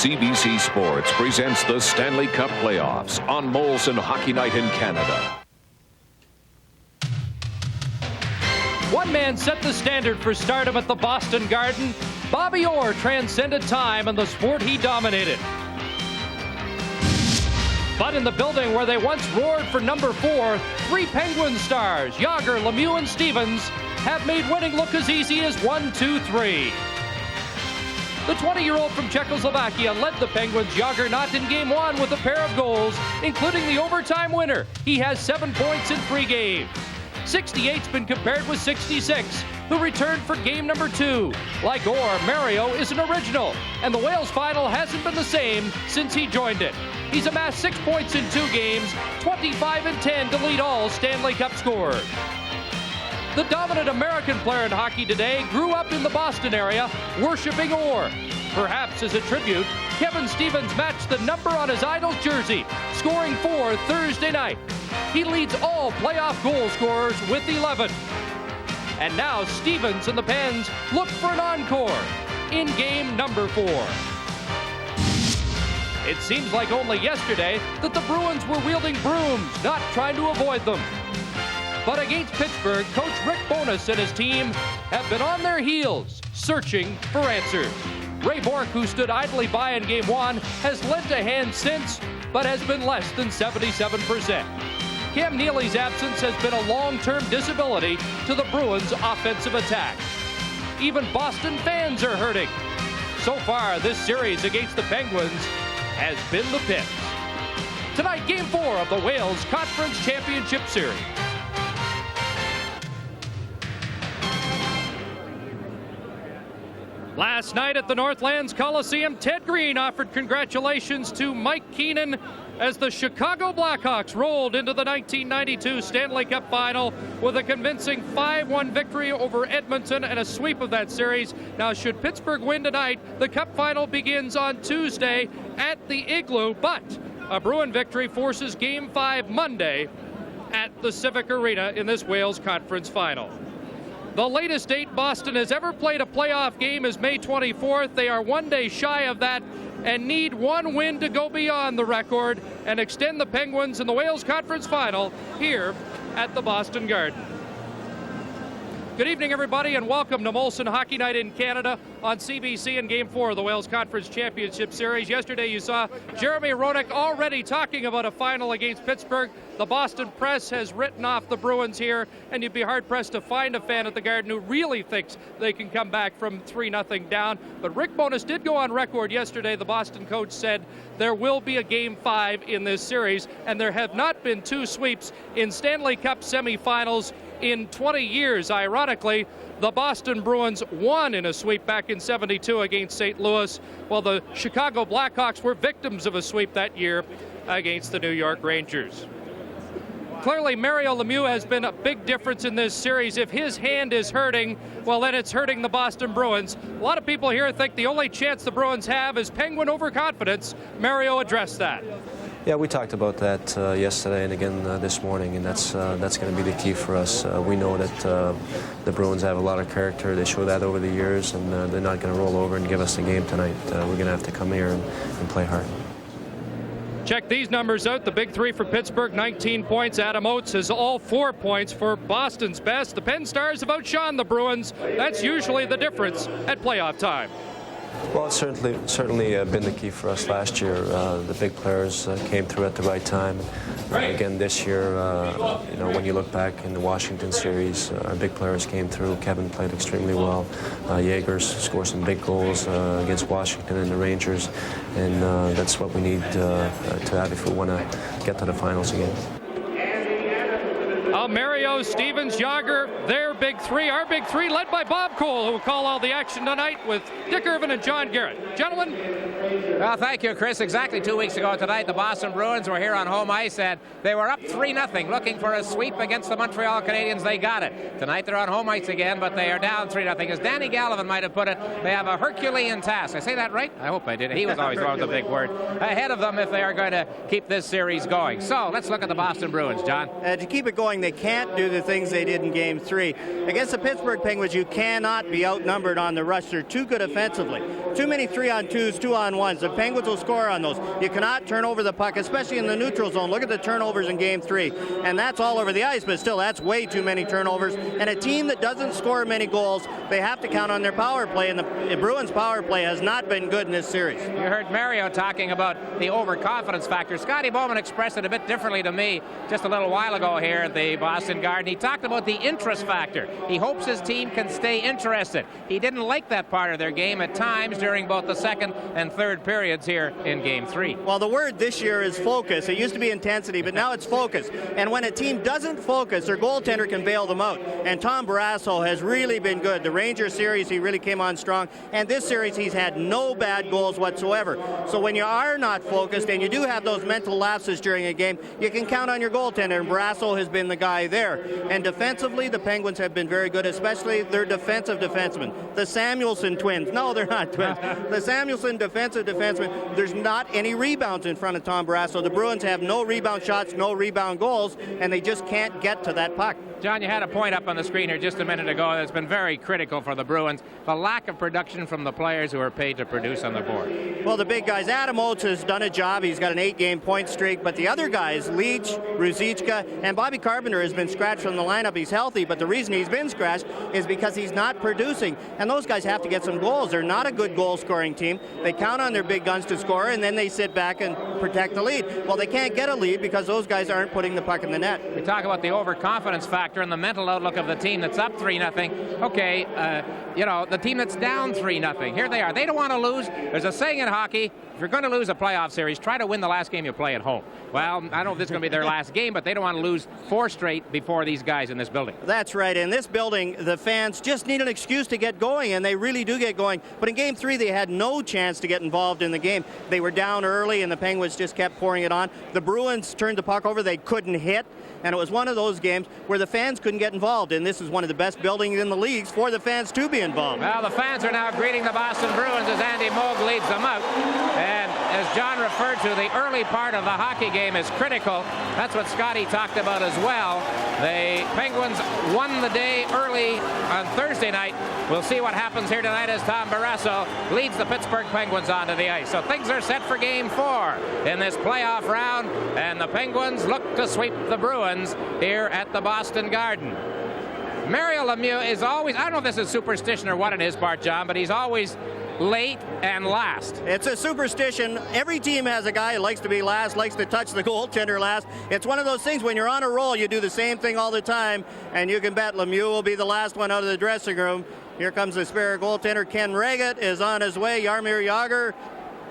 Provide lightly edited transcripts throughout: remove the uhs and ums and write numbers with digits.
CBC Sports presents the Stanley Cup Playoffs on Molson Hockey Night in Canada. One man set the standard for stardom at the Boston Garden. Bobby Orr transcended time in the sport he dominated. But in the building where they once roared for number 4, 3 Penguin stars, Jagr, Lemieux, and Stevens, have made winning look as easy as 1, 2, 3. The 20-year-old from Czechoslovakia led the Penguins' Juggernaut in Game 1 with a pair of goals, including the overtime winner. He has 7 points in 3 games. 68's been compared with 66, who returned for game number 2. Like Orr, Mario is an original, and the Wales final hasn't been the same since he joined it. He's amassed 6 points in 2 games, 25 and 10 to lead all Stanley Cup scorers. The dominant American player in hockey today grew up in the Boston area, worshiping Orr. Perhaps as a tribute, Kevin Stevens matched the number on his idol's jersey, scoring 4 Thursday night. He leads all playoff goal scorers with 11. And now Stevens and the Pens look for an encore in game number 4. It seems like only yesterday that the Bruins were wielding brooms, not trying to avoid them. But against Pittsburgh, Coach Rick Bowness and his team have been on their heels, searching for answers. Ray Bourque, who stood idly by in Game 1, has lent a hand since, but has been less than 77%. Cam Neely's absence has been a long-term disability to the Bruins' offensive attack. Even Boston fans are hurting. So far, this series against the Penguins has been the pits. Tonight, Game 4 of the Wales Conference Championship Series. Last night at the Northlands Coliseum, Ted Green offered congratulations to Mike Keenan as the Chicago Blackhawks rolled into the 1992 Stanley Cup Final with a convincing 5-1 victory over Edmonton and a sweep of that series. Now, should Pittsburgh win tonight, the Cup Final begins on Tuesday at the Igloo, but a Bruin victory forces Game 5 Monday at the Civic Arena in this Wales Conference Final. The latest date Boston has ever played a playoff game is May 24th. They are 1 day shy of that and need 1 win to go beyond the record and extend the Penguins in the Wales Conference Final here at the Boston Garden. Good evening, everybody, and welcome to Molson Hockey Night in Canada on CBC in Game 4 of the Wales Conference Championship Series. Yesterday, you saw Jeremy Roenick already talking about a final against Pittsburgh. The Boston press has written off the Bruins here, and you'd be hard-pressed to find a fan at the Garden who really thinks they can come back from 3-0 down. But Rick Bowness did go on record yesterday. The Boston coach said there will be a Game 5 in this series, and there have not been 2 sweeps in Stanley Cup semifinals in 20 years. Ironically, the Boston Bruins won in a sweep back in '72 against St. Louis, while the Chicago Blackhawks were victims of a sweep that year against the New York Rangers. Clearly, Mario Lemieux has been a big difference in this series. If his hand is hurting, well, then it's hurting the Boston Bruins. A lot of people here think the only chance the Bruins have is Penguin overconfidence. Mario addressed that. Yeah, we talked about that yesterday and again this morning, and that's going to be the key for us. We know that the Bruins have a lot of character. They show that over the years, and they're not going to roll over and give us the game tonight. We're going to have to come here and play hard. Check these numbers out. The big 3 for Pittsburgh, 19 points. Adam Oates has all 4 points for Boston's best. The Penn Stars have outshone the Bruins. That's usually the difference at playoff time. Well, it's certainly been the key for us last year. The big players came through at the right time. Again, this year, when you look back in the Washington series, our big players came through. Kevin played extremely well. Jagr scored some big goals against Washington and the Rangers, and that's what we need to have if we want to get to the finals again. Mario, Stevens, Jagr, their big 3. Our big 3 led by Bob Cole, who will call all the action tonight with Dick Irvin and John Garrett. Gentlemen? Well, thank you, Chris. Exactly 2 weeks ago tonight, the Boston Bruins were here on home ice, and they were up 3-0, looking for a sweep against the Montreal Canadiens. They got it. Tonight they're on home ice again, but they are down 3-0. As Danny Gallivan might have put it, they have a Herculean task. I say that right? I hope I did. He was always one of the big word. Ahead of them if they are going to keep this series going. So let's look at the Boston Bruins, John. To keep it going, they can't do the things they did in Game 3. Against the Pittsburgh Penguins, you cannot be outnumbered on the rush. They're too good offensively. too many 3-on-2s, 2-on-1s. The Penguins will score on those. You cannot turn over the puck, especially in the neutral zone. Look at the turnovers in Game 3. And that's all over the ice, but still, that's way too many turnovers. And a team that doesn't score many goals, they have to count on their power play, and the Bruins' power play has not been good in this series. You heard Mario talking about the overconfidence factor. Scotty Bowman expressed it a bit differently to me just a little while ago here at the Boston Garden. He talked about the interest factor. He hopes his team can stay interested. He didn't like that part of their game at times during both the second and third periods here in Game 3. Well, the word this year is focus. It used to be intensity, but now it's focus. And when a team doesn't focus, their goaltender can bail them out. And Tom Barrasso has really been good. The Rangers series, he really came on strong. And this series, he's had no bad goals whatsoever. So when you are not focused and you do have those mental lapses during a game, you can count on your goaltender, and Barrasso has been the guy there. And defensively, the Penguins have been very good, especially their defensive defensemen. The Samuelson twins. No, they're not twins. The Samuelson defensive defensemen, there's not any rebounds in front of Tom Barrasso. The Bruins have no rebound shots, no rebound goals, and they just can't get to that puck. John, you had a point up on the screen here just a minute ago that's been very critical for the Bruins, the lack of production from the players who are paid to produce on the board. Well, the big guys, Adam Oates has done a job. He's got an 8-game point streak, but the other guys, Leach, Ruzicka, and Bobby Carpenter has been scratched from the lineup. He's healthy, but the reason he's been scratched is because he's not producing, and those guys have to get some goals. They're not a good goal-scoring team. They count on their big guns to score, and then they sit back and protect the lead. Well, they can't get a lead because those guys aren't putting the puck in the net. We talk about the overconfidence factor and the mental outlook of the team that's up 3-0. Okay, the team that's down 3-0. Here they are. They don't want to lose. There's a saying in hockey, if you're going to lose a playoff series, try to win the last game you play at home. Well, I don't know if this is going to be their last game, but they don't want to lose 4 straight before these guys in this building. That's right. In this building, the fans just need an excuse to get going, and they really do get going. But in Game 3, they had no chance to get involved in the game. They were down early, and the Penguins just kept pouring it on. The Bruins turned the puck over. They couldn't hit, and it was one of those games where the fans couldn't get involved, and this is one of the best buildings in the leagues for the fans to be involved. Well, the fans are now greeting the Boston Bruins as Andy Moog leads them out. And as John referred to, the early part of the hockey game is critical. That's what Scotty talked about as well. The Penguins won the day early on Thursday night. We'll see what happens here tonight as Tom Barrasso leads the Pittsburgh Penguins onto the ice. So things are set for Game 4 in this playoff round, and the Penguins look to sweep the Bruins here at the Boston Garden. Mario Lemieux is always, I don't know if this is superstition or what on his part, John, but he's always late and last. It's a superstition. Every team has a guy who likes to be last, likes to touch the goaltender last. It's one of those things when you're on a roll, you do the same thing all the time, and you can bet Lemieux will be the last one out of the dressing room. Here comes the spare goaltender. Ken Reggett is on his way. Jaromir Jagr.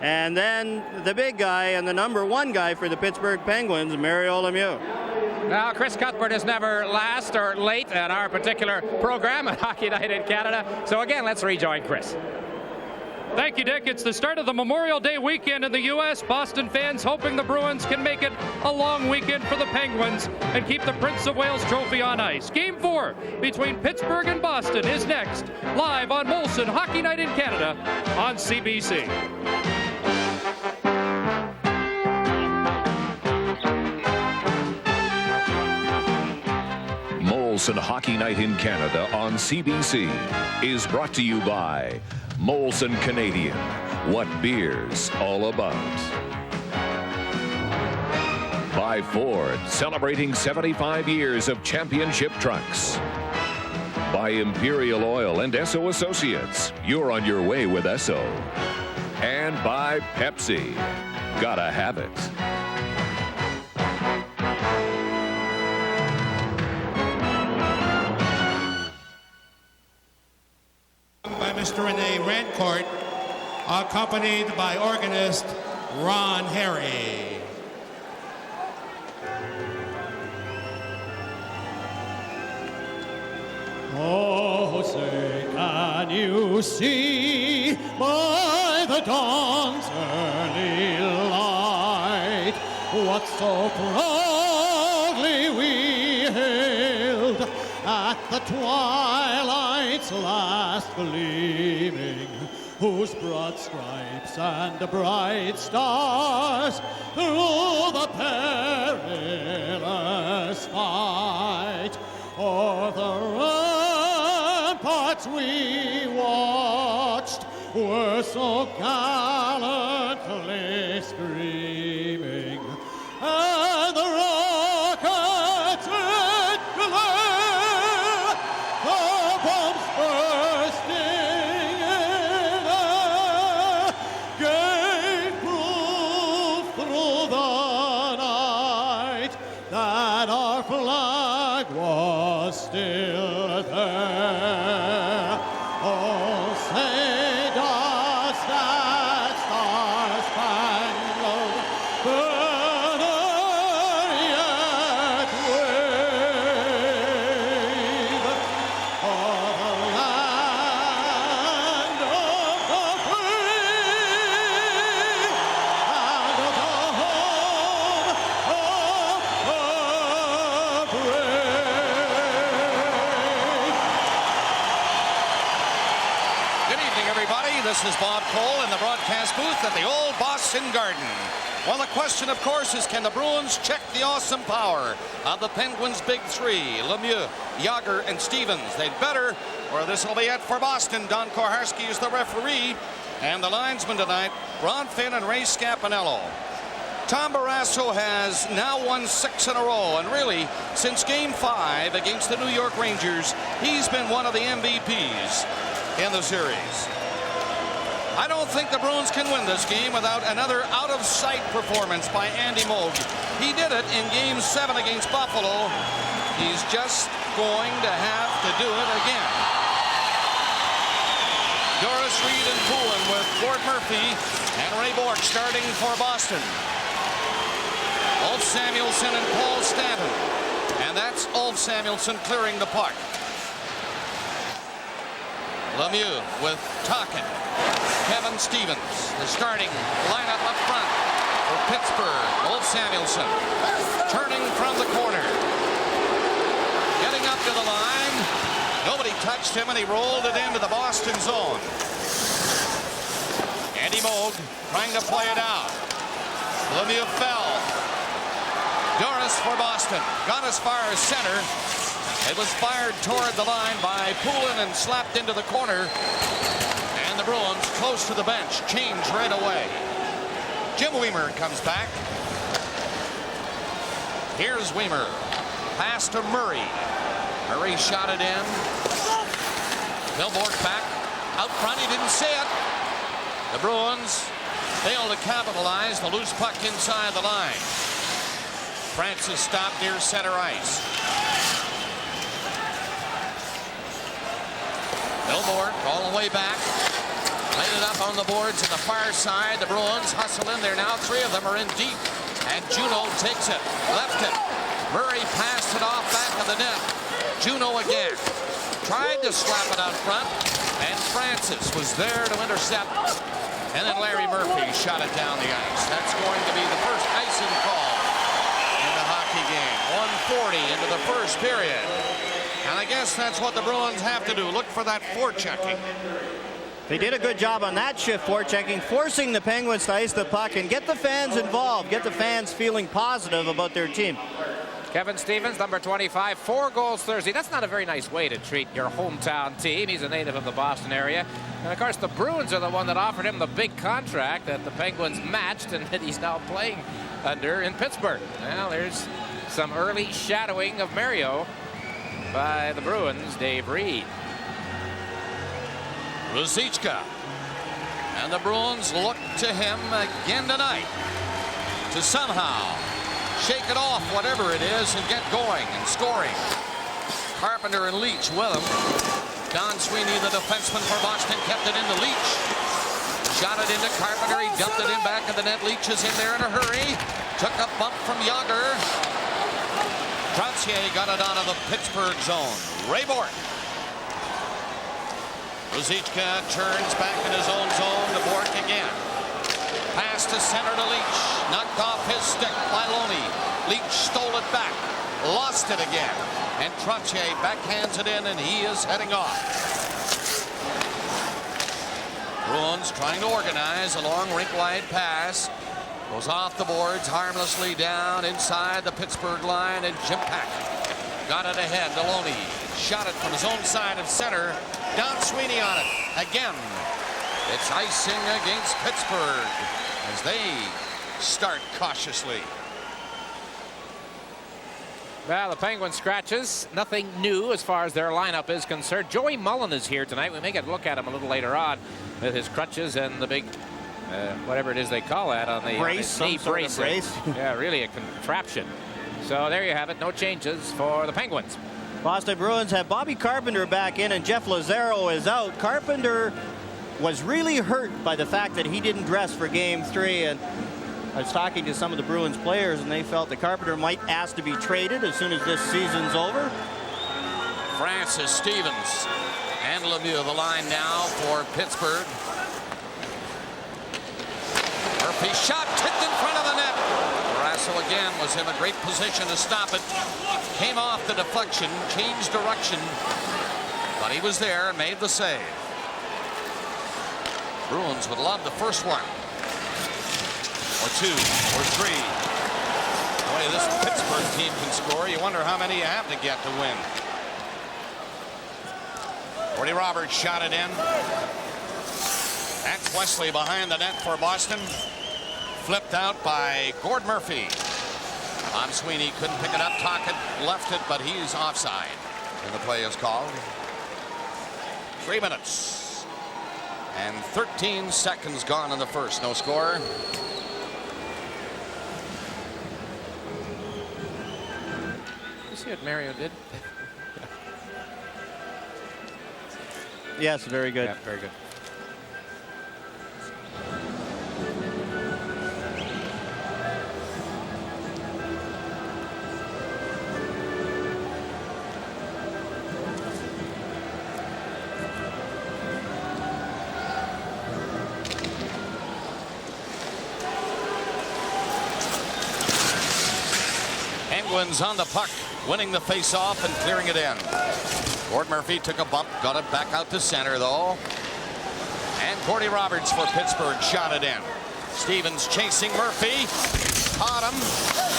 And then the big guy and the number 1 guy for the Pittsburgh Penguins, Mario Lemieux. Now, Chris Cuthbert is never last or late at our particular program at Hockey Night in Canada. So again, let's rejoin Chris. Thank you, Dick. It's the start of the Memorial Day weekend in the U.S. Boston fans hoping the Bruins can make it a long weekend for the Penguins and keep the Prince of Wales trophy on ice. Game 4 between Pittsburgh and Boston is next, live on Molson Hockey Night in Canada on CBC. Molson Hockey Night in Canada on CBC is brought to you by Molson Canadian, what beer's all about. By Ford, celebrating 75 years of championship trucks. By Imperial Oil and Esso Associates, you're on your way with Esso. And by Pepsi, gotta have it. Mr. Rene Rancourt, accompanied by organist Ron Harry. Oh, say, can you see by the dawn's early light what so proudly we hailed at the twilight's last gleaming, whose broad stripes and bright stars through the perilous fight o'er the ramparts we watched were so gallantly streaming, and the rockets in glare, the bombs bursting in air, gave proof through the night that our flag was still there. Oh, say does that star-spangled banner yet wave o'er the land of the free and of the home of the brave? Good evening, everybody. This is Bob Cole in the broadcast booth at the old Boston Garden. Well, the question, of course, is can the Bruins check the awesome power of the Penguins' big three, Lemieux, Yager, and Stevens? They'd better, or this will be it for Boston. Don Koharski is the referee, and the linesmen tonight, Ron Finn and Ray Scapinello. Tom Barrasso has now won 6 in a row, and really, since Game 5 against the New York Rangers, he's been one of the MVPs in the series. I don't think the Bruins can win this game without another out-of-sight performance by Andy Moog. He did it in Game 7 against Buffalo. He's just going to have to do it again. Doris Reed and Poulin with Gord Murphy and Ray Bourque starting for Boston. Ulf Samuelsson and Paul Stanton. And that's Ulf Samuelsson clearing the puck. Lemieux with Tocchet. Kevin Stevens, the starting lineup up front for Pittsburgh. Ulf Samuelsson turning from the corner. Getting up to the line. Nobody touched him, and he rolled it into the Boston zone. Andy Moog trying to play it out. Lemieux fell. Doris for Boston. Got as far as center. It was fired toward the line by Poulin and slapped into the corner. And the Bruins close to the bench. Change right away. Jim Weimer comes back. Here's Weimer. Pass to Murray. Murray shot it in. Bill Bourque back. Out front, he didn't see it. The Bruins failed to capitalize the loose puck inside the line. Francis stopped near center ice. Bill Bourque all the way back. Laid it up on the boards at the far side. The Bruins hustle in there now. 3 of them are in deep. And Juneau takes it. Left it. Murray passed it off back of the net. Juneau again. Tried to slap it out front. And Francis was there to intercept. And then Larry Murphy shot it down the ice. That's going to be the first icing call in the hockey game. 1:40 into the first period. And I guess that's what the Bruins have to do. Look for that forechecking. They did a good job on that shift, forechecking, forcing the Penguins to ice the puck and get the fans involved, get the fans feeling positive about their team. Kevin Stevens, number 25, 4 goals Thursday. That's not a very nice way to treat your hometown team. He's a native of the Boston area. And, of course, the Bruins are the one that offered him the big contract that the Penguins matched and that he's now playing under in Pittsburgh. Well, there's some early shadowing of Mario by the Bruins, Dave Reed. Ruzicka. And the Bruins look to him again tonight to somehow shake it off, whatever it is, and get going and scoring. Carpenter and Leach with him. Don Sweeney, the defenseman for Boston, kept it into Leach. Shot it into Carpenter. He dumped it in back of the net. Leach is in there in a hurry. Took a bump from Yager. Trottier got it out of the Pittsburgh zone. Ray Bourque. Ruzicka turns back in his own zone to Bourque again. Pass to center to Leach. Knocked off his stick by Loney. Leach stole it back. Lost it again. And Trottier backhands it in, and he is heading off. Bruins trying to organize a long rink-wide pass. Goes off the boards, harmlessly down inside the Pittsburgh line, and Jim Pack got it ahead. Loney shot it from his own side of center. Don Sweeney on it. Again, It's icing against Pittsburgh as they start cautiously. Well, the Penguins scratches. Nothing new as far as their lineup is concerned. Joey Mullen is here tonight. We may get a look at him a little later on with his crutches and the big, whatever it is they call that on the brace, knee brace. Yeah, really a contraption. So there you have it. No changes for the Penguins. Boston Bruins have Bobby Carpenter back in and Jeff Lazaro is out. Carpenter was really hurt by the fact that he didn't dress for Game 3, and I was talking to some of the Bruins players, and they felt that Carpenter might ask to be traded as soon as this season's over. Francis, Stevens, and Lemieux the line now for Pittsburgh. Murphy shot tipped in front of the net. Barrasso again was in a great position to stop it. Came off the deflection, changed direction, but he was there and made the save. Bruins would love the first one. Or 2, or 3. The way this Pittsburgh team can score, you wonder how many you have to get to win. Gordy Roberts shot it in. That's Wesley behind the net for Boston. Flipped out by Gord Murphy. Bob Sweeney couldn't pick it up. Tocchet left it, but he's offside. And the play is called. 3 minutes. And 13 seconds gone in the first. No score. See what Mario did? Yes, very good. Yeah, very good. Penguins on the puck, winning the face-off and clearing it in. Gord Murphy took a bump, got it back out to center, though. And Gordy Roberts for Pittsburgh shot it in. Stevens chasing Murphy. Caught him.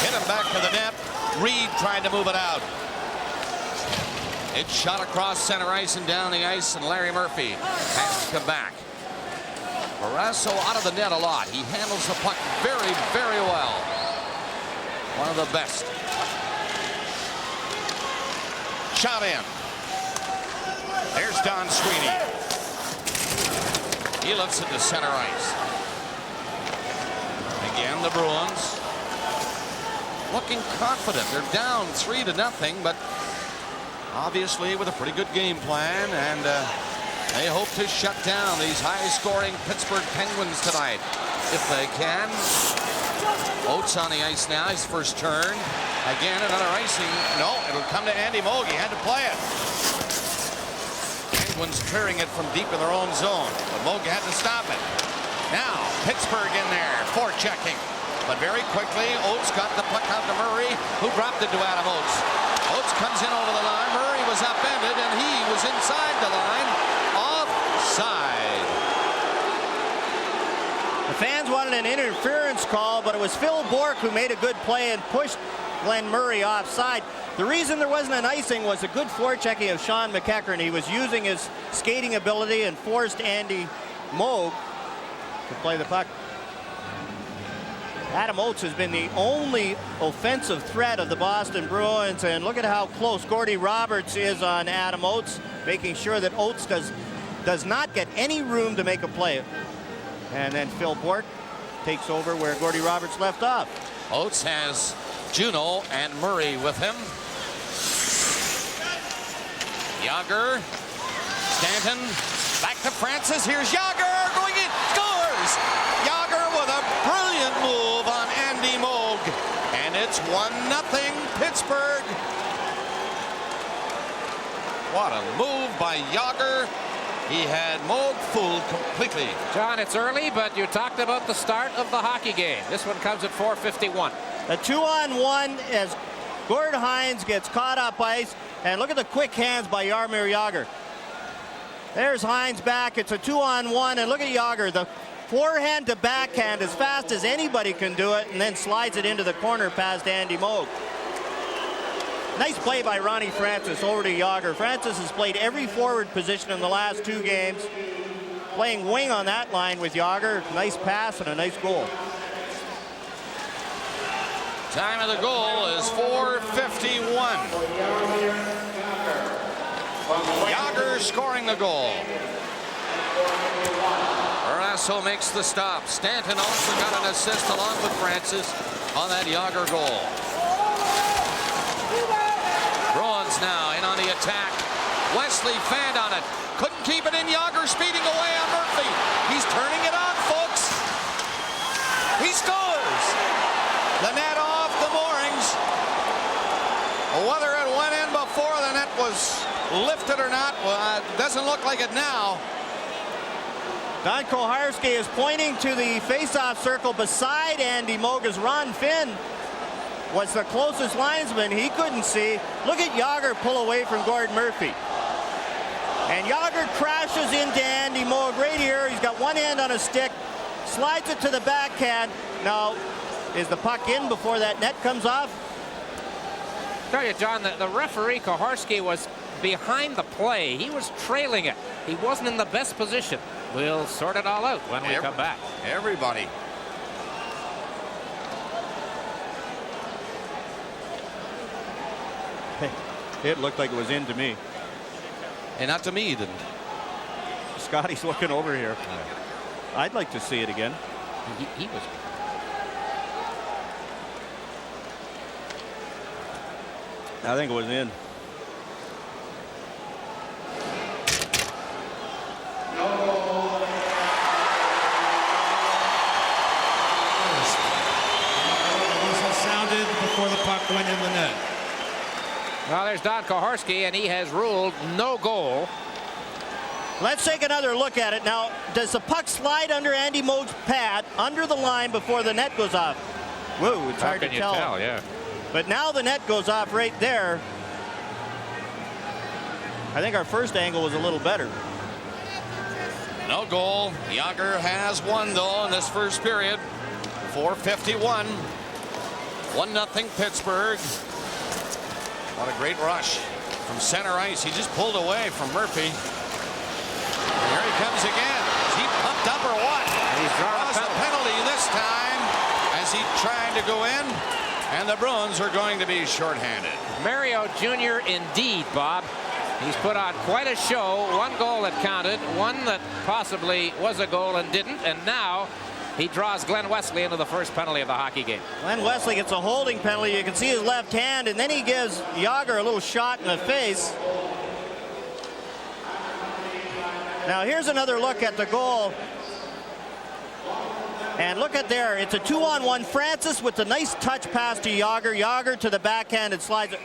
Hit him back to the net. Reed tried to move it out. It shot across center ice and down the ice, and Larry Murphy has to come back. Barrasso out of the net a lot. He handles the puck very, very well. One of the best. Shot in. There's Don Sweeney. He lifts it to center ice. Again, the Bruins looking confident. They're down 3-0, but obviously with a pretty good game plan, and they hope to shut down these high-scoring Pittsburgh Penguins tonight if they can. Oates on the ice now, his first turn. Again, another icing. No, it'll come to Andy Moog. He had to play it. Penguins clearing it from deep in their own zone, but Moog had to stop it. Now, Pittsburgh in there, forechecking. But very quickly, Oates got the puck out to Murray, who dropped it to Adam Oates. Oates comes in over the line. Murray was upended, and he was inside the line. Offside. The fans wanted an interference call, but it was Phil Bourque who made a good play and pushed Glenn Murray offside. The reason there wasn't an icing was a good forechecking of Sean McEachern. He was using his skating ability and forced Andy Moog to play the puck. Adam Oates has been the only offensive threat of the Boston Bruins, and look at how close Gordy Roberts is on Adam Oates, making sure that Oates does not get any room to make a play. And then Phil Bourque takes over where Gordy Roberts left off. Oates has Juneau and Murray with him. Yager, Stanton, back to Francis. Here's Yager going in, scores! Yager with a brilliant move on Andy Moog, and it's 1-0 Pittsburgh. What a move by Yager. He had Moog fooled completely. John, it's early, but you talked about the start of the hockey game. This one comes at 4:51. A 2-on-1 as Gord Hines gets caught up ice, and look at the quick hands by Jaromir Jagr. There's Hines back. It's a 2-on-1, and look at Jagr. The forehand to backhand as fast as anybody can do it, and then slides it into the corner past Andy Moog. Nice play by Ronnie Francis over to Jagr. Francis has played every forward position in the last 2 games. playing wing on that line with Jágr. Nice pass and a nice goal. Time of the goal is 4:51. Jágr scoring the goal. Barrasso makes the stop. Stanton also got an assist along with Francis on that Jágr goal. Bruins now in on the attack. Wesley fanned on it. Couldn't keep it in. Jágr speeding away on Murphy. He's turning it on, folks. He scores. The net off the moorings. Whether it went in before the net was lifted or not, well, doesn't look like it now. Don Koharski is pointing to the face-off circle beside Andy Moga's Ron Finn was the closest linesman. He couldn't see. Look at Jágr pull away from Gordon Murphy. And Jágr crashes into Andy Moog right here. He's got one hand on a stick, slides it to the backhand. Now, is the puck in before that net comes off? Tell you, John, the referee Koharski was behind the play. He was trailing it. He wasn't in the best position. We'll sort it all out when we come back. Everybody. It looked like it was in to me. And not to me, he didn't. Scotty's looking over here. I'd like to see it again. He was. I think it was in. Sounded before the puck went in the net. Well, there's Don Koharski, and he has ruled no goal. Let's take another look at it. Now, does the puck slide under Andy Moog's pad, under the line before the net goes off? Whoa, it's hard to tell. How can you tell? Yeah. But now the net goes off right there. I think our first angle was a little better. No goal. Jágr has one, though, in this first period. 4:51. 1-0 Pittsburgh. What a great rush from center ice. He just pulled away from Murphy. And here he comes again. Is he pumped up or what? He's drawn a penalty this time as he tried to go in. And the Bruins are going to be shorthanded. Mario Jr. indeed, Bob. He's put on quite a show. One goal that counted, one that possibly was a goal and didn't, and now he draws Glenn Wesley into the first penalty of the hockey game. Glenn Wesley gets a holding penalty. You can see his left hand, and then he gives Jágr a little shot in the face. Now here's another look at the goal. And look at there, it's a 2-on-1. Francis with the nice touch pass to Jágr. Jágr to the backhand and slides it.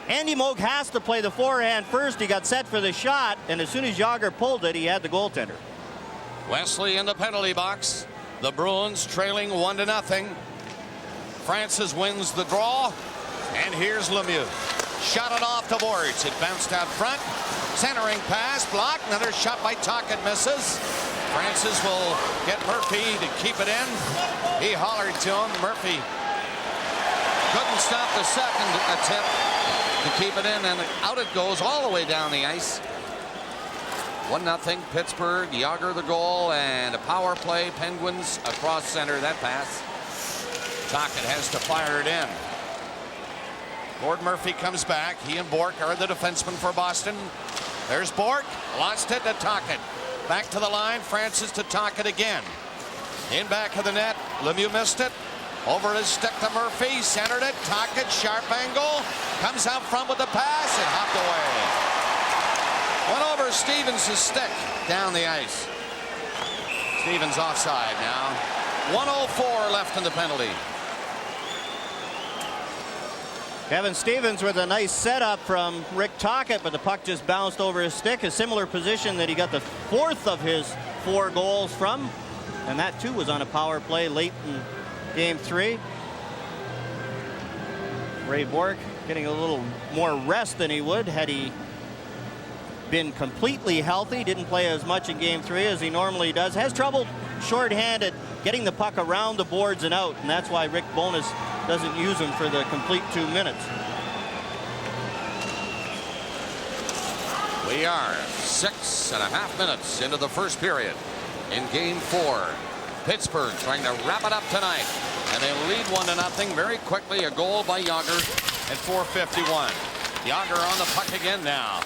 Andy Moog has to play the forehand first. He got set for the shot, and as soon as Jágr pulled it, he had the goaltender. Wesley in the penalty box. The Bruins trailing 1-0. Francis wins the draw, and here's Lemieux. Shot it off the boards. It bounced out front. Centering pass, blocked. Another shot by Tocchet misses. Francis will get Murphy to keep it in. He hollered to him. Murphy couldn't stop the second attempt to keep it in, and out it goes all the way down the ice. 1-0 Pittsburgh. Jágr the goal, and a power play. Penguins across center. That pass. Tocchet has to fire it in. Gordon Murphy comes back. He and Bourque are the defensemen for Boston. There's Bourque. Lost it to Tocchet. Back to the line. Francis to Tocchet again. In back of the net. Lemieux missed it. Over his stick to Murphy. Centered it. Tocchet. Sharp angle. Comes out front with the pass and hopped away. Went over Stevens' stick down the ice. Stevens offside now. 1:04 left in the penalty. Kevin Stevens with a nice setup from Rick Tocchet, but the puck just bounced over his stick. A similar position that he got the fourth of his 4 goals from. And that too was on a power play late in game 3. Ray Bourque getting a little more rest than he would had he been completely healthy. Didn't play as much in game 3 as he normally does. Has trouble shorthanded getting the puck around the boards and out, and that's why Rick Bowness doesn't use him for the complete 2 minutes. We are 6.5 minutes into the first period in game 4. Pittsburgh trying to wrap it up tonight, and they lead 1-0 very quickly. A goal by Yager at 4:51. Yager on the puck again now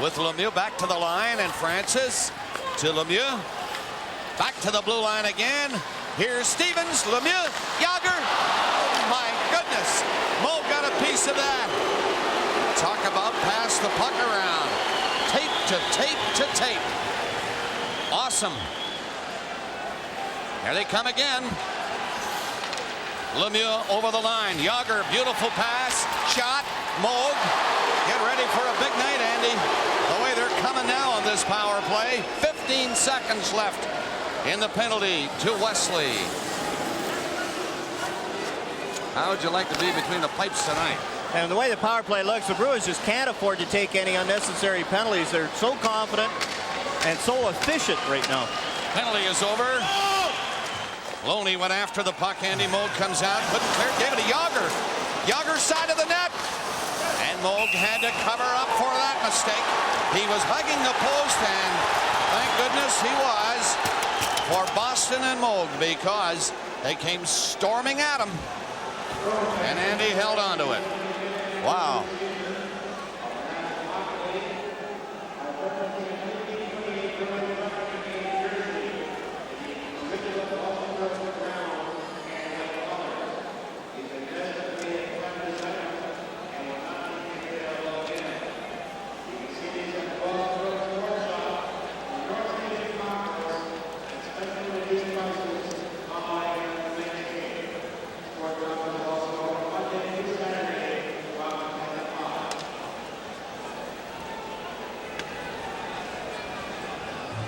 with Lemieux back to the line, and Francis to Lemieux. Back to the blue line again. Here's Stevens, Lemieux, Yager. Oh my goodness. Mo got a piece of that. Talk about pass the puck around. Tape to tape to tape. Awesome. Here they come again. Lemieux over the line. Yager, beautiful pass. Shot. Moog. Get ready for a big night, Andy. The way they're coming now on this power play. 15 seconds left in the penalty to Wesley. How would you like to be between the pipes tonight? And the way the power play looks, the Bruins just can't afford to take any unnecessary penalties. They're so confident and so efficient right now. Penalty is over. Loney went after the puck. Andy Moog comes out, couldn't clear, gave it to Yager. Yager's side of the net. And Moog had to cover up for that mistake. He was hugging the post, and thank goodness he was for Boston and Moog, because they came storming at him. And Andy held on to it. Wow.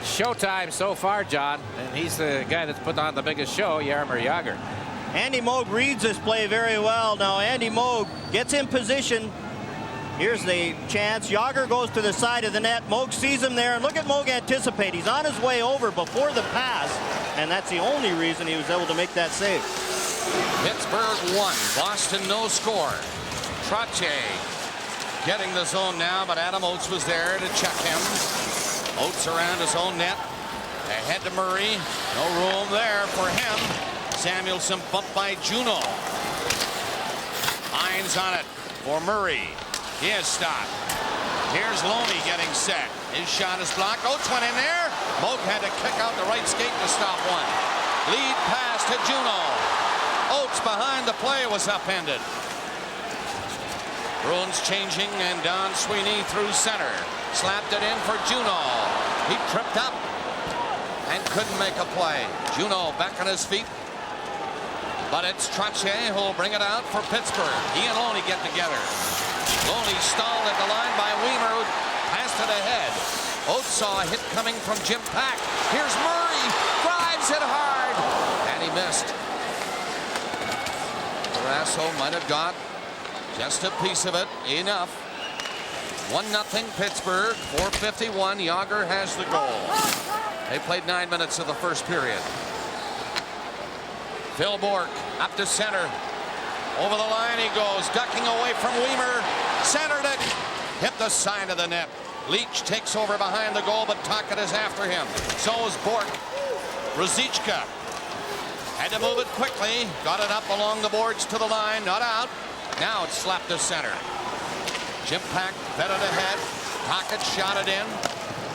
Showtime so far, John, and he's the guy that's put on the biggest show, Jaromir Jagr. Andy Moog reads this play very well. Now Andy Moog gets in position. Here's the chance. Jagr goes to the side of the net. Moog sees him there, and look at Moog anticipate. He's on his way over before the pass, and that's the only reason he was able to make that save. Pittsburgh 1, Boston no score. Trottier getting the zone now, but Adam Oates was there to check him. Oates around his own net. Ahead to Murray. No room there for him. Samuelson bumped by Juno. Hines on it for Murray. He is stopped. Here's Loney getting set. His shot is blocked. Oates went in there. Moog had to kick out the right skate to stop one. Lead pass to Juno. Oates behind the play was upended. Bruins changing, and Don Sweeney through center. Slapped it in for Juno. He tripped up and couldn't make a play. Juno back on his feet. But it's Trottier who'll bring it out for Pittsburgh. He and Loney get together. Loney stalled at the line by Weimer, who passed it ahead. Oates saw a hit coming from Jim Pack. Here's Murray. Drives it hard. And he missed. Brasso might have got just a piece of it. Enough. 1-0 Pittsburgh. 4:51. Jagr has the goal. They played 9 minutes of the first period. Phil Bourque up to center. Over the line he goes, ducking away from Weimer. Centered it. Hit the side of the net. Leach takes over behind the goal, but Tocchet is after him. So is Bourque. Ruzicka had to move it quickly. Got it up along the boards to the line. Not out. Now it's slapped to center. Jim Pack fed it ahead. Tocchet shot it in.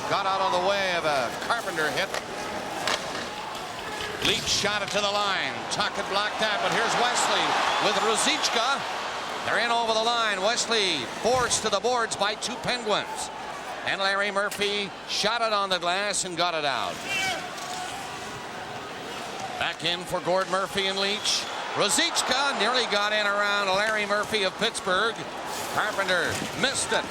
Got out of the way of a Carpenter hit. Leach shot it to the line. Tocchet blocked that, but here's Wesley with Ruzicka. They're in over the line. Wesley forced to the boards by 2 Penguins. And Larry Murphy shot it on the glass and got it out. Back in for Gord Murphy and Leach. Ruzicka nearly got in around Larry Murphy of Pittsburgh. Carpenter missed it.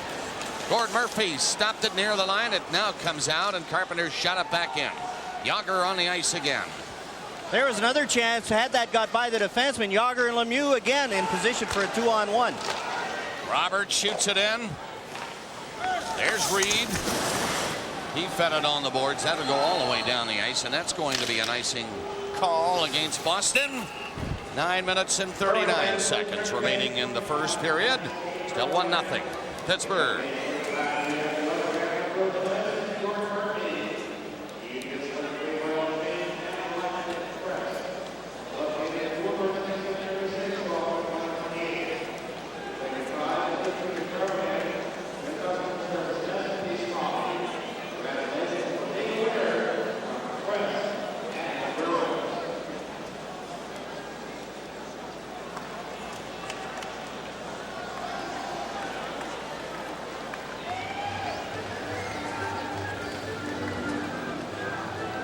Gord Murphy stopped it near the line. It now comes out, and Carpenter shot it back in. Jagr on the ice again. There was another chance. Had that got by the defenseman, Jagr and Lemieux again in position for a 2-on-1. Roberts shoots it in. There's Reed. He fed it on the boards. That'll go all the way down the ice, and that's going to be an icing call against Boston. 9 minutes and 39 seconds remaining in the first period. Still 1-0. Pittsburgh.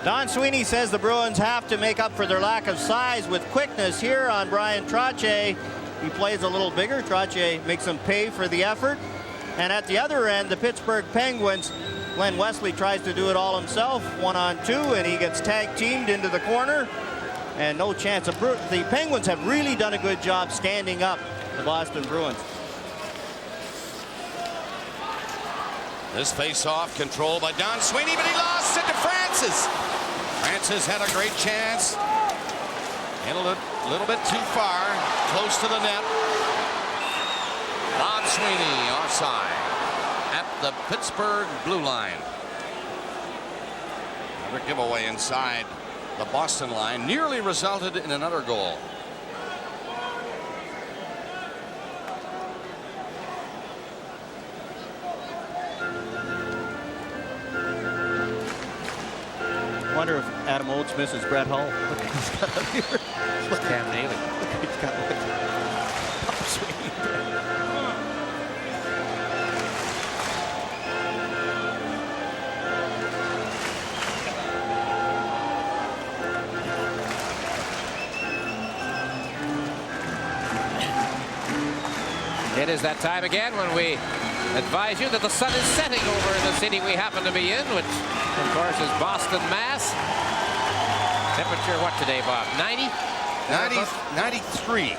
Don Sweeney says the Bruins have to make up for their lack of size with quickness here on Brian Trottier. He plays a little bigger. Trottier makes him pay for the effort. And at the other end, the Pittsburgh Penguins, Glenn Wesley tries to do it all himself, 1-on-2, and he gets tag teamed into the corner. And no chance. The Penguins have really done a good job standing up the Boston Bruins. This face-off controlled by Don Sweeney, but he lost it to Francis. Francis had a great chance. In a little bit too far, close to the net. Don Sweeney offside at the Pittsburgh blue line. Another giveaway inside the Boston line nearly resulted in another goal. I wonder if Adam Oates misses Brett Hull. Look at he's got up here. Look at Cam Neely. Look at he's got Sweeney. It is that time again when we advise you that the sun is setting over the city we happen to be in, which of course is Boston, Mass. Temperature what today, Bob? 90? 93.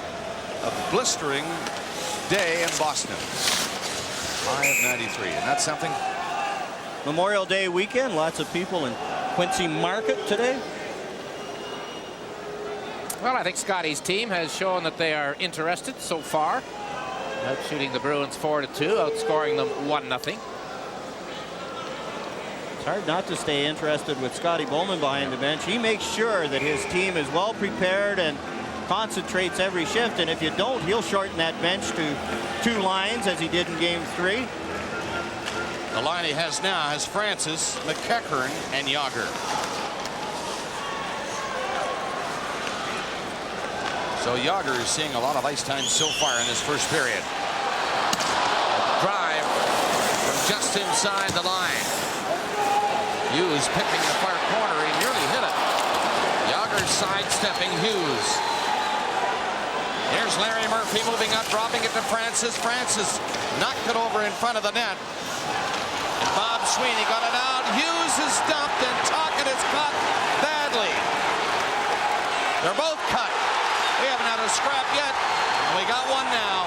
A blistering day in Boston. High of 93. And that's something. Memorial Day weekend, lots of people in Quincy Market today. Well, I think Scotty's team has shown that they are interested so far. Out shooting the Bruins 4-2, outscoring them 1-0. It's hard not to stay interested with Scotty Bowman behind the bench. He makes sure that his team is well prepared and concentrates every shift. And if you don't, he'll shorten that bench to 2 lines as he did in Game 3. The line he has now has Francis, McEachern, and Yager. So Yager is seeing a lot of ice time so far in this first period. Drive from just inside the line. Hughes picking the far corner. He nearly hit it. Yager sidestepping Hughes. Here's Larry Murphy moving up, dropping it to Francis. Francis knocked it over in front of the net. Bob Sweeney got it out. Hughes is dumped and Tocchet is cut badly. They're both cut. We haven't had a scrap yet. We got one now.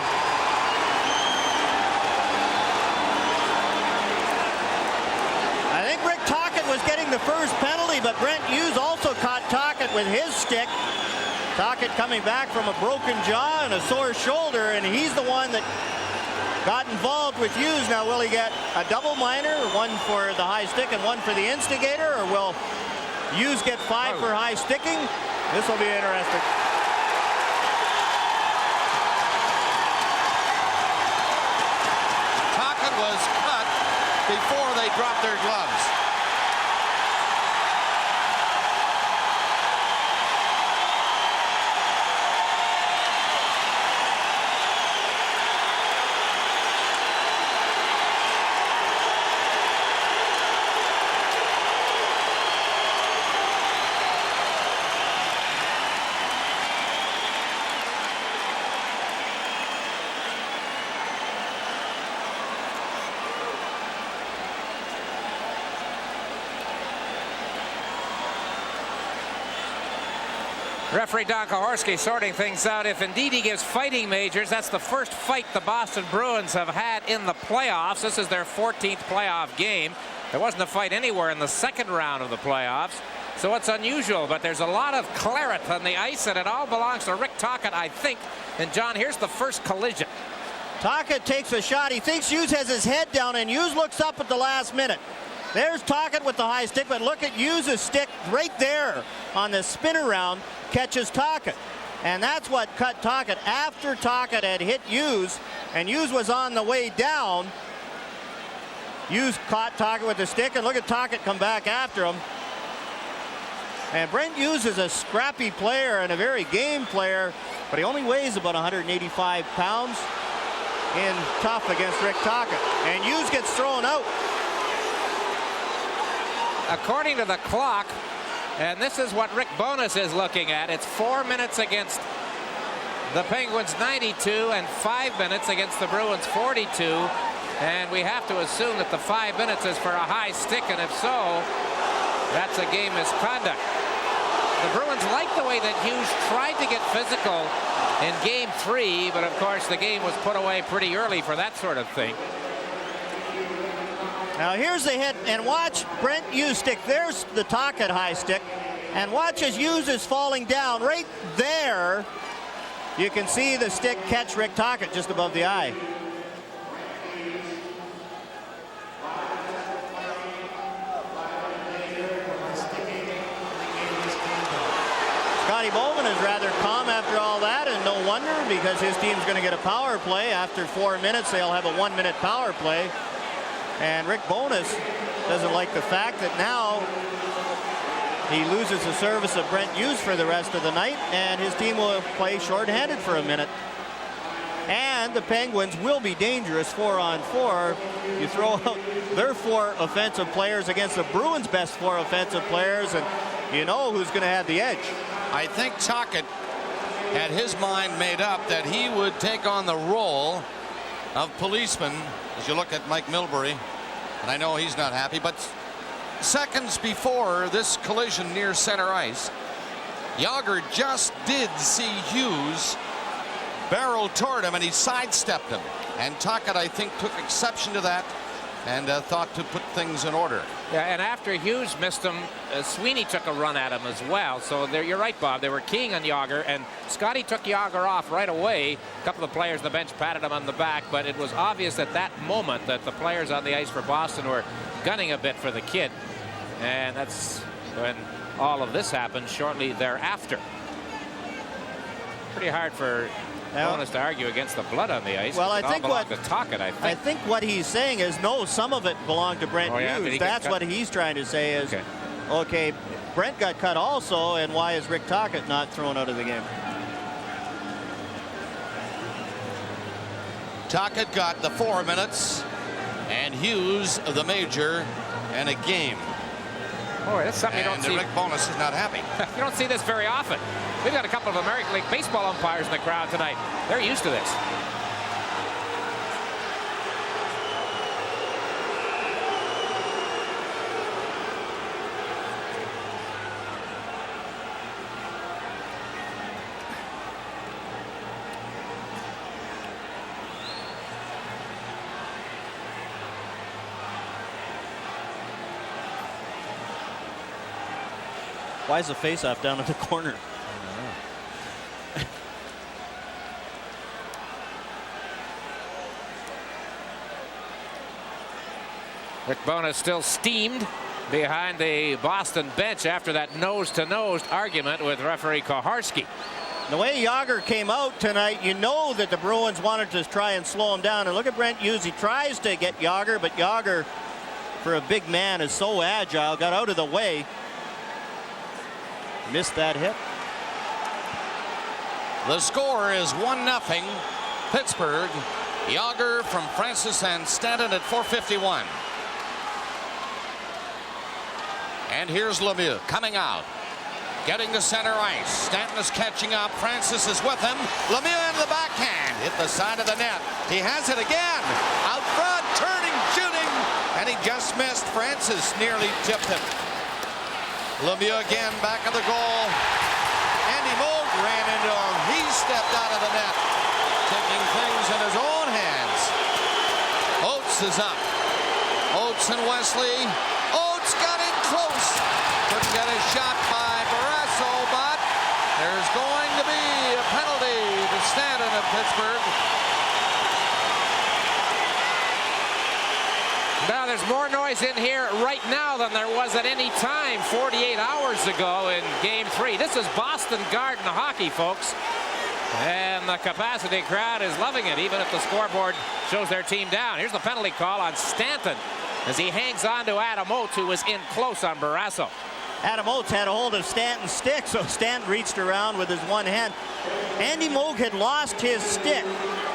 I think Rick Tocchet was getting the first penalty, but Brent Hughes also caught Tocchet with his stick. Tocchet coming back from a broken jaw and a sore shoulder, and he's the one that got involved with Hughes. Now, will he get a double minor, one for the high stick and one for the instigator, or will Hughes get 5 for high sticking? This will be interesting. Was cut before they dropped their gloves. Referee Don Kahorski sorting things out. If indeed he gives fighting majors, that's the first fight the Boston Bruins have had in the playoffs. This is their 14th playoff game. There wasn't a fight anywhere in the second round of the playoffs, so it's unusual, but there's a lot of claret on the ice, and it all belongs to Rick Tocchet, I think. And John, here's the first collision. Tocchet takes a shot. He thinks Hughes has his head down, and Hughes looks up at the last minute. There's Tocchet with the high stick, but look at Hughes' stick right there on the spin around, catches Tocchet. And that's what cut Tocchet after Tocchet had hit Hughes, and Hughes was on the way down. Hughes caught Tocchet with the stick, and look at Tocchet come back after him. And Brent Hughes is a scrappy player and a very game player, but he only weighs about 185 pounds in tough against Rick Tocchet. And Hughes gets thrown out. According to the clock, and this is what Rick Bowness is looking at, it's 4 minutes against the Penguins 92 and 5 minutes against the Bruins 42. And we have to assume that the 5 minutes is for a high stick, and if so, that's a game misconduct. The Bruins like the way that Hughes tried to get physical in game 3, but of course the game was put away pretty early for that sort of thing. Now here's the hit, and watch Brent Hughes stick. There's the Tocchet high stick, and watch as Hughes is falling down. Right there, you can see the stick catch Rick Tocchet just above the eye. Scotty Bowman is rather calm after all that, and no wonder, because his team's going to get a power play. After 4 minutes, they'll have a 1-minute power play. And Rick Bowness doesn't like the fact that now he loses the service of Brent Hughes for the rest of the night, and his team will play shorthanded for a minute. And the Penguins will be dangerous 4-on-4. You throw out their 4 offensive players against the Bruins' best 4 offensive players, and you know who's going to have the edge. I think Tocchet had his mind made up that he would take on the role of policeman. As you look at Mike Milbury, and I know he's not happy, but seconds before this collision near center ice, Jágr just did see Hughes barrel toward him, and he sidestepped him. And Tocchet, I think, took exception to that and thought to put things in order. Yeah, and after Hughes missed him, Sweeney took a run at him as well. So there, you're right, Bob. They were keying on Jágr, and Scotty took Jágr off right away. A couple of players on the bench patted him on the back, but it was obvious at that moment that the players on the ice for Boston were gunning a bit for the kid. And that's when all of this happened shortly thereafter. Pretty hard for Bowness to argue against the blood on the ice. Well, I think what Tocchet, I think what he's saying is no, some of it belonged to Brent Hughes. That's what he's trying to say is, okay, Brent got cut also, and why is Rick Tocchet not thrown out of the game? Tocchet got the 4 minutes, and Hughes the major, and a game. Boy, that's something you don't see. Rick Bowness is not happy. You don't see this very often. We've got a couple of American League Baseball umpires in the crowd tonight. They're used to this. Why is the face-off down in the corner? Rick Bowness still steamed behind the Boston bench after that nose-to-nose argument with referee Koharski. The way Jágr came out tonight, you know that the Bruins wanted to try and slow him down. And look at Brent Hughes. He tries to get Jágr, but Jágr, for a big man, is so agile, got out of the way. Missed that hit. The score is 1-0 Pittsburgh. Jágr from Francis and Stanton at 4:51. And here's Lemieux coming out, getting to center ice. Stanton is catching up. Francis is with him. Lemieux into the backhand, hit the side of the net. He has it again. Out front, turning, shooting, and he just missed. Francis nearly tipped him. Lemieux again back of the goal. Andy Moog ran into him. He stepped out of the net, taking things in his own hands. Oates is up. Oates and Wesley. Oates got in close. Couldn't get a shot by Barrasso, but there's going to be a penalty to Stanton of Pittsburgh. Now there's more noise in here right now than there was at any time 48 hours ago in Game 3. This is Boston Garden hockey, folks. And the capacity crowd is loving it, even if the scoreboard shows their team down. Here's the penalty call on Stanton as he hangs on to Adam Oates, who was in close on Barrasso. Adam Oates had a hold of Stanton's stick, so Stanton reached around with his one hand. Andy Moog had lost his stick,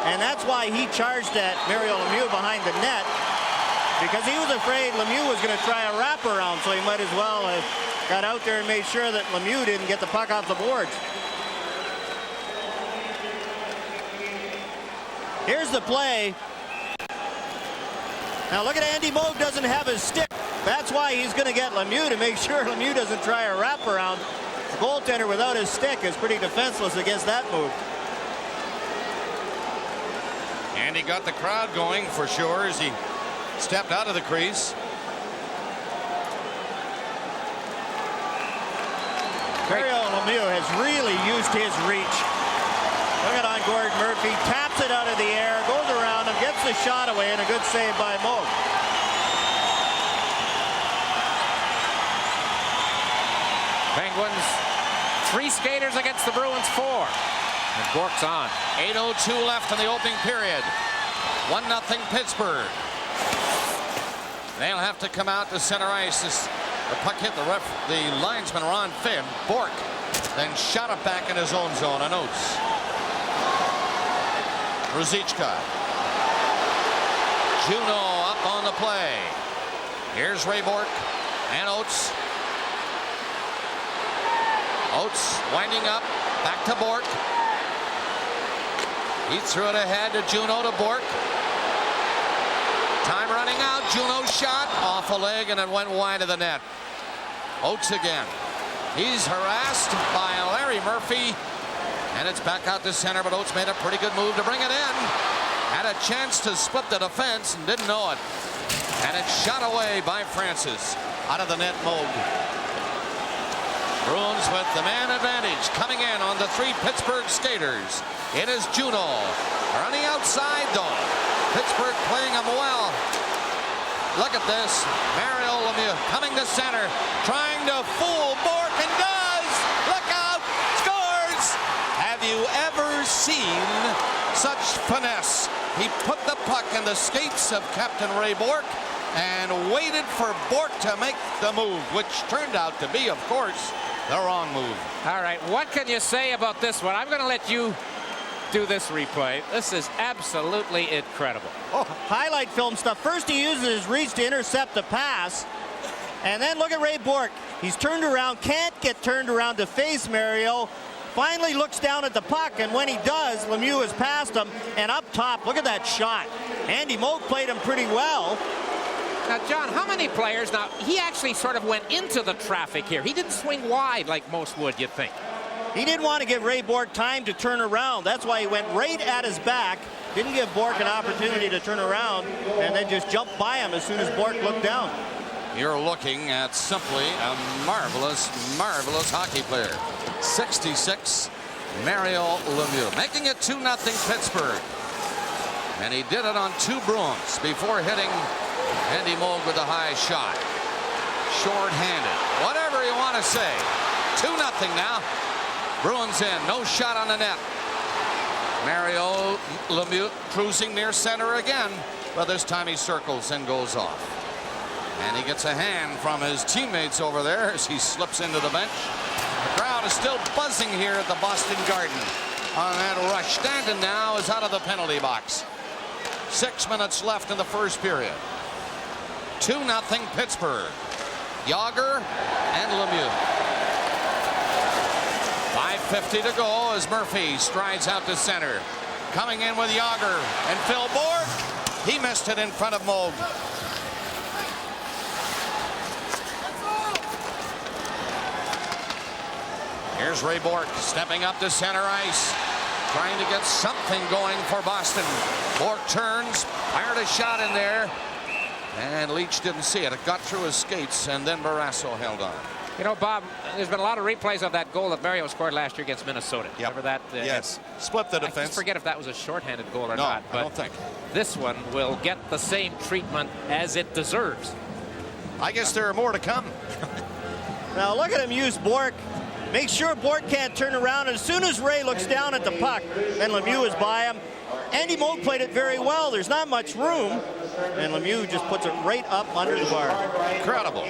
and that's why he charged at Mario Lemieux behind the net, because he was afraid Lemieux was going to try a wraparound, so he might as well have got out there and made sure that Lemieux didn't get the puck off the boards. Here's the play. Now look at Andy Moog doesn't have his stick. That's why he's going to get Lemieux, to make sure Lemieux doesn't try a wraparound. The goaltender without his stick is pretty defenseless against that move. And he got the crowd going for sure as he stepped out of the crease. Mario Lemieux has really used his reach. Look at on Gordon Murphy, taps it out of the air, goes around him, gets the shot away, and a good save by Moog. Penguins 3 skaters against the Bruins 4. And Bork's on. 8:02 left in the opening period. 1-0 Pittsburgh. They'll have to come out to center ice as the puck hit the linesman Ron Finn. Bork then shot it back in his own zone on Oates. Ruzicka. Juno up on the play. Here's Ray Bork and Oates. Oates winding up, back to Bork. He threw it ahead to Juno to Bork. Time running out. Juno's shot off a leg and it went wide of the net. Oates again. He's harassed by Larry Murphy. And it's back out to center, but Oates made a pretty good move to bring it in. Had a chance to split the defense and didn't know it. And it's shot away by Francis. Out of the net, Moog. Bruins with the man advantage coming in on the 3 Pittsburgh skaters. It is Juno. Running outside though. Pittsburgh playing him well. Look at this. Mario Lemieux coming to center. Trying to fool Bork and does. Look out. Scores. Have you ever seen such finesse? He put the puck in the skates of Captain Ray Bork and waited for Bork to make the move, which turned out to be, of course, the wrong move. All right, what can you say about this one? I'm going to let you do this replay. This is absolutely incredible. Oh, highlight film stuff. First he uses his reach to intercept the pass. And then look at Ray Bork. He's turned around, can't get turned around to face Mario. Finally looks down at the puck, and when he does, Lemieux has passed him. And up top, look at that shot. Andy Moog played him pretty well. Now, John, how many players? Now, he actually sort of went into the traffic here. He didn't swing wide like most would, you'd think. He didn't want to give Ray Bork time to turn around. That's why he went right at his back. Didn't give Bork an opportunity to turn around, and then just jumped by him as soon as Bork looked down. You're looking at simply a marvelous, marvelous hockey player. 66, Mario Lemieux, making it 2-0 Pittsburgh. And he did it on 2 Bruins before hitting Andy Moog with a high shot. Short-handed, whatever you want to say. 2-0 now. Bruins in, no shot on the net. Mario Lemieux cruising near center again, but this time he circles and goes off. And he gets a hand from his teammates over there as he slips into the bench. The crowd is still buzzing here at the Boston Garden on that rush. Stanton now is out of the penalty box. 6 minutes left in the first period. 2-0 Pittsburgh. Yager and Lemieux. 5:50 to go as Murphy strides out to center. Coming in with Yager and Phil Bork. He missed it in front of Moog. Here's Ray Bork stepping up to center ice, trying to get something going for Boston. Bork turns, fired a shot in there, and Leach didn't see it. It got through his skates, and then Barrasso held on. You know, Bob, there's been a lot of replays of that goal that Mario scored last year against Minnesota. Yep. Remember that? Yes. Split the I defense. just forget if that was a shorthanded goal or No, not. But I don't think. this one will get the same treatment as it deserves. I guess there are more to come. Now look at him use Bork. Make sure Bork can't turn around. As soon as Ray looks down at the puck, and Lemieux is by him. Andy Moog played it very well. There's not much room. And Lemieux just puts it right up under the bar. Incredible.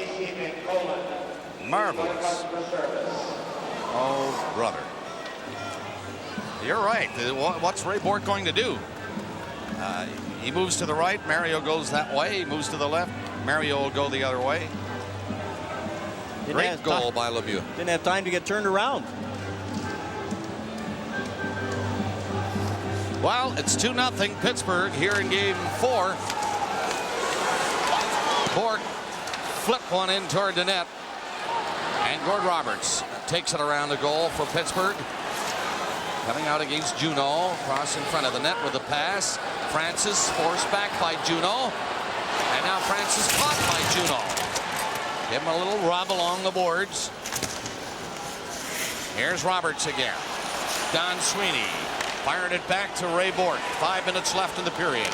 Marvelous. Oh, brother. You're right. What's Ray Bork going to do? He moves to the right. Mario goes that way. He moves to the left. Mario will go the other way. Great goal by Lemieux. Didn't have time to get turned around. Well, it's 2-0 Pittsburgh here in game 4. Bork flipped one in toward the net. And Gord Roberts takes it around the goal for Pittsburgh. Coming out against Juneau. Cross in front of the net with the pass. Francis forced back by Juneau. And now Francis caught by Juneau. Give him a little rub along the boards. Here's Roberts again. Don Sweeney firing it back to Ray Bork. 5 minutes left in the period.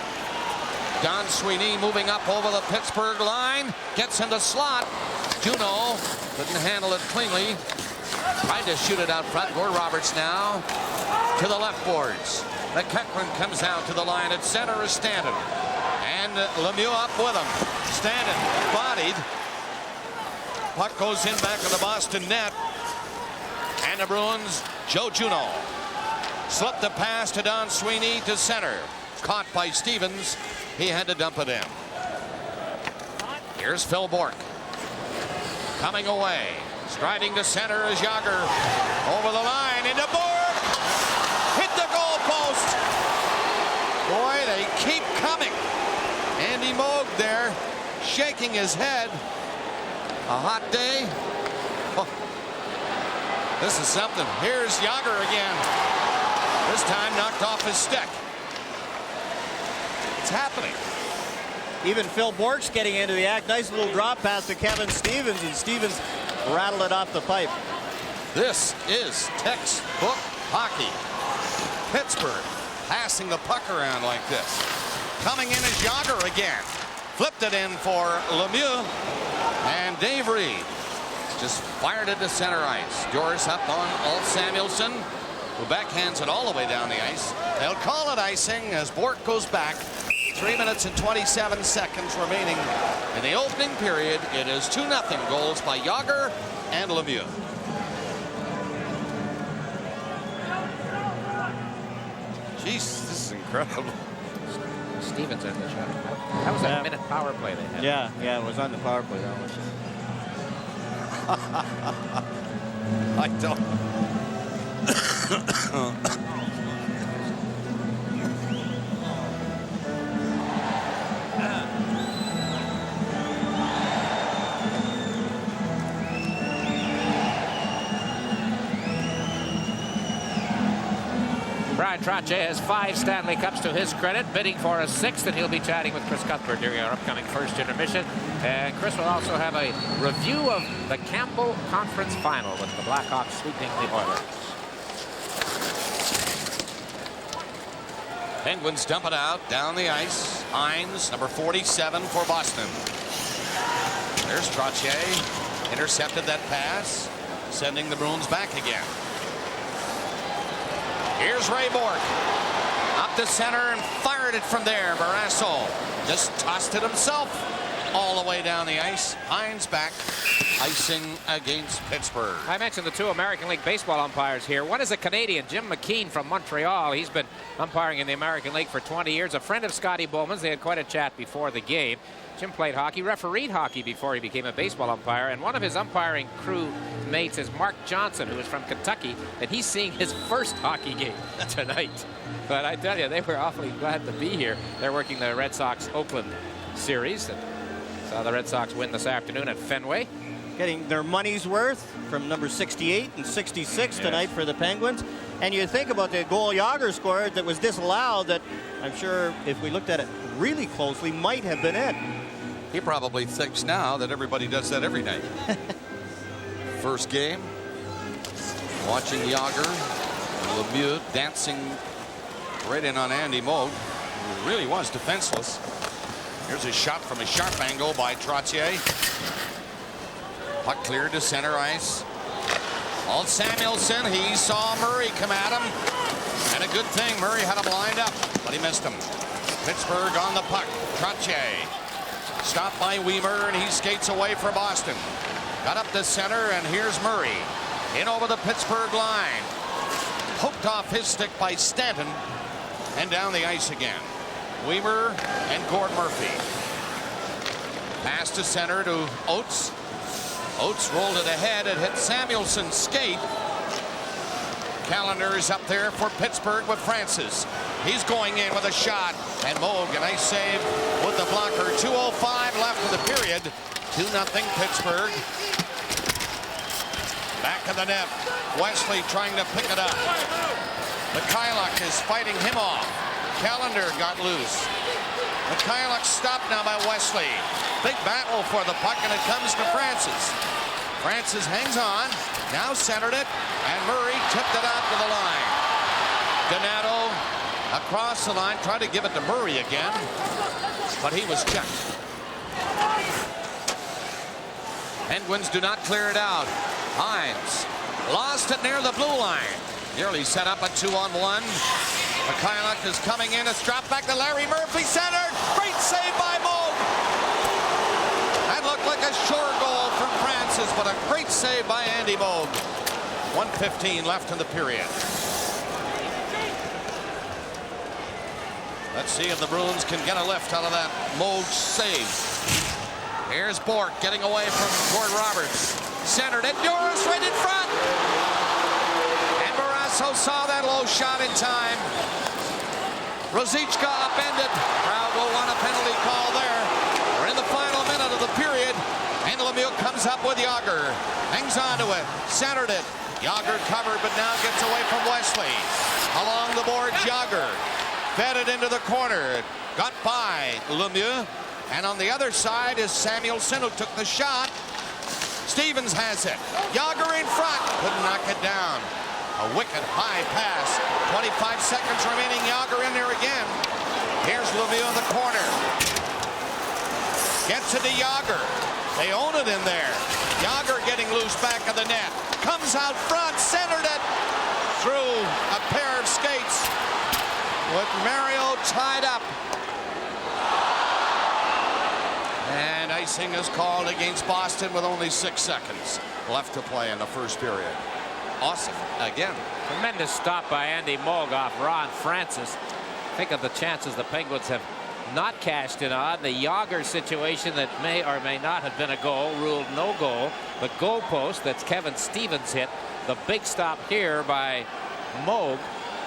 Don Sweeney moving up over the Pittsburgh line. Gets in the slot. Juneau couldn't handle it cleanly. Tried to shoot it out front. Gord Roberts now to the left boards. McEachran comes out to the line. At center is Stanton. And Lemieux up with him. Stanton bodied. Puck goes in back of the Boston net. And the Bruins, Joe Juneau. Slipped the pass to Don Sweeney to center. Caught by Stevens. He had to dump it in. Here's Phil Bork. Coming away. Striding to center is Yager. Over the line into Bork. Hit the goal post. Boy, they keep coming. Andy Moog there shaking his head. A hot day. Oh, this is something. Here's Yager again. This time knocked off his stick. It's happening. Even Phil Bork's getting into the act. Nice little drop pass to Kevin Stevens, and Stevens rattled it off the pipe. This is textbook hockey. Pittsburgh passing the puck around like this. Coming in is Yager again. Flipped it in for Lemieux. And Dave Reed just fired it to center ice. Doris up on Ulf Samuelsson, who backhands it all the way down the ice. They'll call it icing as Bork goes back. 3 minutes and 27 seconds remaining in the opening period. It is 2-0 goals by Yager and Lemieux. Jeez, this is incredible. Stevens in the shot. That was a minute power play they had. Yeah, it was on the power play. That was. I don't. Brian Trottier has 5 Stanley Cups to his credit, bidding for a 6th, and he'll be chatting with Chris Cuthbert during our upcoming first intermission. And Chris will also have a review of the Campbell Conference Final with the Blackhawks sweeping the Oilers. Penguins dump it out down the ice. Hines, number 47 for Boston. There's Trottier. Intercepted that pass, sending the Bruins back again. Here's Ray Bork. Up the center and fired it from there. Barrasso just tossed it himself all the way down the ice. Hines back, icing against Pittsburgh. I mentioned the 2 American League baseball umpires here. One is a Canadian, Jim McKean from Montreal. He's been umpiring in the American League for 20 years. A friend of Scotty Bowman's. They had quite a chat before the game. Jim played hockey, refereed hockey before he became a baseball umpire, and one of his umpiring crew mates is Mark Johnson, who is from Kentucky, and he's seeing his first hockey game tonight. But I tell you, they were awfully glad to be here. They're working the Red Sox-Oakland series, and saw the Red Sox win this afternoon at Fenway. Getting their money's worth from number 68 and 66 tonight for the Penguins. And you think about the goal Yager scored that was disallowed, that I'm sure if we looked at it really closely might have been in. He probably thinks now that everybody does that every night. first game. Watching Yager, Lemieux dancing right in on Andy Moog, who really was defenseless. Here's a shot from a sharp angle by Trottier. Puck cleared to center ice. Old Samuelson, he saw Murray come at him. And a good thing, Murray had him lined up, but he missed him. Pittsburgh on the puck. Trottier stopped by Weimer, and he skates away for Boston. Got up to center, and here's Murray. In over the Pittsburgh line. Poked off his stick by Stanton, and down the ice again. Weimer and Gord Murphy. Pass to center to Oates. Oates rolled it ahead. It hit Samuelson's skate. Calendar is up there for Pittsburgh with Francis. He's going in with a shot. And Moog, a nice save with the blocker. 2:05 left in the period. 2-0 Pittsburgh. Back of the net. Wesley trying to pick it up. Mikhailuk is fighting him off. Calendar got loose. Mikhailuk stopped now by Wesley. Big battle for the puck, and it comes to Francis. Francis hangs on. Now centered it, and Murray tipped it out to the line. Donato across the line, tried to give it to Murray again, but he was checked. Penguins do not clear it out. Hines lost it near the blue line. Nearly set up a 2-on-1. Mikhailuk is coming in. It's dropped back to Larry Murphy. Centered. Great save by Moog. That looked like a sure goal from Francis, but a great save by Andy Moog. 1:15 left in the period. Let's see if the Bruins can get a lift out of that Moog save. Here's Bork getting away from Gord Roberts. Centered it. Norris right in front. And Barrasso saw that low shot in time. Rosichka upended. Crowd will want a penalty call there. We're in the final minute of the period. And Lemieux comes up with Yager. Hangs on to it. Centered it. Yager covered, but now gets away from Wesley. Along the board, Yager. Fed it into the corner. Got by Lemieux. And on the other side is Samuelson, who took the shot. Stevens has it. Yager in front. Couldn't knock it down. A wicked high pass. 25 seconds remaining. Yager in there again. Here's Lemieux in the corner. Gets it to Yager. They own it in there. Yager getting loose back of the net. Comes out front. Centered it through a pair of skates with Mario tied up. And icing is called against Boston with only 6 seconds left to play in the first period. Awesome again. Tremendous stop by Andy Moog off Ron Francis. Think of the chances the Penguins have not cashed in on. The Yager situation that may or may not have been a goal, ruled no goal. The goal post that's Kevin Stevens hit. The big stop here by Moog.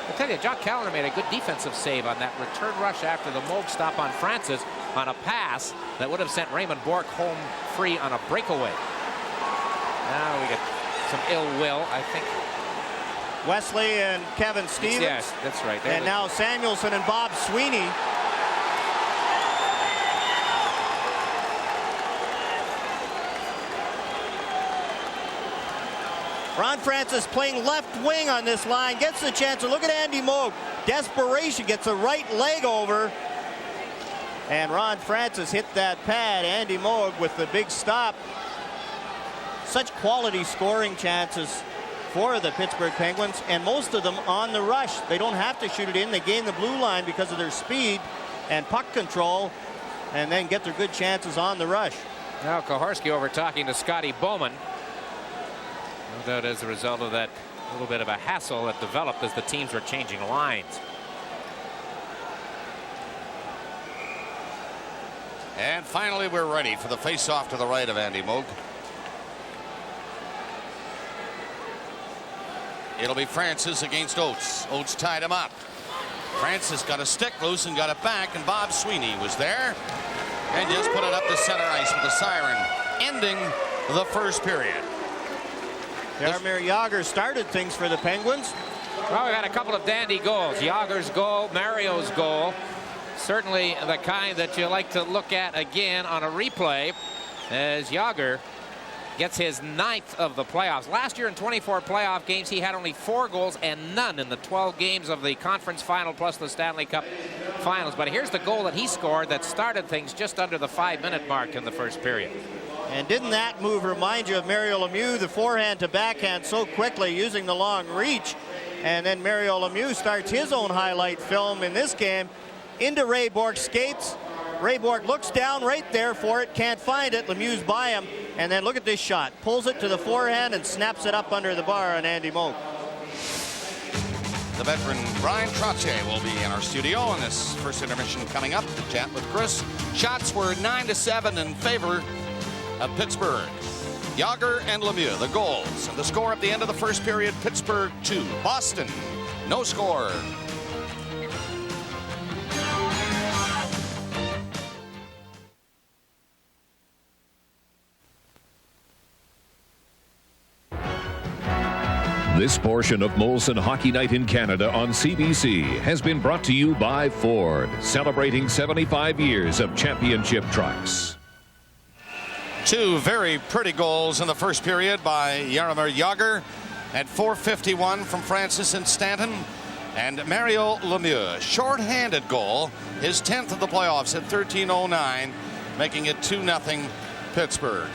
I tell you, John Calendar made a good defensive save on that return rush after the Moog stop on Francis on a pass that would have sent Raymond Bourque home free on a breakaway. Now we get some ill will, I think. Wesley and Kevin Stevens. Yes, that's right. And now Samuelson and Bob Sweeney. Ron Francis playing left wing on this line, gets the chance to look at Andy Moog. Desperation, gets a right leg over. And Ron Francis hit that pad. Andy Moog with the big stop. Such quality scoring chances for the Pittsburgh Penguins, and most of them on the rush. They don't have to shoot it in. They gain the blue line because of their speed and puck control, and then get their good chances on the rush. Now Koharski over talking to Scotty Bowman. No doubt as a result of that little bit of a hassle that developed as the teams were changing lines. And finally, we're ready for the face-off to the right of Andy Moog. It'll be Francis against Oates. Oates tied him up. Francis got a stick loose and got it back, and Bob Sweeney was there and just put it up to center ice with a siren, ending the first period. Jaromir Jagr started things for the Penguins. Well, we got a couple of dandy goals. Jagr's goal, Mario's goal. Certainly the kind that you like to look at again on a replay, as Jagr gets his 9th of the playoffs. Last year in 24 playoff games, he had only 4 goals and none in the 12 games of the conference final plus the Stanley Cup finals. But here's the goal that he scored that started things just under the 5-minute mark in the first period. And didn't that move remind you of Mario Lemieux, the forehand to backhand so quickly using the long reach? And then Mario Lemieux starts his own highlight film in this game into Ray Bourque's skates. Ray Bourque looks down right there for it, can't find it. Lemieux's by him, and then look at this shot. Pulls it to the forehand and snaps it up under the bar on Andy Moog. The veteran Brian Trottier will be in our studio on this first intermission coming up to chat with Chris. Shots were 9-7 in favor of Pittsburgh. Jágr and Lemieux, the goals. And the score at the end of the first period, Pittsburgh 2, Boston, no score. This portion of Molson Hockey Night in Canada on CBC has been brought to you by Ford, celebrating 75 years of championship trucks. 2 very pretty goals in the first period by Jaromir Jágr at 4:51 from Francis and Stanton. And Mario Lemieux, short-handed goal, his 10th of the playoffs at 13:09, making it 2-0 Pittsburgh.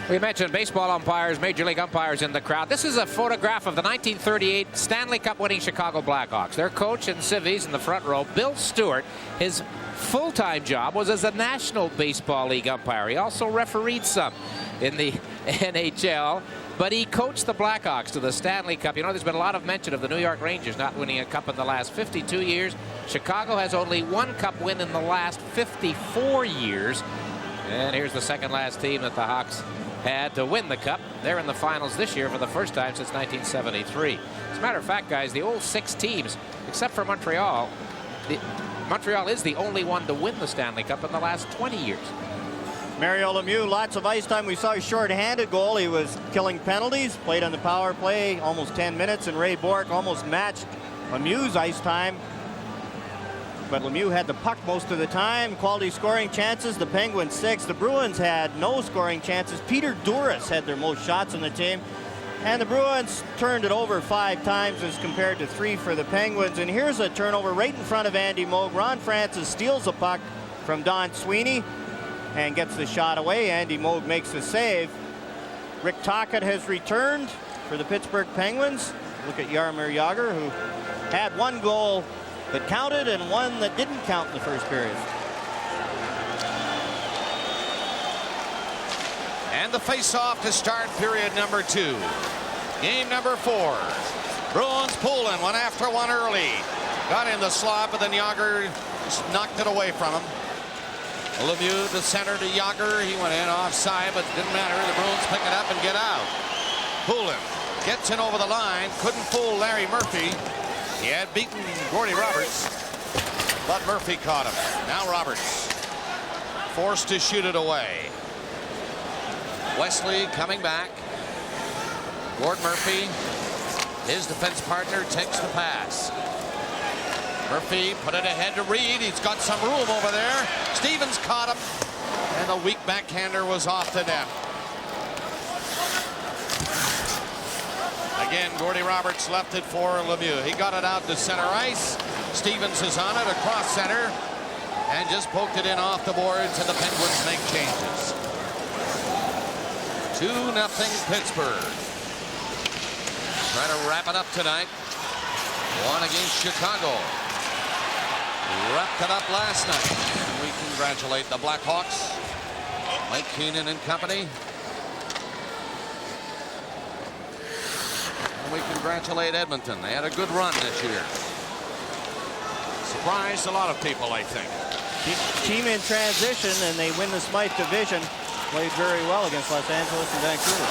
We mentioned baseball umpires, Major League umpires in the crowd. This is a photograph of the 1938 Stanley Cup winning Chicago Blackhawks. Their coach in civvies in the front row, Bill Stewart, his full-time job was as a National Baseball League umpire. He also refereed some in the NHL, but he coached the Blackhawks to the Stanley Cup. You know, there's been a lot of mention of the New York Rangers not winning a cup in the last 52 years. Chicago has only 1 cup win in the last 54 years. And here's the second last team that the Hawks had to win the cup. They're in the finals this year for the first time since 1973. As a matter of fact, guys, the old 6 teams, except for Montreal, Montreal is the only one to win the Stanley Cup in the last 20 years. Mario Lemieux, lots of ice time. We saw his short-handed goal. He was killing penalties, played on the power play almost 10 minutes, and Ray Bourque almost matched Lemieux's ice time. But Lemieux had the puck most of the time. Quality scoring chances, the Penguins 6. The Bruins had no scoring chances. Peter Duras had their most shots in the team. And the Bruins turned it over 5 times as compared to 3 for the Penguins. And here's a turnover right in front of Andy Moog. Ron Francis steals the puck from Don Sweeney and gets the shot away. Andy Moog makes the save. Rick Tocchet has returned for the Pittsburgh Penguins. Look at Jaromir Jágr, who had 1 goal that counted and 1 that didn't count in the first period. And the face-off to start period number 2. Game number 4. Bruins pulling 1 after 1 early. Got in the slot, but then Jágr knocked it away from him. Lemieux to center to Jágr. He went in offside, but it didn't matter. The Bruins pick it up and get out. Poulin gets in over the line. Couldn't fool Larry Murphy. He had beaten Gordie Roberts, but Murphy caught him. Now Roberts forced to shoot it away. Wesley coming back. Gord Murphy, his defense partner, takes the pass. Murphy put it ahead to Reed. He's got some room over there. Stevens caught him, and the weak backhander was off the net. Again, Gordie Roberts left it for Lemieux. He got it out to center ice. Stevens is on it across center and just poked it in off the boards, and the Penguins make changes. 2-0 Pittsburgh. Trying to wrap it up tonight. 1 against Chicago. Wrapped it up last night. And we congratulate the Blackhawks, Mike Keenan and company. And we congratulate Edmonton. They had a good run this year. Surprised a lot of people, I think. Team in transition, and they win the Smythe division. Played very well against Los Angeles and Vancouver.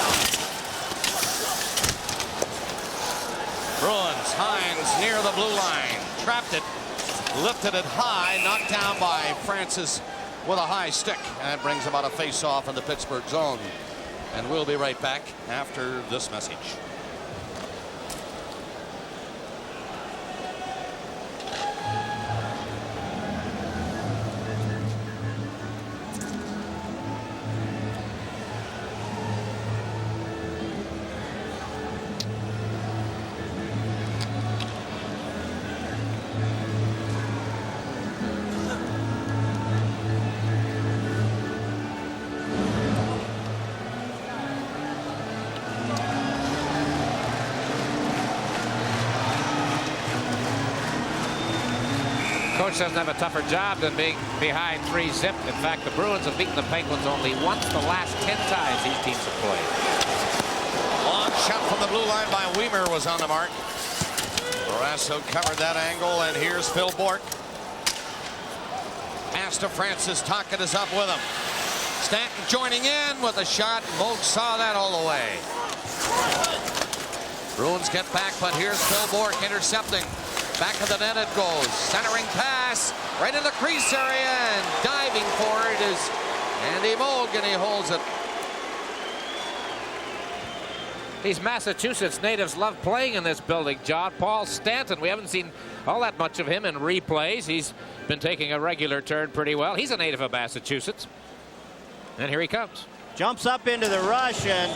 Bruins, Hines near the blue line. Trapped it. Lifted it high. Knocked down by Francis with a high stick. And that brings about a face-off in the Pittsburgh zone. And we'll be right back after this message. Coach doesn't have a tougher job than being behind 3-zip. In fact, the Bruins have beaten the Penguins only once the last 10 times these teams have played. Long shot from the blue line by Weimer was on the mark. Barrasso covered that angle, and here's Phil Bourque. Pass to Francis. Tocchet is up with him. Stanton joining in with a shot. Moog saw that all the way. Bruins get back, but here's Phil Bourque intercepting. Back of the net it goes. Centering pass right in the crease area, and diving for it is Andy Moog, and he holds it. These Massachusetts natives love playing in this building, John. Paul Stanton, we haven't seen all that much of him in replays. He's been taking a regular turn pretty well. He's a native of Massachusetts. And here he comes. Jumps up into the rush, and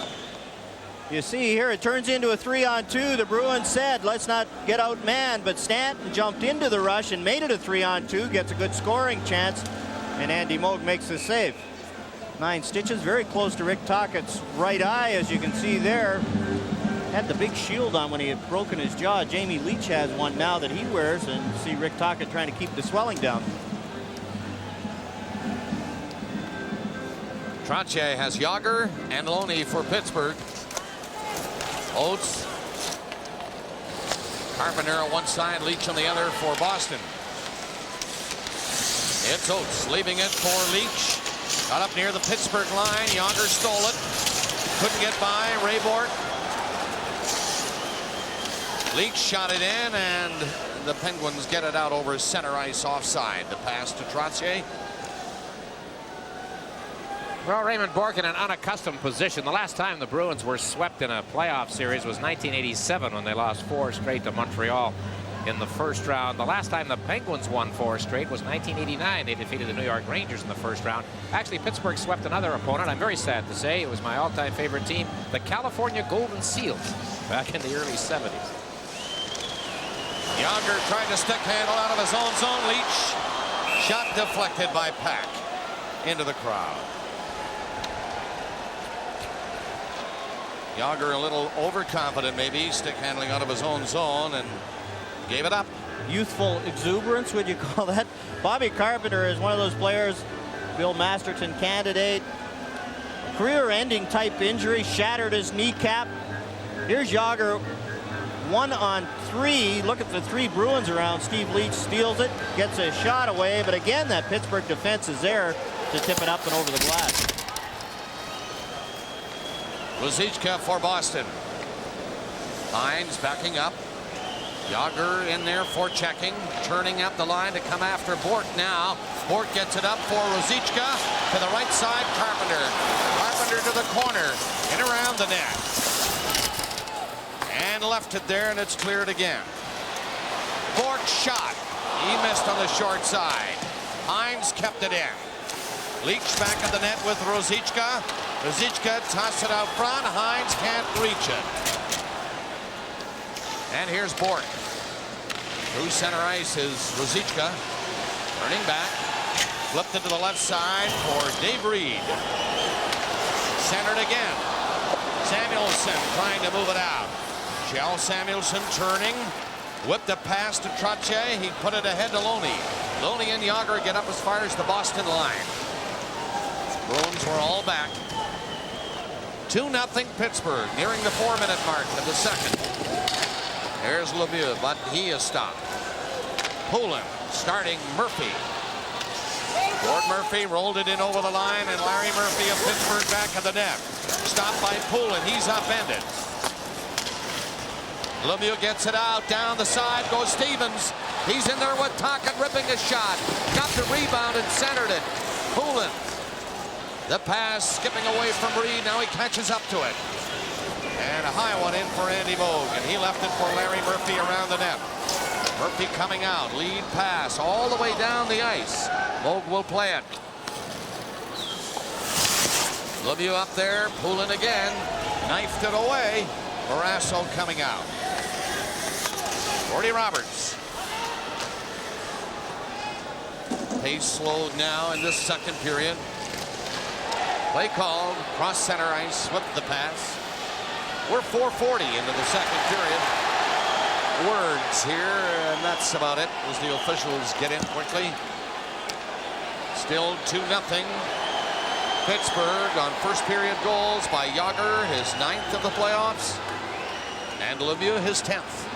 you see here it turns into a 3-on-2. The Bruins said, let's not get outmanned, but Stanton jumped into the rush and made it a 3-on-2, gets a good scoring chance, and Andy Moog makes the save. 9 stitches, very close to Rick Tocchet's right eye, as you can see there. Had the big shield on when he had broken his jaw. Jamie Leach has one now that he wears, and see Rick Tocchet trying to keep the swelling down. Trottier has Yager and Loney for Pittsburgh. Oates. Carpenter on one side, Leach on the other for Boston. It's Oates leaving it for Leach. Got up near the Pittsburgh line. Yager stole it. Couldn't get by. Ray Bourque. Leach shot it in, and the Penguins get it out over center ice offside. The pass to Trottier. Well, Raymond Bourque in an unaccustomed position. The last time the Bruins were swept in a playoff series was 1987 when they lost 4 straight to Montreal in the first round. The last time the Penguins won 4 straight was 1989. They defeated the New York Rangers in the first round. Actually, Pittsburgh swept another opponent. I'm very sad to say it was my all-time favorite team, the California Golden Seals, back in the early 70s. Yager tried to stick handle out of his own zone. Leach shot deflected by Pack into the crowd. Yager a little overconfident, maybe, stick handling out of his own zone, and gave it up. Youthful exuberance, would you call that? Bobby Carpenter is one of those players, Bill Masterton candidate. Career-ending type injury, shattered his kneecap. Here's Yager, 1-on-3. Look at the 3 Bruins around. Steve Leach steals it, gets a shot away, but again, that Pittsburgh defense is there to tip it up and over the glass. Ruzicka for Boston. Hines backing up. Yager in there for checking. Turning up the line to come after Bourque now. Bourque gets it up for Ruzicka. To the right side, Carpenter. Carpenter to the corner. And around the net. And left it there, and it's cleared again. Bourque shot. He missed on the short side. Hines kept it in. Leach back at the net with Ruzicka. Ruzicka tosses it out front. Hines can't reach it. And here's Bourque. Through center ice is Ruzicka. Turning back. Flipped it to the left side for Dave Reed. Centered again. Samuelson trying to move it out. Kjell Samuelson turning. Whipped a pass to Trottier. He put it ahead to Loney. Loney and Yager get up as far as the Boston line. Bruins were all back. 2-0 Pittsburgh, nearing the 4-minute mark of the second. There's Lemieux, but he is stopped. Poulin starting Murphy. Gord Murphy rolled it in over the line, and Larry Murphy of Pittsburgh back of the net. Stopped by Poulin. He's upended. Lemieux gets it out. Down the side goes Stevens. He's in there with Tocchet ripping a shot. Got the rebound and centered it. Poulin. The pass skipping away from Reed. Now he catches up to it. And a high one in for Andy Moog. And he left it for Larry Murphy around the net. Murphy coming out. Lead pass all the way down the ice. Moog will play it. Lemieux up there. Poulin again. Knifed it away. Barrasso coming out. Gordy Roberts. Pace slowed now in this second period. Play called, cross center ice, swept the pass. We're 4:40 into the second period. words here, and that's about it as the officials get in quickly. Still 2-0. Pittsburgh on first period goals by Yager, his 9th of the playoffs, and Lemieux his 10th.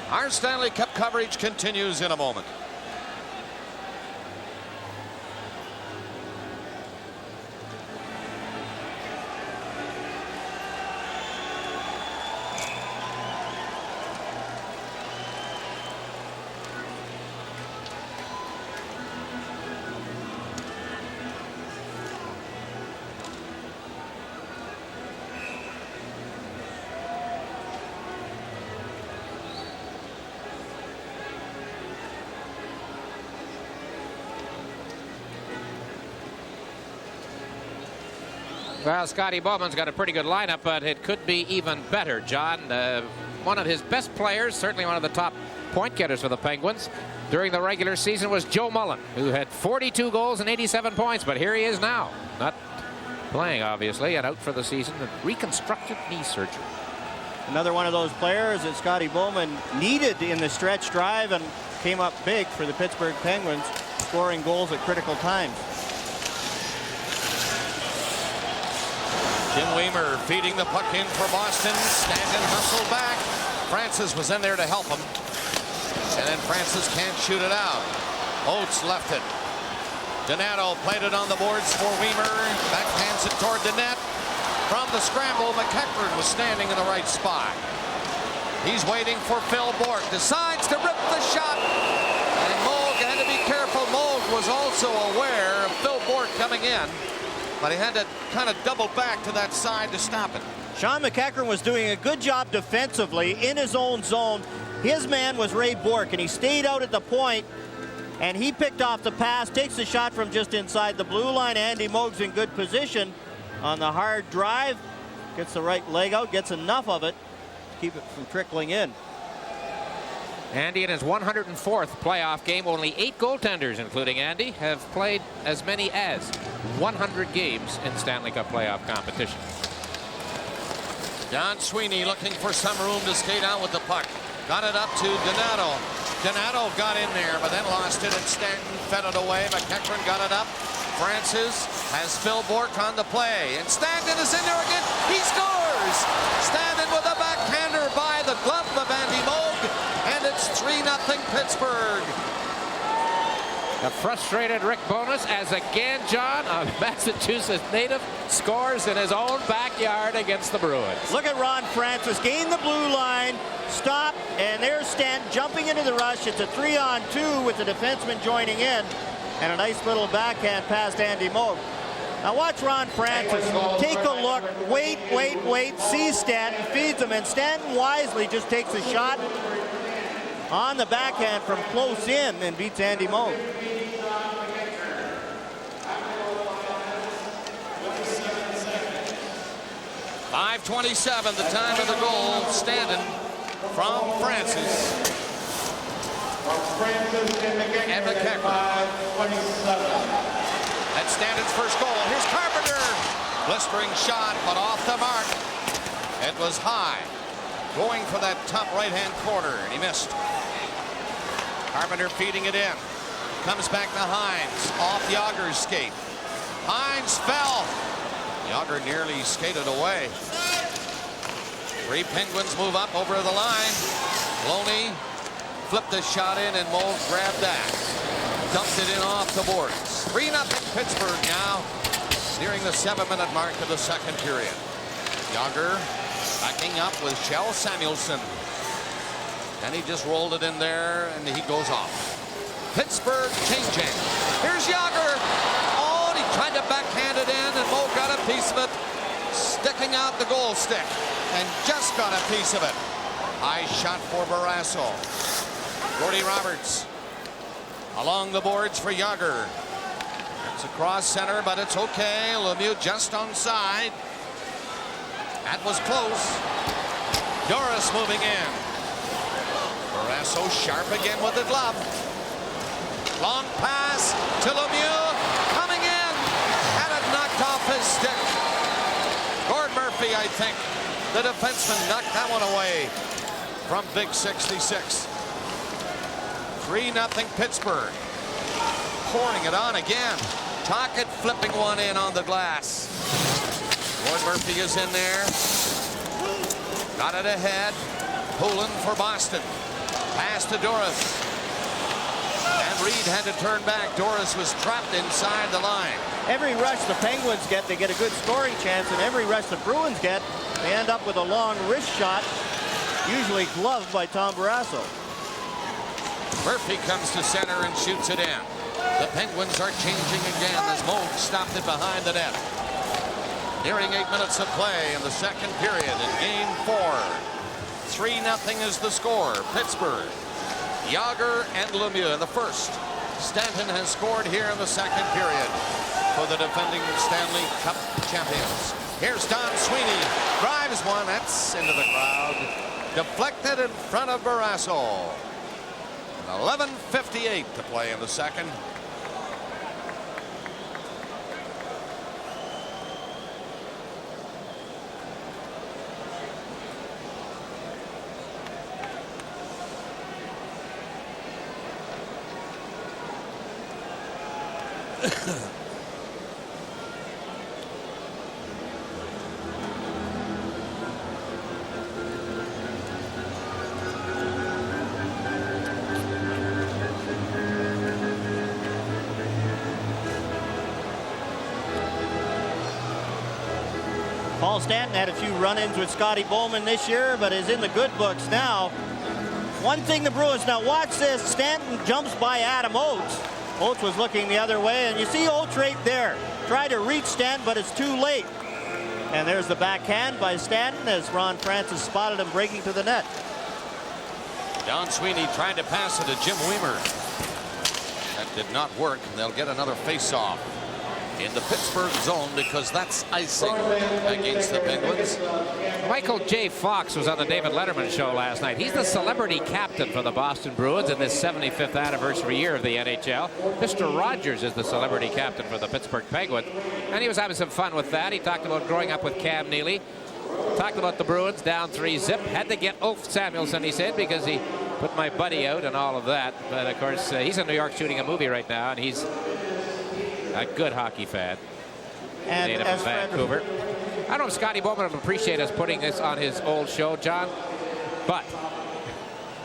Our Stanley Cup coverage continues in a moment. Well, Scotty Bowman's got a pretty good lineup, but it could be even better, John. One of his best players, certainly one of the top point getters for the Penguins during the regular season, was Joe Mullen, who had 42 goals and 87 points, but here he is now. Not playing, obviously, and out for the season. Reconstructed knee surgery. Another one of those players that Scotty Bowman needed in the stretch drive and came up big for the Pittsburgh Penguins, scoring goals at critical times. Jim Weimer feeding the puck in for Boston. Stanton hustled back. Francis was in there to help him. And then Francis can't shoot it out. Oates left it. Donato played it on the boards for Weimer. Backhands it toward the net. From the scramble, McEachran was standing in the right spot. He's waiting for Phil Bourque. Decides to rip the shot. And Moog had to be careful. Moog was also aware of Phil Bourque coming in, but he had to kind of double back to that side to stop it. Sean McEachran was doing a good job defensively in his own zone. His man was Ray Bourque, and he stayed out at the point, and he picked off the pass, takes the shot from just inside the blue line. Andy Moog's in good position on the hard drive. Gets the right leg out, gets enough of it to keep it from trickling in. Andy in his 104th playoff game. Only 8 goaltenders, including Andy, have played as many as 100 games in Stanley Cup playoff competition. Don Sweeney looking for some room to skate out with the puck. Got it up to Donato. Donato got in there, but then lost it, and Stanton fed it away. McEachran got it up. Francis has Phil Bourque on the play, and Stanton is in there again. He scores! Stanton with a backhander by the glove of Andy Moog, and it's 3-0 Pittsburgh. A frustrated Rick Bowness, as again, John, a Massachusetts native, scores in his own backyard against the Bruins. Look at Ron Francis gain the blue line, stop, and there's Stanton jumping into the rush. It's a 3-on-2 with the defenseman joining in, and a nice little backhand past Andy Moog. Now watch Ron Francis take a look, wait, sees Stanton, feeds him, and Stanton wisely just takes a shot on the backhand from close in and beats Andy Moog. .527, the time of the goal. Stanton from Francis. And McEachran. That's Stanton's first goal. Here's Carpenter. Blistering shot, but off the mark. It was high. Going for that top right-hand corner, and he missed. Carpenter feeding it in. Comes back to Hines. Off Yager's skate. Hines fell. Yager nearly skated away. 3 Penguins move up over the line. Loney flipped the shot in, and Moog grabbed that. Dumped it in off the boards. 3-0 Pittsburgh now, nearing the 7-minute mark of the second period. Yager backing up with Kjell Samuelsson. And he just rolled it in there, and he goes off. Pittsburgh changing. Here's Yager. Oh, and he tried to backhand it in, and Moog got a piece of it, sticking out the goal stick, and just got a piece of it. High shot for Barrasso. Gordy Roberts along the boards for Yager. It's across center, but it's okay. Lemieux just onside. That was close. Doris moving in. Barrasso sharp again with the glove. Long pass to Lemieux. Coming in. Had it knocked off his stick. Gord Murphy, I think, The defenseman knocked that one away from Big 66. 3-0 Pittsburgh. Pouring it on again. Tocchet flipping one in on the glass. Roy Murphy is in there. Got it ahead. Poulin for Boston. Pass to Doris. And Reed had to turn back. Doris was trapped inside the line. Every rush the Penguins get, they get a good scoring chance, and every rush the Bruins get, they end up with a long wrist shot, usually gloved by Tom Barrasso. Murphy comes to center and shoots it in. The Penguins are changing again as Moog stopped it behind the net. Nearing 8 minutes of play in the second period in Game 4. 3-0 is the score. Pittsburgh. Yager and Lemieux in the first. Stanton has scored here in the second period for the defending Stanley Cup champions. Here's Don Sweeney. Drives one. That's into the crowd. Deflected in front of Barrasso. 11:58 to play in the second. Paul Stanton had a few run-ins with Scotty Bowman this year, but is in the good books now. One thing the Bruins, now watch this, Stanton jumps by Adam Oates. Oates was looking the other way, and you see Oates right there. Tried to reach Stanton, but it's too late. And there's the backhand by Stanton as Ron Francis spotted him breaking to the net. Don Sweeney tried to pass it to Jim Weimer. That did not work, and they'll get another face-off in the Pittsburgh zone because that's icing against the Penguins. Michael J. Fox was on the David Letterman show last night. He's the celebrity captain for the Boston Bruins in this 75th anniversary year of the NHL. Mr. Rogers is the celebrity captain for the Pittsburgh Penguins, and he was having some fun with that. He talked about growing up with Cam Neely. Talked about the Bruins down 3-0. Had to get Ulf Samuelsson, he said, because he put my buddy out and all of that. But of course, he's in New York shooting a movie right now, and he's a good hockey fan. And native of Vancouver. I don't know if Scotty Bowman will appreciate us putting this on his old show, John, but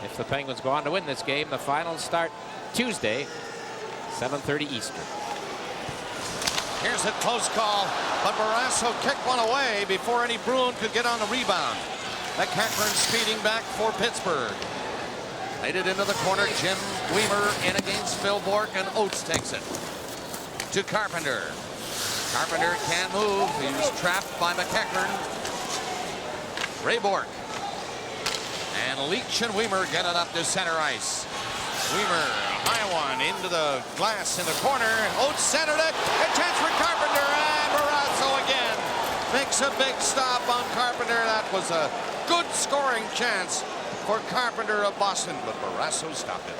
if the Penguins go on to win this game, the finals start Tuesday, 7:30 Eastern. Here's a close call, but Barrasso kicked one away before any Bruin could get on the rebound. McEachern speeding back for Pittsburgh. Made it into the corner. Jim Weimer in against Phil Bourque, and Oates takes it to Carpenter. Carpenter can't move. He was trapped by McEachern. Ray Bourque. And Leach and Weimer get it up to center ice. Weimer, a high one into the glass in the corner. Oates centered it. A chance for Carpenter, and Barrasso again makes a big stop on Carpenter. That was a good scoring chance for Carpenter of Boston, but Barrasso stopped it.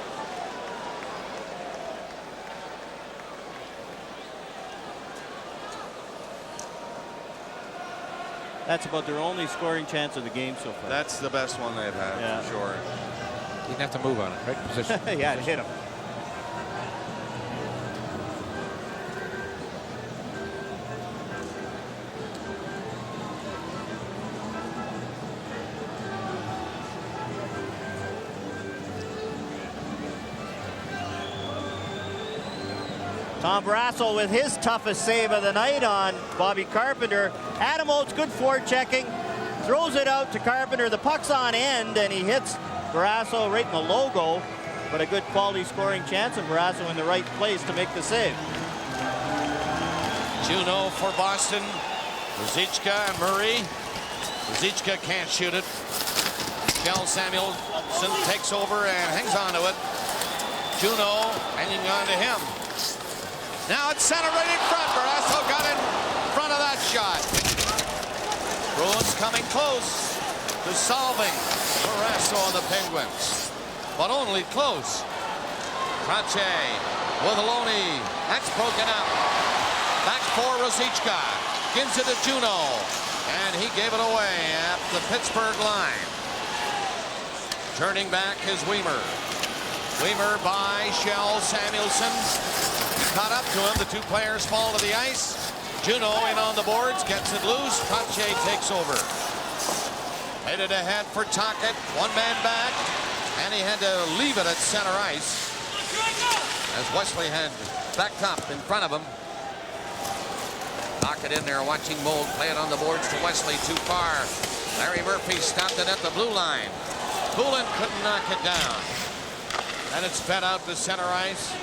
That's about their only scoring chance of the game so far. That's the best one they've had, for sure. He didn't have to move on it, right position. Yeah, it hit him. Tom Barrasso with his toughest save of the night on Bobby Carpenter. Adam Oates, good forechecking, throws it out to Carpenter. The puck's on end, and he hits Barrasso right in the logo, but a good quality scoring chance, and Barrasso in the right place to make the save. Juneau for Boston. Ruzicka and Murray. Ruzicka can't shoot it. Kjell Samuelsson takes over and hangs on to it. Juneau hanging on to him. Now it's center right in front. Barrasso got in front of that shot. Bruins coming close to solving Barrasso and the Penguins, but only close. Trache with Aloni. That's broken up. Back for Ruzicka. Gives it to Juneau. And he gave it away at the Pittsburgh line. Turning back is Weimer. Weimer by Shell Samuelson. Caught up to him. The two players fall to the ice. Juneau in on the boards, gets it loose. Trottier takes over. Headed ahead for Tocchet. One man back. And he had to leave it at center ice as Wesley had backed up in front of him. Knock it in there, watching Mold play it on the boards to Wesley, too far. Larry Murphy stopped it at the blue line. Poulin couldn't knock it down. And it's fed out to center ice.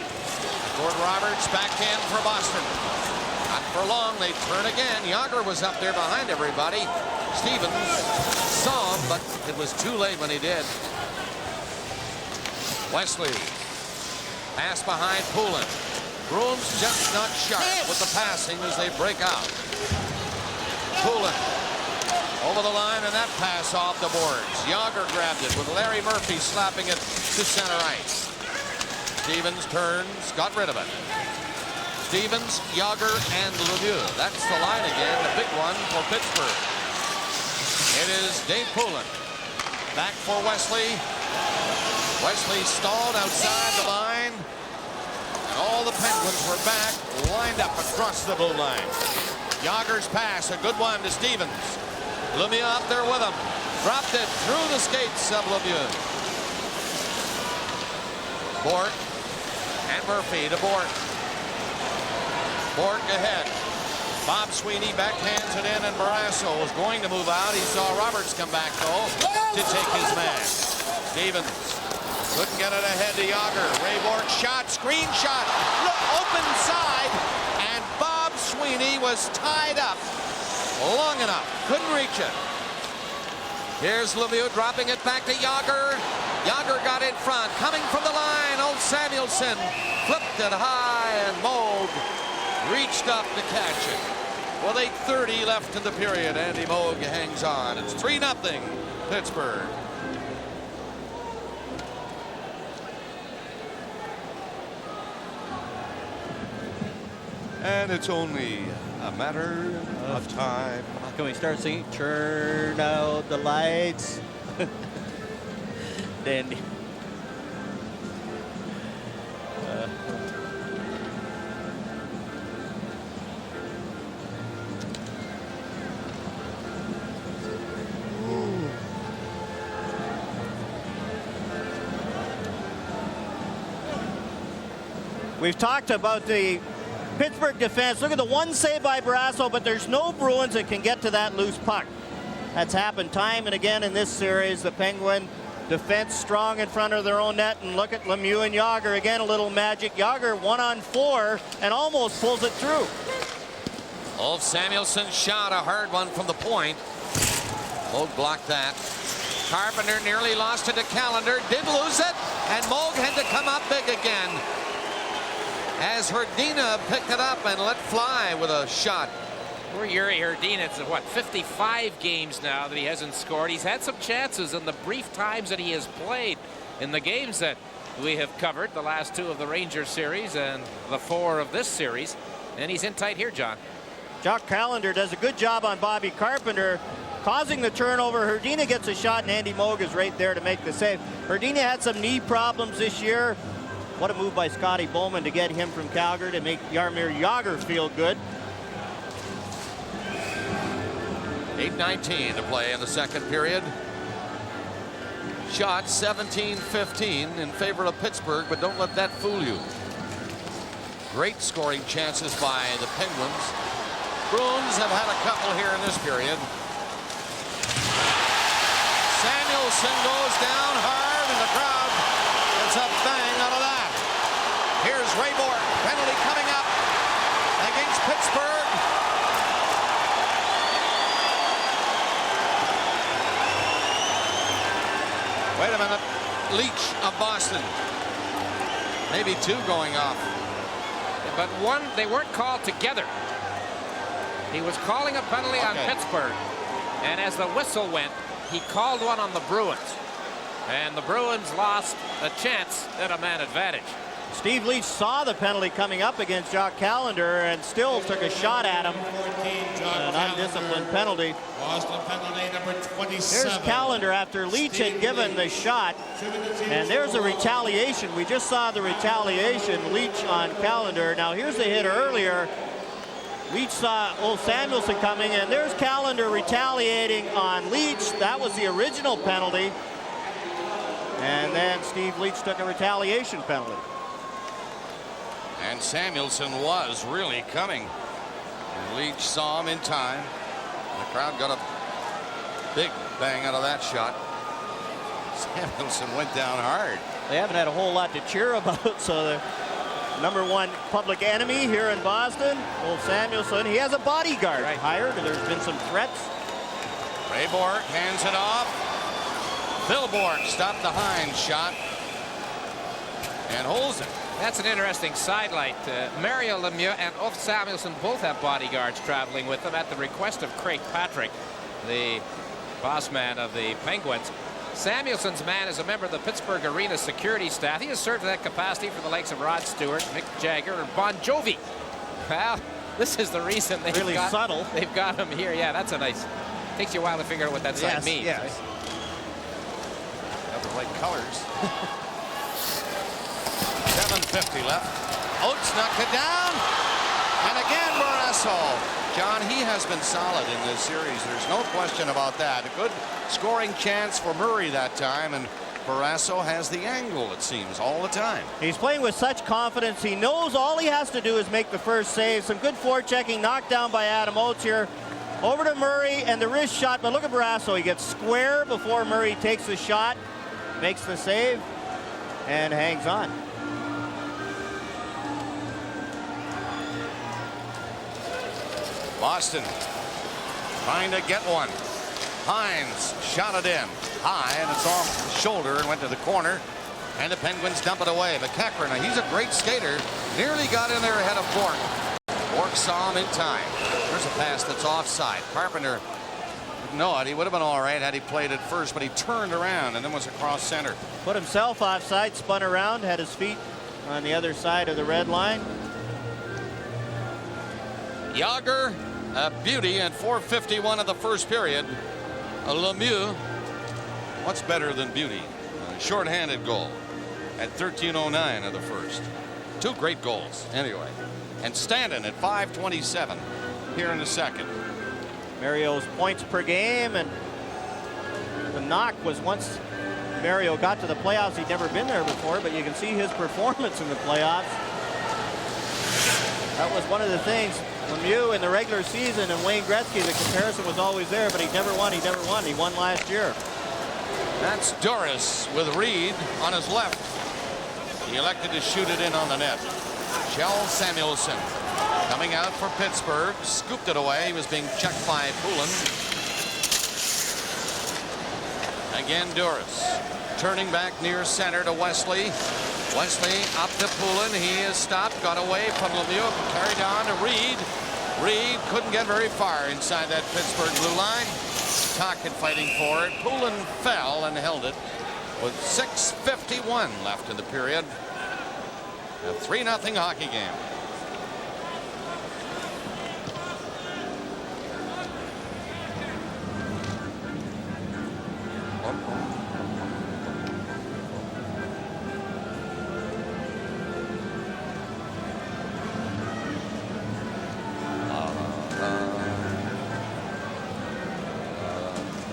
Gord Roberts back in for Boston. Not for long, they turn again. Yager was up there behind everybody. Stevens saw him, but it was too late when he did. Wesley, pass behind Poulin. Bruins just not sharp with the passing as they break out. Poulin over the line, and that pass off the boards. Yager grabbed it with Larry Murphy slapping it to center ice. Stevens turns, got rid of it. Stevens, Yager, and Lemieux. That's the line again, the big one for Pittsburgh. It is Dave Poulin. Back for Wesley. Wesley stalled outside the line. And all the Penguins were back, lined up across the blue line. Yager's pass, a good one to Stevens. Lemieux up there with him. Dropped it through the skates of Lemieux. Bourque and Murphy to Bourque. Bourque ahead. Bob Sweeney backhands it in, and Barrasso was going to move out. He saw Roberts come back, though, to take his man. Stevens couldn't get it ahead to Yager. Ray Bourque shot, screen shot, open side, and Bob Sweeney was tied up long enough. Couldn't reach it. Here's Lemieux dropping it back to Yager. Yager got in front, coming from the line. Old Samuelson flipped it high, and Moog reached up to catch it. With 8:30 left in the period, Andy Moog hangs on. It's 3-0 Pittsburgh. And it's only a matter of time. Can we start singing? Turn out the lights. Dandy. We've talked about the Pittsburgh defense. Look at the one save by Barrasso, but there's no Bruins that can get to that loose puck. That's happened time and again in this series. The Penguin defense strong in front of their own net, and look at Lemieux and Yager again, a little magic. Yager 1-on-4 and almost pulls it through. Ulf Samuelsson shot a hard one from the point. Moog blocked that. Carpenter nearly lost it to Callender, did lose it, and Moog had to come up big again as Hrdina picked it up and let fly with a shot. Poor Yuri Hrdina, it's what, 55 games now that he hasn't scored. He's had some chances in the brief times that he has played in the games that we have covered, the last 2 of the Rangers series and the 4 of this series, and he's in tight here, John. Jock Callender does a good job on Bobby Carpenter, causing the turnover. Hrdina gets a shot, and Andy Moog is right there to make the save. Hrdina had some knee problems this year. What a move by Scotty Bowman to get him from Calgary to make Jaromir Jagr feel good. 8:19 to play in the second period. Shot 17-15 in favor of Pittsburgh, but don't let that fool you. Great scoring chances by the Penguins. Bruins have had a couple here in this period. Samuelson goes down hard, and the crowd gets a bang out of that. Here's Ray Bourque, penalty coming up against Pittsburgh. Wait a minute. Leach of Boston. Maybe 2 going off. But one, they weren't called together. He was calling a penalty on Pittsburgh. And as the whistle went, he called one on the Bruins. And the Bruins lost a chance at a man advantage. Steve Leach saw the penalty coming up against Jock Callender and still took a shot at him. 14, John An undisciplined penalty. Boston penalty number 27. Here's Callender after Leach had given the shot. And there's a retaliation. We just saw the retaliation, Leach on Callender. Now here's the hit earlier. Leach saw old Samuelson coming, and there's Callender retaliating on Leach. That was the original penalty. And then Steve Leach took a retaliation penalty. And Samuelson was really coming. Leach saw him in time. The crowd got a big bang out of that shot. Samuelson went down hard. They haven't had a whole lot to cheer about, so the #1 public enemy here in Boston, old Samuelson, he has a bodyguard hired, and there's been some threats. Ray Bork hands it off. Phil Bork stopped the Hines shot and holds it. That's an interesting sidelight. Mario Lemieux and Ulf Samuelsson both have bodyguards traveling with them at the request of Craig Patrick, the boss man of the Penguins. Samuelson's man is a member of the Pittsburgh Arena security staff. He has served in that capacity for the likes of Rod Stewart, Mick Jagger, and Bon Jovi. Well, this is is the reason they've really got, subtle. They've got him here. Yeah, that's a nice. Takes you a while to figure out what that sign means. Yes. Right? Got the right colors. 7:50 left. Oates knocked it down. And again, Barrasso. John, he has been solid in this series. There's no question about that. A good scoring chance for Murray that time. And Barrasso has the angle, it seems, all the time. He's playing with such confidence. He knows all he has to do is make the first save. Some good forechecking, knocked down by Adam Oates here. Over to Murray and the wrist shot. But look at Barrasso. He gets square before Murray takes the shot, makes the save, and hangs on. Boston trying to get one. Hines shot it in high, and it's off the shoulder and went to the corner. And the Penguins dump it away. McEachran, now he's a great skater. Nearly got in there ahead of Bork. Bork saw him in time. There's a pass that's offside. Carpenter didn't know it. He would have been all right had he played it first, but he turned around and then was across center. Put himself offside, spun around, had his feet on the other side of the red line. Yager, a beauty at 4:51 of the first period. Lemieux, what's better than beauty? A shorthanded goal at 13:09 of the first. Two great goals, anyway. And Stanton at 5:27 here in the second. Mario's points per game, and the knock was once Mario got to the playoffs, he'd never been there before, but you can see his performance in the playoffs. That was one of the things. Lemieux in the regular season and Wayne Gretzky, the comparison was always there, but he never won. He won last year. That's Doris with Reed on his left. He elected to shoot it in on the net. Kjell Samuelsson coming out for Pittsburgh, scooped it away. He was being checked by Poulin. Again, Doris turning back near center to Wesley. Wesley up to Poulin. He is stopped, got away from Lemieux, carried on to Reed. Reed couldn't get very far inside that Pittsburgh blue line. Tocchet fighting for it. Poulin fell and held it with 6:51 left in the period. A 3-0 hockey game.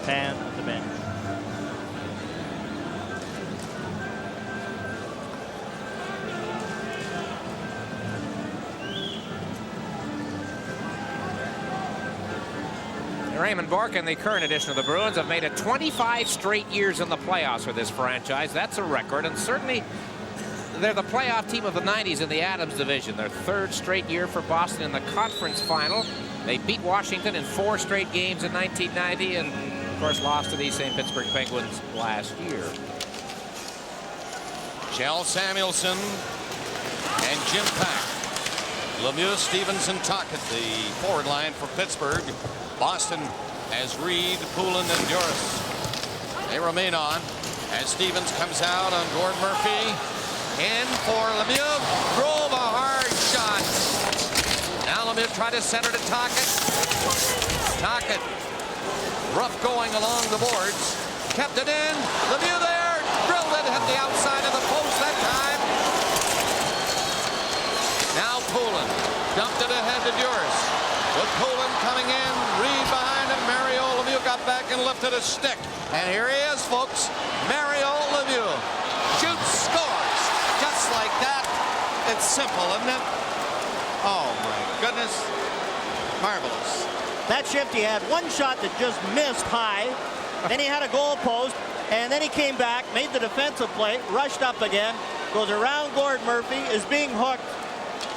Pan at the bench. Raymond Bork and the current edition of the Bruins have made it 25 straight years in the playoffs for this franchise. That's a record, and certainly they're the playoff team of the 90s in the Adams division. Their third straight year for Boston in the conference final. They beat Washington in 4 straight games in 1990, and of course lost to these same Pittsburgh Penguins last year. Kjell Samuelsson and Jim Pack. Lemieux, Stevenson, Tocchet, the forward line for Pittsburgh. Boston has Reed, Poulin, and Doris. They remain on as Stevens comes out on Gord Murphy. In for Lemieux. try to center to Tocchet. Tocchet, rough going along the boards. Kept it in. Lemieux there. Drilled it. Hit the outside of the post that time. Now Poulin. Dumped it ahead to Duras. With Poulin coming in. Reed behind him. Mario Lemieux got back and lifted a stick. And here he is, folks. Mario Lemieux. Shoots, scores. Just like that. It's simple, isn't it? Oh, my goodness. Marvelous. That shift, he had one shot that just missed high. Then he had a goal post, and then he came back, made the defensive play, rushed up again, goes around Gord Murphy, is being hooked,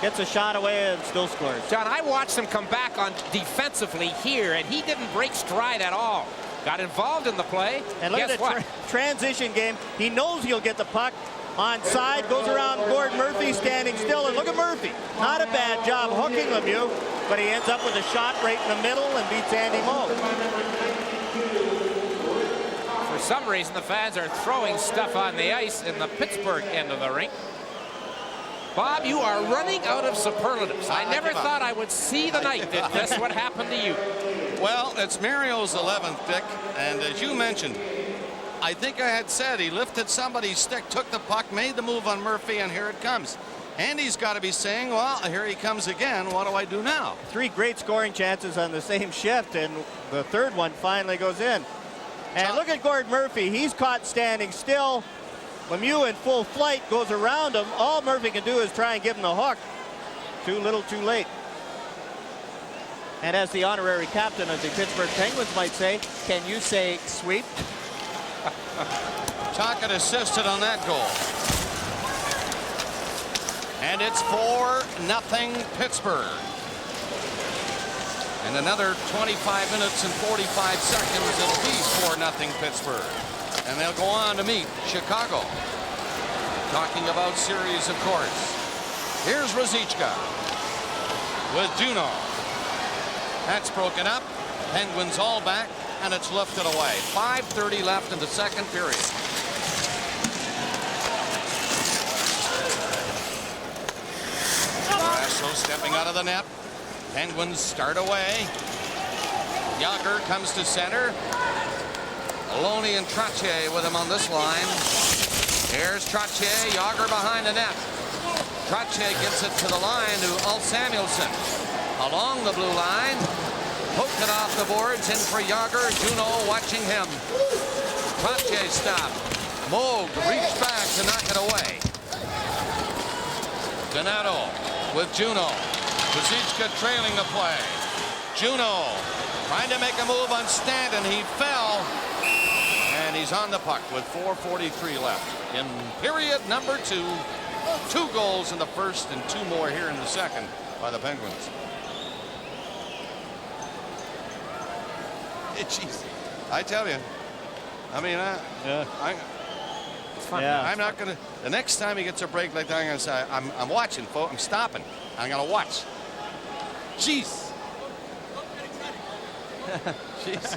gets a shot away, and still scores. John, I watched him come back on defensively here, and he didn't break stride at all. Got involved in the play. And look at the transition game. He knows he'll get the puck. Onside, goes around Gord Murphy, standing still, and look at Murphy. Not a bad job hooking Lemieux, but he ends up with a shot right in the middle and beats Andy Moe. For some reason, the fans are throwing stuff on the ice in the Pittsburgh end of the rink. Bob, you are running out of superlatives. I never thought I would see the night that this would happen to you. Well, it's Mario's 11th, Dick, and as you mentioned, I think I had said he lifted somebody's stick, took the puck, made the move on Murphy, and here it comes. Andy's got to be saying, well, here he comes again. What do I do now? 3 great scoring chances on the same shift, and the third one finally goes in. And look at Gord Murphy. He's caught standing still. Lemieux in full flight goes around him. All Murphy can do is try and give him the hook. Too little, too late. And as the honorary captain of the Pittsburgh Penguins might say, can you say sweep? Tocchet assisted on that goal. And it's 4-0 Pittsburgh. In another 25 minutes and 45 seconds, it'll be 4-0 Pittsburgh. And they'll go on to meet Chicago. Talking about series, of course. Here's Ruzicka with Juno. That's broken up. Penguins all back, and it's lifted away. 5:30 left in the second period. Brasso stepping out of the net. Penguins start away. Yager comes to center. Maloney and Trottier with him on this line. Here's Trottier. Yager behind the net. Trottier gives it to the line to Ulf Samuelsson. Along the blue line. Poked it off the boards. In for Yager. Juno watching him. Trottier stop. Moog reached back to knock it away. Donato with Juno. Ruzicka trailing the play. Juno trying to make a move on Stanton. He fell. And he's on the puck with 4:43 left in period number 2. 2 goals in the first and 2 more here in the second by the Penguins. Jeez, I tell you, I mean, it's fun. Yeah, I'm not gonna. The next time he gets a break like that, I'm gonna say, I'm watching, folks. I'm stopping. I'm gonna watch. Jeez. Jeez.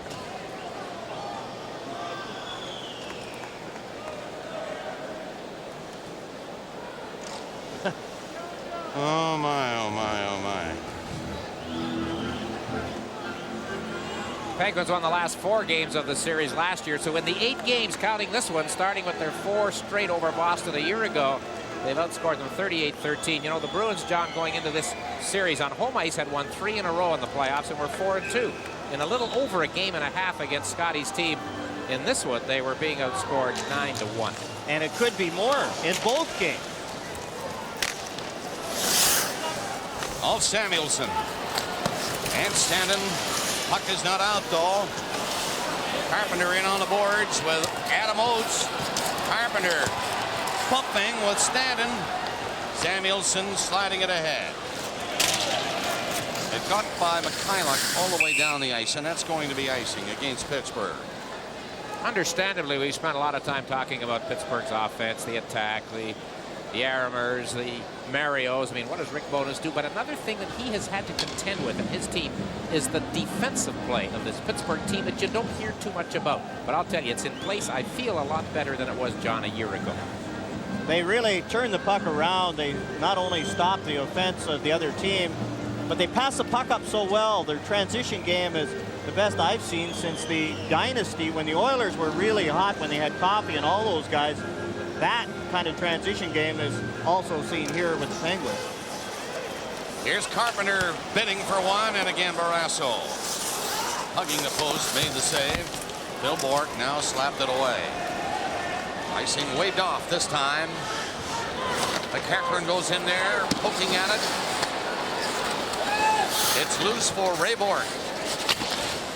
Oh my, oh my, oh my. Penguins won the last 4 games of the series last year, so in the 8 games, counting this one, starting with their 4 straight over Boston a year ago, they've outscored them 38-13. You know, the Bruins, John, going into this series on home ice had won 3 in a row in the playoffs and were 4-2. In a little over a game and a half against Scotty's team. In this one, they were being outscored 9-1. And it could be more in both games. Ulf Samuelsson. And Stanton. Puck is not out, though. Carpenter in on the boards with Adam Oates. Carpenter bumping with Stanton. Samuelsson sliding it ahead. It got by Mikhailuk all the way down the ice, and that's going to be icing against Pittsburgh. Understandably, we spent a lot of time talking about Pittsburgh's offense, the attack, the Yaramers, the Marios. I mean, what does Rick Bowness do? But another thing that he has had to contend with in his team is the defensive play of this Pittsburgh team that you don't hear too much about. But I'll tell you, it's in place, I feel, a lot better than it was, John, a year ago. They really turned the puck around. They not only stopped the offense of the other team, but they pass the puck up so well. Their transition game is the best I've seen since the dynasty when the Oilers were really hot, when they had Coffey and all those guys. That kind of transition game is also seen here with the Penguins. Here's Carpenter bidding for one, and again Barrasso hugging the post, made the save. Bill Bourque now slapped it away. Icing waved off this time. McEachran goes in there, poking at it. It's loose for Ray Bourque.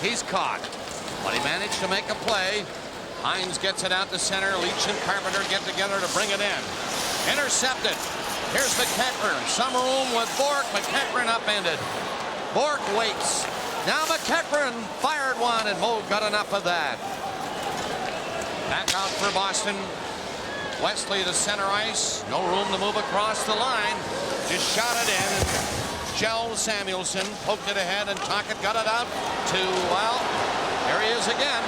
He's caught, but he managed to make a play. Hines gets it out to center. Leach and Carpenter get together to bring it in. Intercepted. Here's McEachran. Some room with Bourque. McEachran upended. Bourque waits. Now McEachran fired one, and Moe got enough of that. Back out for Boston. Wesley to center ice. No room to move across the line. Just shot it in. Shell Samuelson poked it ahead, and Tocchet got it out to, well, there he is again.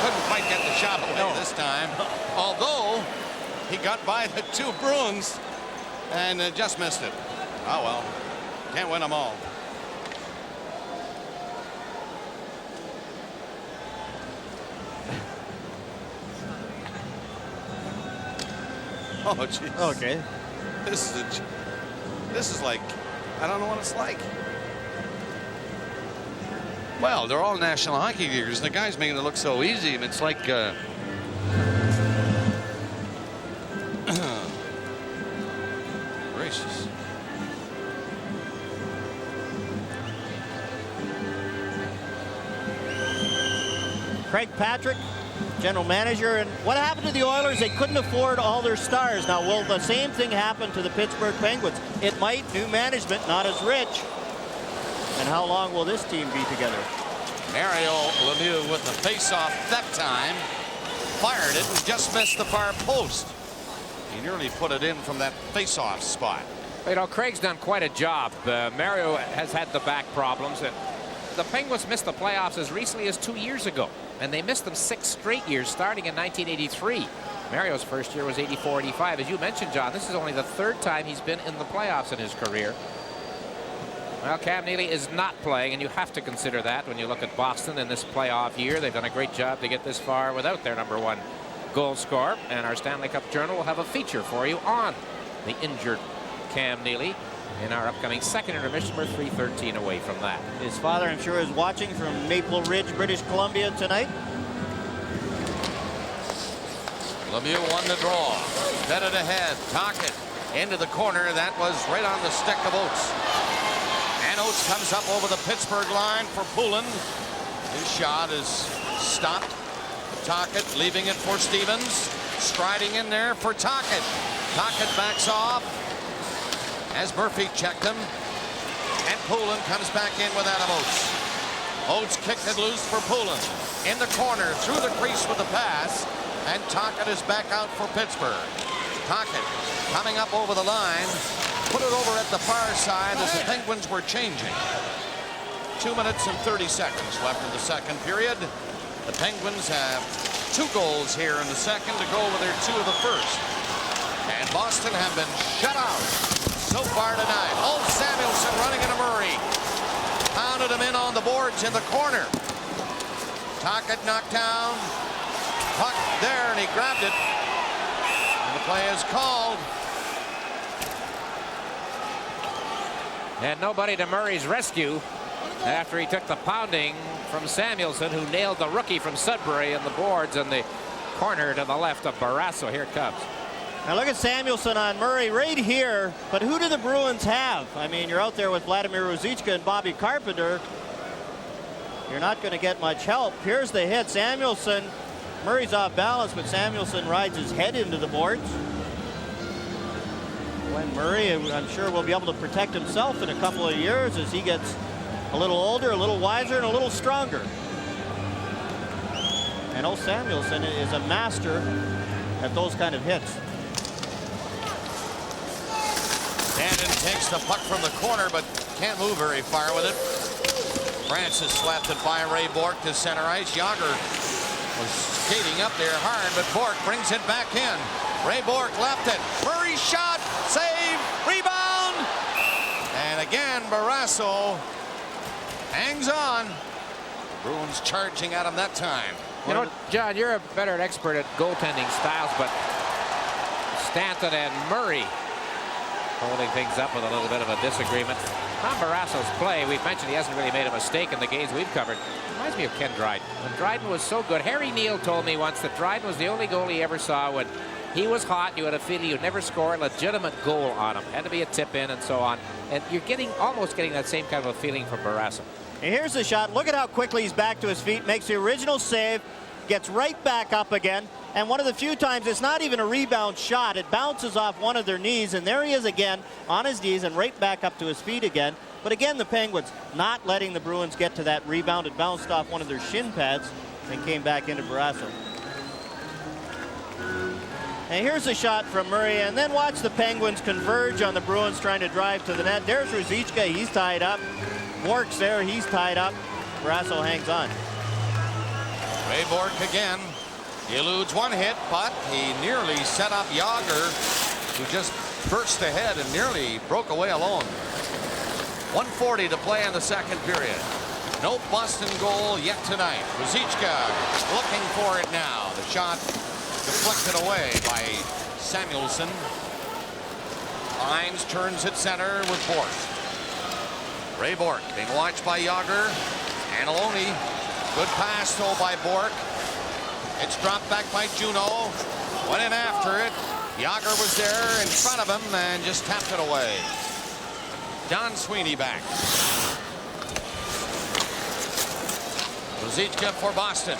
Couldn't quite get the shot away this time. Although he got by the two Bruins and just missed it. Oh well, can't win them all. Oh jeez. Okay. This is like, I don't know what it's like. Well, they're all National Hockey Leaguers. The guy's making it look so easy. It's like gracious. Craig Patrick, general manager. And what happened to the Oilers? They couldn't afford all their stars. Now, will the same thing happen to the Pittsburgh Penguins? It might. New management, not as rich. And how long will this team be together? Mario Lemieux with the face-off that time. Fired it and just missed the far post. He nearly put it in from that face-off spot. You know, Craig's done quite a job. Mario has had the back problems. The Penguins missed the playoffs as recently as 2 years ago, and they missed them 6 straight years, starting in 1983. Mario's first year was 84-85. As you mentioned, John, this is only the 3rd time he's been in the playoffs in his career. Well, Cam Neely is not playing, and you have to consider that when you look at Boston in this playoff year. They've done a great job to get this far without their #1 goal scorer, and our Stanley Cup Journal will have a feature for you on the injured Cam Neely in our upcoming second intermission. We're 3:13 away from that. His father, I'm sure, is watching from Maple Ridge, British Columbia tonight. Lemieux won the draw. Fed it ahead. Tocchet into the corner. That was right on the stick of Oates. And Oates comes up over the Pittsburgh line for Poulin. His shot is stopped. Tocchet leaving it for Stevens. Striding in there for Tocchet. Tocchet backs off as Murphy checked him. And Poulin comes back in with Adam Oates. Oates kicked it loose for Poulin. In the corner, through the crease with the pass. And Tocchet is back out for Pittsburgh. Tocchet coming up over the line. Put it over at the far side as the Penguins were changing. 2 minutes and 30 seconds left in the second period. The Penguins have 2 goals here in the second to go with their 2 of the first. And Boston have been shut out so far tonight. Old Samuelson running into Murray. Pounded him in on the boards in the corner. Tocchet knocked down. Puck there, and he grabbed it. And the play is called. And nobody to Murray's rescue after he took the pounding from Samuelson, who nailed the rookie from Sudbury in the boards in the corner to the left of Barrasso. Here it comes. Now look at Samuelson on Murray right here. But who do the Bruins have? I mean, you're out there with Vladimir Ruzicka and Bobby Carpenter. You're not going to get much help. Here's the hit. Samuelson, Murray's off balance, but Samuelson rides his head into the boards. Glenn Murray, I'm sure, will be able to protect himself in a couple of years as he gets a little older, a little wiser, and a little stronger. And old Samuelson is a master at those kind of hits. Landon takes the puck from the corner, but can't move very far with it. Francis slapped it by Ray Bourque to center ice. Yager was skating up there hard, but Bourque brings it back in. Ray Bourque left it. Murray shot, save, rebound. And again, Barrasso Barrasso hangs on. Bruins charging at him that time. You know, John, you're a better expert at goaltending styles, but Stanton and Murray holding things up with a little bit of a disagreement. Tom Barrasso's play, we've mentioned he hasn't really made a mistake in the games we've covered. Reminds me of Ken Dryden. When Dryden was so good, Harry Neal told me once that Dryden was the only goal he ever saw when he was hot. You had a feeling you'd never score a legitimate goal on him. Had to be a tip in and so on. And you're almost getting that same kind of a feeling from Barrasso. And here's the shot. Look at how quickly he's back to his feet, makes the original save, gets right back up again. And one of the few times it's not even a rebound shot. It bounces off one of their knees, and there he is again on his knees and right back up to his feet again. But again, the Penguins not letting the Bruins get to that rebound. It bounced off one of their shin pads and came back into Barrasso. And here's a shot from Murray, and then watch the Penguins converge on the Bruins trying to drive to the net. There's Ruzicka, he's tied up. Bork's there, he's tied up. Barrasso hangs on. Ray Bork again. He eludes one hit, but he nearly set up Yager, who just burst ahead and nearly broke away alone. 1:40 to play in the second period. No Boston goal yet tonight. Ruzicka looking for it now. The shot deflected away by Samuelsson. Hines turns at center with Bork. Ray Bork being watched by Yager. Aneloni. Good pass though by Bork. It's dropped back by Juneau. Went in after it. Yager was there in front of him and just tapped it away. Don Sweeney back. Ruzicka for Boston.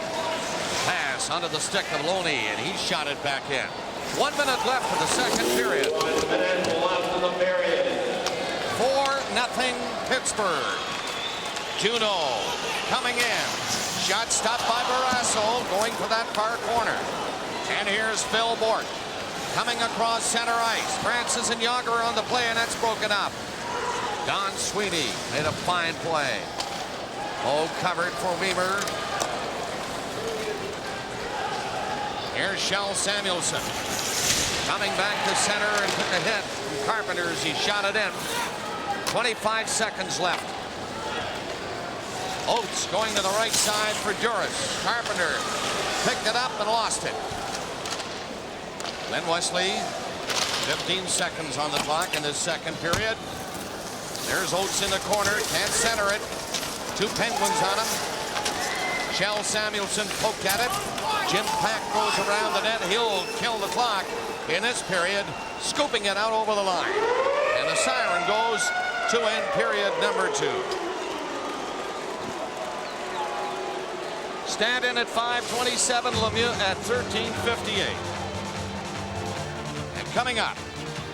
Pass onto the stick of Loney, and he shot it back in. 1 minute left for the second period. 4-0 Pittsburgh. Juneau coming in. Shot stopped by Barrasso, going for that far corner. And here's Phil Bork coming across center ice. Francis and Yager on the play, and that's broken up. Don Sweeney made a fine play. Oh, covered for Weaver. Here's Shell Samuelsson coming back to center and took a hit from Carpenter as he shot it in. 25 seconds left. Oates going to the right side for Duras. Carpenter picked it up and lost it. Glenn Wesley, 15 seconds on the clock in this second period. There's Oates in the corner, can't center it. Two Penguins on him. Shell Samuelsson poked at it. Jim Pack goes around the net. He'll kill the clock in this period, scooping it out over the line. And the siren goes to end period number 2. Stand in at 5:27, Lemieux at 13:58. And coming up,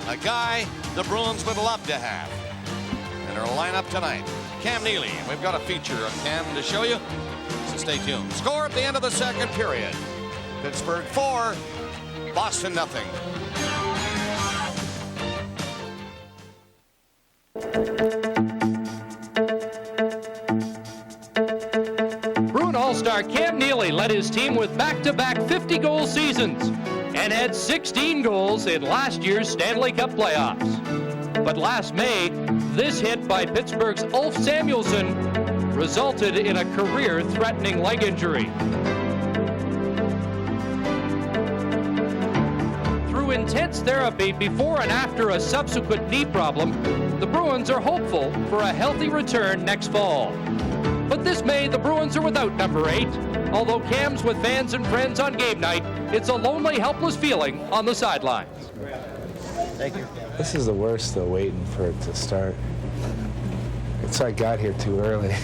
a guy the Bruins would love to have in their lineup tonight, Cam Neely. And we've got a feature of Cam to show you, so stay tuned. Score at the end of the second period. Pittsburgh 4, Boston 0. Bruin All-Star Cam Neely led his team with back-to-back 50-goal seasons and had 16 goals in last year's Stanley Cup playoffs. But last May, this hit by Pittsburgh's Ulf Samuelsson resulted in a career-threatening leg injury. Through intense therapy before and after a subsequent knee problem, the Bruins are hopeful for a healthy return next fall. But this May, the Bruins are without number 8. Although Cam's with fans and friends on game night, it's a lonely, helpless feeling on the sidelines. Thank you. This is the worst, though, waiting for it to start. It's I got here too early.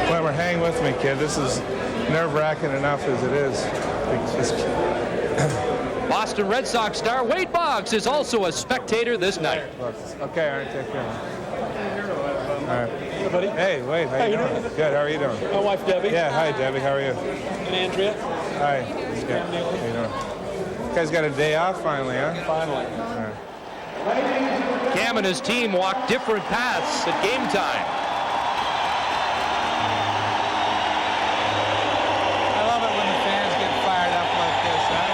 Whatever, hang with me, kid. This is nerve-wracking enough as it is. Boston Red Sox star Wade Boggs is also a spectator this night. Okay, all right, take care. All right. Hey, buddy. Hey, Wade, how you doing? Good, how are you doing? My wife, Debbie. Yeah, hi, Debbie, how are you? And Andrea. Hi. Good. How you doing? You guys got a day off finally, huh? Finally. All right. Cam and his team walk different paths at game time. I love it when the fans get fired up like this, huh?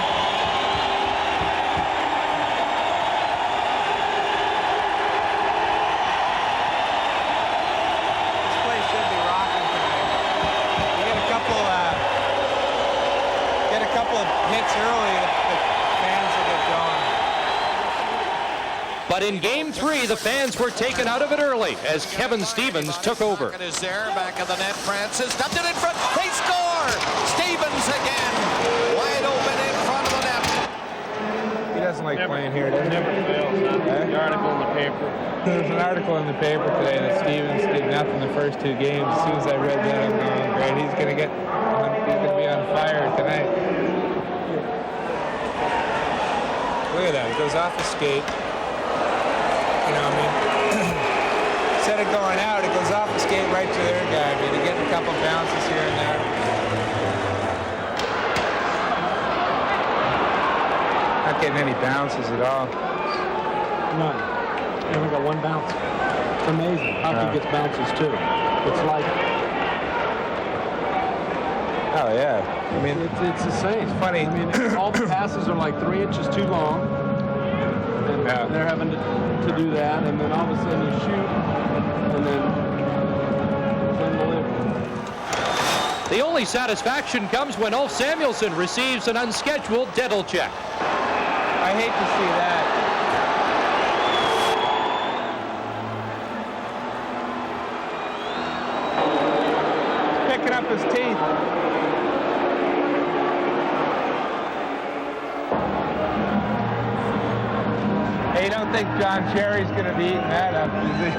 But in Game 3, the fans were taken out of it early as Kevin Stevens took over. Is there, back of the net, Francis. Dumped it in front. They score! Stevens again. Wide open in front of the net. He doesn't like playing here, does he? Never fails. The article in the paper. There's an article in the paper today that Stevens did nothing the first 2 games. As soon as I read that, I'm going, great. He's going to be on fire tonight. Look at that. He goes off the skate. You know, I mean, instead of going out, it goes off the skate right to their guy. I mean, they're getting a couple bounces here and there. Not getting any bounces at all. None. I haven't got one bounce. It's amazing. Hockey gets bounces too. It's like, oh yeah. I mean, it's the same. It's funny. I mean, all the passes are like 3 inches too long. And they're having to do that, and then all of a sudden you shoot, and then it's unbelievable. The only satisfaction comes when Ulf Samuelsson receives an unscheduled dental check. I hate to see that. Picking up his teeth. Hey, you don't think John Cherry's going to be eating that up, is he?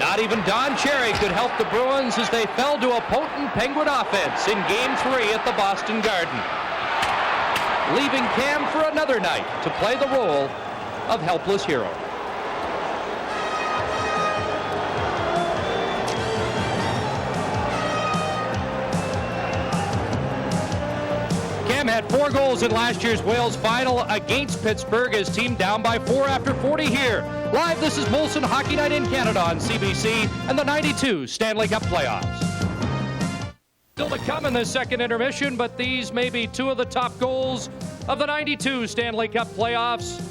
Not even Don Cherry could help the Bruins as they fell to a potent Penguin offense in Game 3 at the Boston Garden, leaving Cam for another night to play the role of helpless hero. Cam had 4 goals in last year's Wales final against Pittsburgh. His team down by 4 after 40 here. Live, this is Molson Hockey Night in Canada on CBC and the 92 Stanley Cup playoffs. Still to come in this second intermission, but these may be 2 of the top goals of the 92 Stanley Cup playoffs.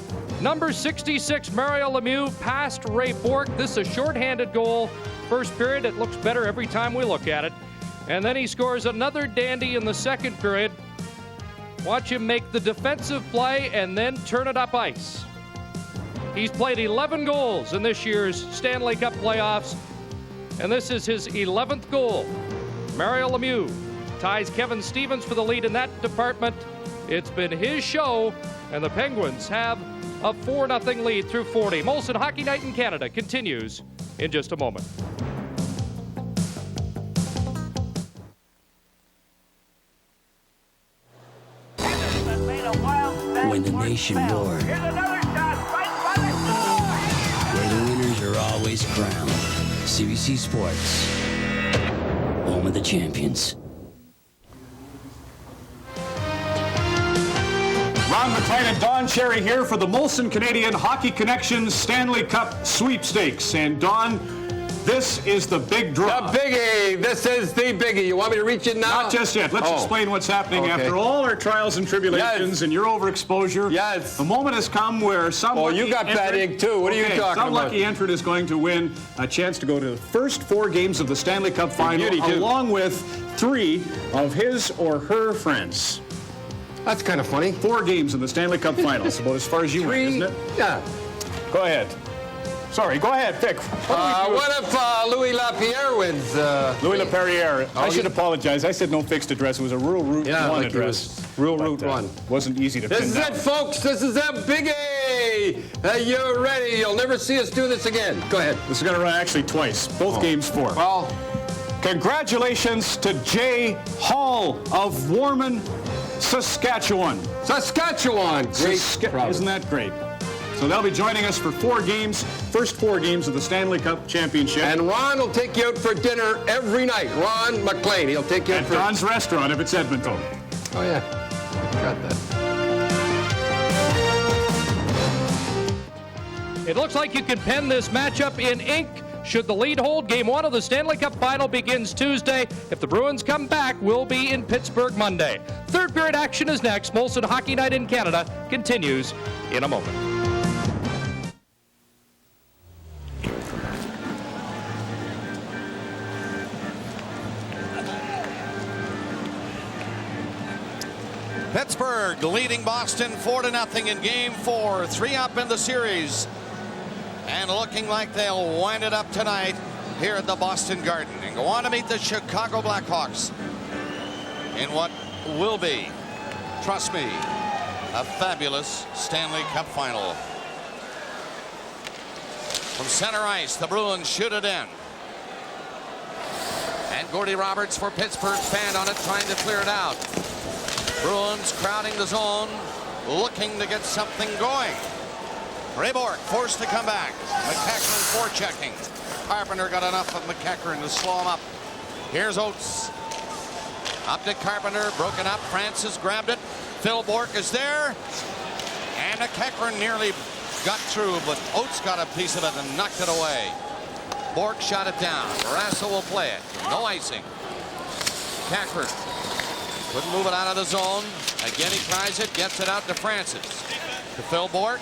Number 66, Mario Lemieux past Ray Bourque. This is a shorthanded goal. First period, it looks better every time we look at it. And then he scores another dandy in the second period. Watch him make the defensive play and then turn it up ice. He's played 11 goals in this year's Stanley Cup playoffs, and this is his 11th goal. Mario Lemieux ties Kevin Stevens for the lead in that department. It's been his show, and the Penguins have a 4-0 lead through 40. Molson Hockey Night in Canada continues in just a moment. When the nation roared, where the winners are always crowned. CBC Sports, home of the champions. Ron McLean and Don Cherry here for the Molson Canadian Hockey Connection Stanley Cup Sweepstakes. And Don, this is the big draw. The biggie. This is the biggie. You want me to reach in now? Not just yet. Let's explain what's happening. Okay. After all our trials and tribulations and your overexposure. Yes. The moment has come where some you got bad ink too. What are you talking about? Some lucky entrant is going to win a chance to go to the first 4 games of the Stanley Cup final, along with 3 of his or her friends. That's kind of funny. 4 games in the Stanley Cup finals, about as far as you went, isn't it? Yeah. Go ahead. Sorry, go ahead, Vic. What if Louis Lapierre wins? Louis Lapierre. I should apologize. I said no fixed address. It was a rural Route 1 address. Rural Route 1. Wasn't easy to This is it, folks. This is that biggie. You're ready. You'll never see us do this again. Go ahead. This is going to run actually twice. Both games 4. Well, congratulations to Jay Hall of Warman, Saskatchewan. Saskatchewan. Great. Isn't that great? So they'll be joining us for 4 games, first 4 games of the Stanley Cup Championship. And Ron will take you out for dinner every night. Ron McLean, he'll take you out for... At Don's Restaurant if it's Edmonton. Oh, yeah. Got that. It looks like you can pen this matchup in ink. Should the lead hold, Game 1 of the Stanley Cup Final begins Tuesday. If the Bruins come back, we'll be in Pittsburgh Monday. Third period action is next. Molson Hockey Night in Canada continues in a moment. Pittsburgh leading Boston 4-0 in game 4. 3 up in the series. And looking like they'll wind it up tonight here at the Boston Garden and go on to meet the Chicago Blackhawks in what will be, trust me, a fabulous Stanley Cup final. From center ice, the Bruins shoot it in. And Gordy Roberts for Pittsburgh, fan on it, trying to clear it out. Bruins crowding the zone, looking to get something going. Ray Bourque forced to come back. McEachern forechecking. Carpenter got enough of McEachern to slow him up. Here's Oates. Up to Carpenter, broken up. Francis grabbed it. Phil Bourque is there. And McEachern nearly got through, but Oates got a piece of it and knocked it away. Bourque shot it down. Barrasso will play it. No icing. McEachern couldn't move it out of the zone. Again, he tries it, gets it out to Francis. To Phil Bourque.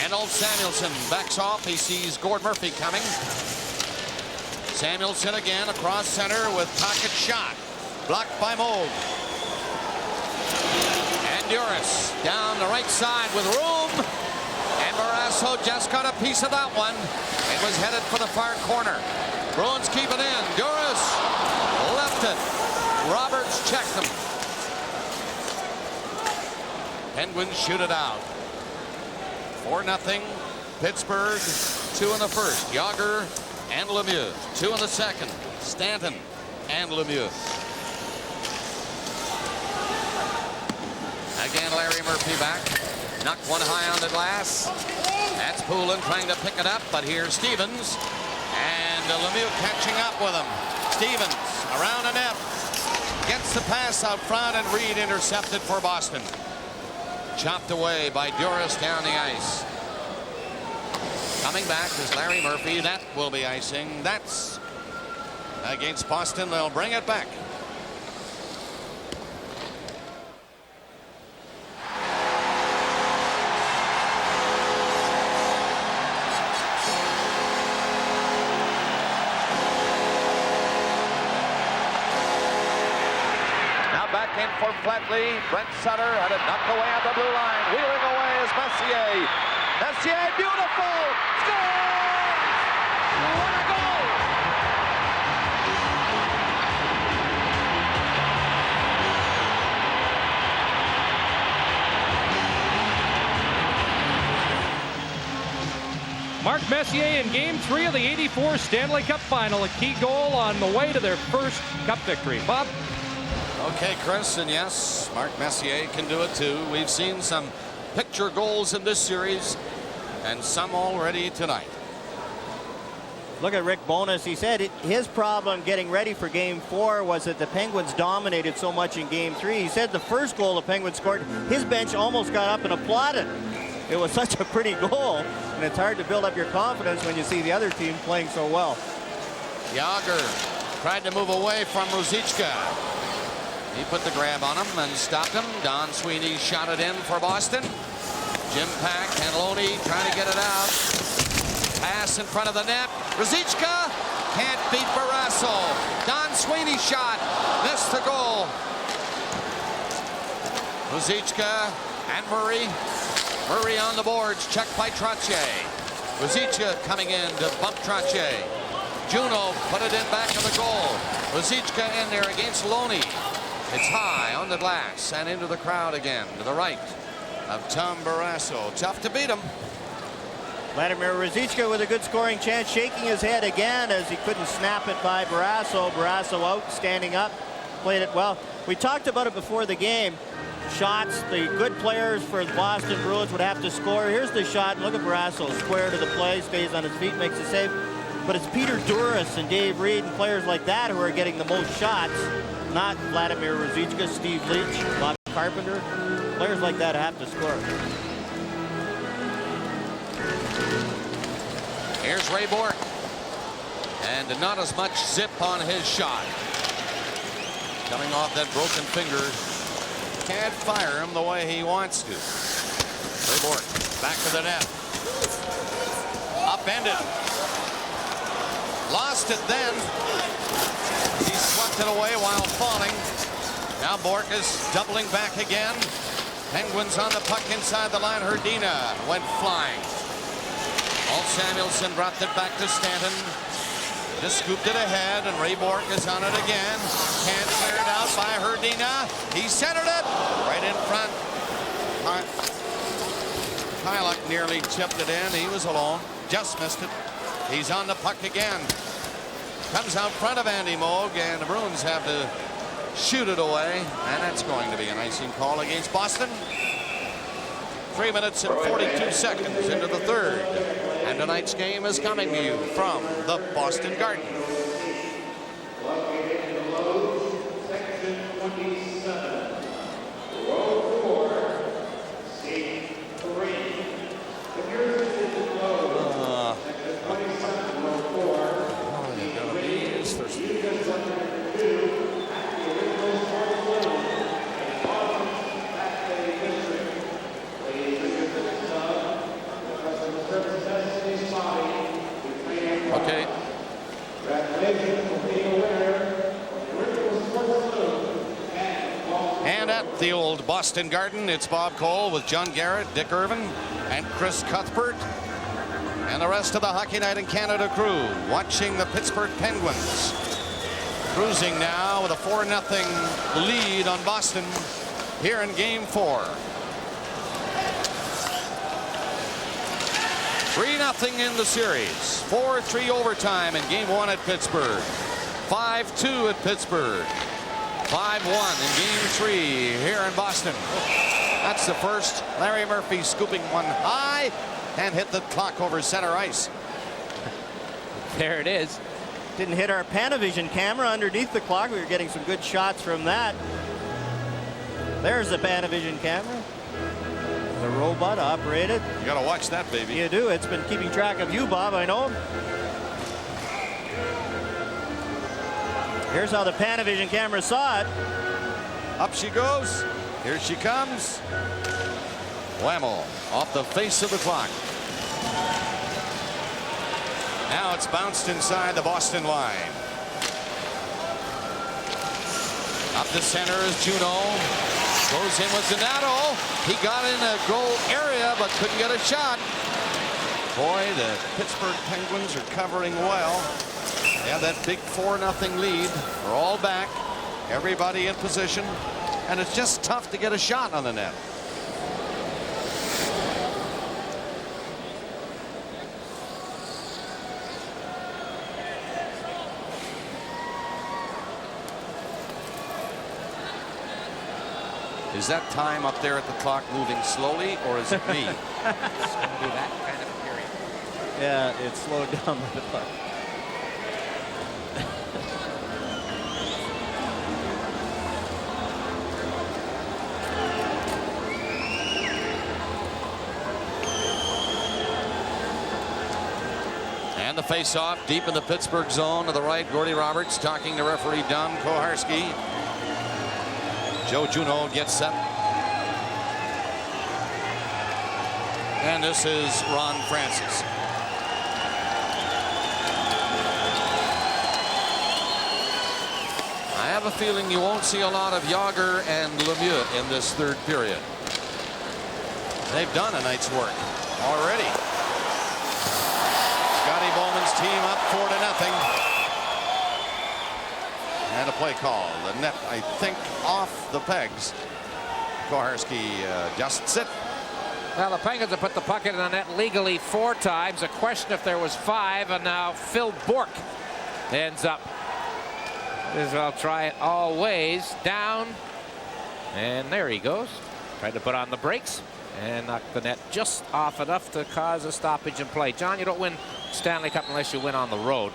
And old Samuelson backs off. He sees Gord Murphy coming. Samuelson again across center with pocket shot. Blocked by Moog. And Duras down the right side with room. And Barrasso just got a piece of that one. It was headed for the far corner. Bruins keep it in. Duras left it. Roberts checked them. Penguins shoot it out. 4-0 Pittsburgh. 2 in the first. Yager and Lemieux. 2 in the second. Stanton and Lemieux. Again, Larry Murphy back. Knocked one high on the glass. That's Poulin trying to pick it up, but here's Stevens. And Lemieux catching up with him. Stevens around the net. Gets the pass out front, and Reed intercepted for Boston. Chopped away by Duras down the ice. Coming back is Larry Murphy. That will be icing. That's against Boston. They'll bring it back. Back in for Flatley. Brent Sutter had it knocked away on the blue line. Wheeling away is Messier. Messier, beautiful! Scores! What a goal! Mark Messier in Game 3 of the '84 Stanley Cup Final. A key goal on the way to their first Cup victory. Bob? Okay, Chris, and yes, Mark Messier can do it too. We've seen some picture goals in this series and some already tonight. Look at Rick Bowness. He said his problem getting ready for Game 4 was that the Penguins dominated so much in Game 3. He said the first goal the Penguins scored, his bench almost got up and applauded. It was such a pretty goal, and it's hard to build up your confidence when you see the other team playing so well. Yager tried to move away from Ruzicka. He put the grab on him and stopped him. Don Sweeney shot it in for Boston. Jim Pack and Loney trying to get it out. Pass in front of the net. Ruzicka can't beat Barrasso. Don Sweeney shot. Missed the goal. Ruzicka and Murray. Murray on the boards. Checked by Trottier. Ruzicka coming in to bump Trottier. Juneau put it in back of the goal. Ruzicka in there against Loney. It's high on the glass and into the crowd again to the right of Tom Barrasso. Tough to beat him. Vladimir Ruzicka with a good scoring chance, shaking his head again as he couldn't snap it by Barrasso. Barrasso out, standing up, played it well. We talked about it before the game. Shots, the good players for the Boston Bruins would have to score. Here's the shot. Look at Barrasso, square to the play, stays on his feet, makes a save. But it's Peter Duras and Dave Reed and players like that who are getting the most shots. Not Vladimir Ruzicka, Steve Leach, Bobby Carpenter. Players like that have to score. Here's Ray Bourque. And not as much zip on his shot. Coming off that broken finger. Can't fire him the way he wants to. Ray Bourque back to the net. Upended. Lost it then. He swept it away while falling. Now Bork is doubling back again. Penguins on the puck inside the line. Herdina went flying. Paul Samuelson brought it back to Stanton. Just scooped it ahead, and Ray Bork is on it again. Can't clear it out by Herdina. He centered it right in front. Kyluk nearly chipped it in. He was alone. Just missed it. He's on the puck again. Comes out front of Andy Moog, and the Bruins have to shoot it away, and that's going to be an icing call against Boston. 3 minutes and 42 seconds into the third, and tonight's game is coming to you from the Boston Garden. Okay. And at the old Boston Garden, it's Bob Cole with John Garrett, Dick Irvin, and Chris Cuthbert, and the rest of the Hockey Night in Canada crew watching the Pittsburgh Penguins cruising now with a 4-0 lead on Boston here in Game 4. 3-0 in the series. 4-3 overtime in Game 1 at Pittsburgh. 5-2 at Pittsburgh. 5-1 in Game 3 here in Boston. That's the first. Larry Murphy scooping one high and hit the clock over center ice. There it is. Didn't hit our Panavision camera underneath the clock. We were getting some good shots from that. There's the Panavision camera. The robot operated. You gotta watch that, baby. You do. It's been keeping track of you, Bob, I know. Here's how the Panavision camera saw it. Up she goes. Here she comes. Whammo off the face of the clock. Now it's bounced inside the Boston line. Up the center is Juno. Goes in with Donato. He got in a goal area but couldn't get a shot. Boy, the Pittsburgh Penguins are covering well. They have that big 4-0 lead. They're all back. Everybody in position. And it's just tough to get a shot on the net. Is that time up there at the clock moving slowly, or is it me? It's going to be that kind of period. Yeah, it's slowed down by the clock. And the face-off deep in the Pittsburgh zone to the right. Gordy Roberts talking to referee Don Koharski. Joe Juno gets set. And this is Ron Francis. I have a feeling you won't see a lot of Yager and Lemieux in this third period. They've done a night's work already. Scotty Bowman's team up 4-0. And a play call. The net, I think, off the pegs. Koharski adjusts it. Well, the Penguins have put the puck in the net legally 4 times. A question if there was 5, and now Phil Bourque ends up. As well try it all ways down. And there he goes. Tried to put on the brakes and knock the net just off enough to cause a stoppage in play. John, you don't win Stanley Cup unless you win on the road.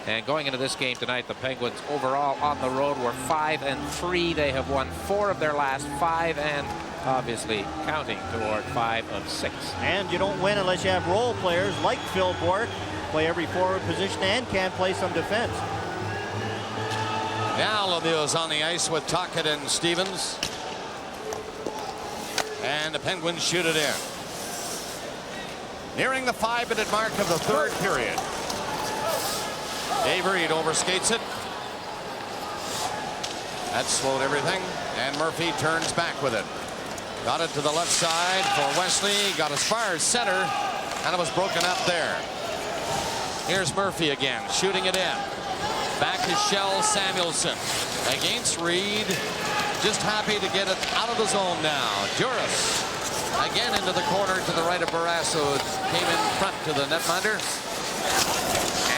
And going into this game tonight, the Penguins overall on the road were 5-3. They have won 4 of their last 5, and obviously counting toward 5 of 6. And you don't win unless you have role players like Phil Bourque, play every forward position and can play some defense. Now Lemieux is on the ice with Tocchet and Stevens. And the Penguins shoot it in. Nearing the 5-minute mark of the third period. Dave Reed overskates it. That slowed everything, and Murphy turns back with it. Got it to the left side for Wesley. Got as far as center, and it was broken up there. Here's Murphy again, shooting it in. Back to Shell Samuelson against Reed. Just happy to get it out of the zone now. Juris again into the corner to the right of Barrasso. Came in front to the netminder.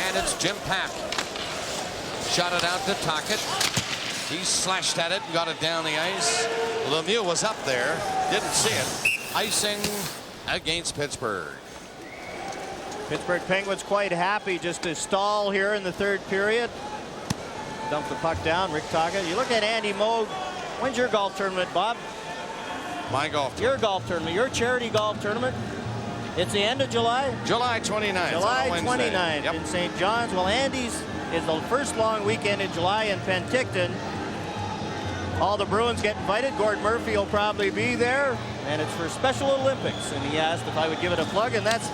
And it's Jim Papp. Shot it out to Tocchet. He slashed at it and got it down the ice. Lemieux was up there. Didn't see it. Icing against Pittsburgh. Pittsburgh Penguins quite happy just to stall here in the third period. Dump the puck down. Rick Tocchet. You look at Andy Moog. When's your golf tournament, Bob? My golf tournament. Your golf tournament. Your charity golf tournament. It's the end of July? July 29th. July 29th yep. in St. John's. Well, Andy's is the first long weekend in July in Penticton. All the Bruins get invited. Gord Murphy will probably be there. And it's for Special Olympics. And he asked if I would give it a plug. And that's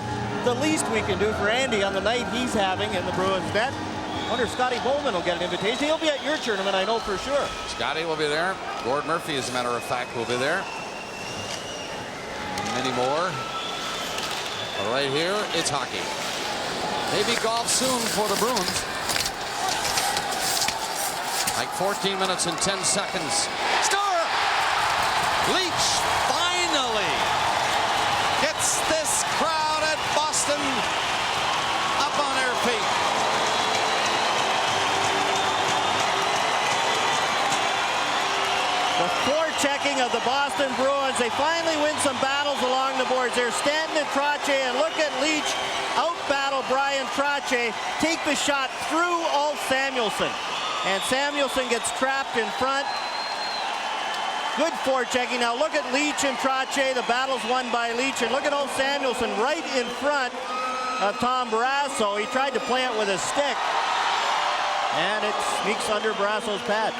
the least we can do for Andy on the night he's having in the Bruins net. I wonder if Scotty Bowman will get an invitation. He'll be at your tournament, I know for sure. Scotty will be there. Gord Murphy, as a matter of fact, will be there. Many more. But right here, it's hockey. Maybe golf soon for the Bruins. Like 14 minutes and 10 seconds. Star! Leach finally gets this crowd at Boston up on their feet. The forechecking of the Boston Bruins. They finally win some battles along the boards. They're Stanton and Trottier, and look at Leach out-battle Brian Trottier. Take the shot through Ulf Samuelsson. And Samuelsson gets trapped in front. Good forechecking. Now look at Leach and Trottier. The battle's won by Leach. And look at Ulf Samuelsson right in front of Tom Barrasso. He tried to play it with a stick. And it sneaks under Barrasso's pad.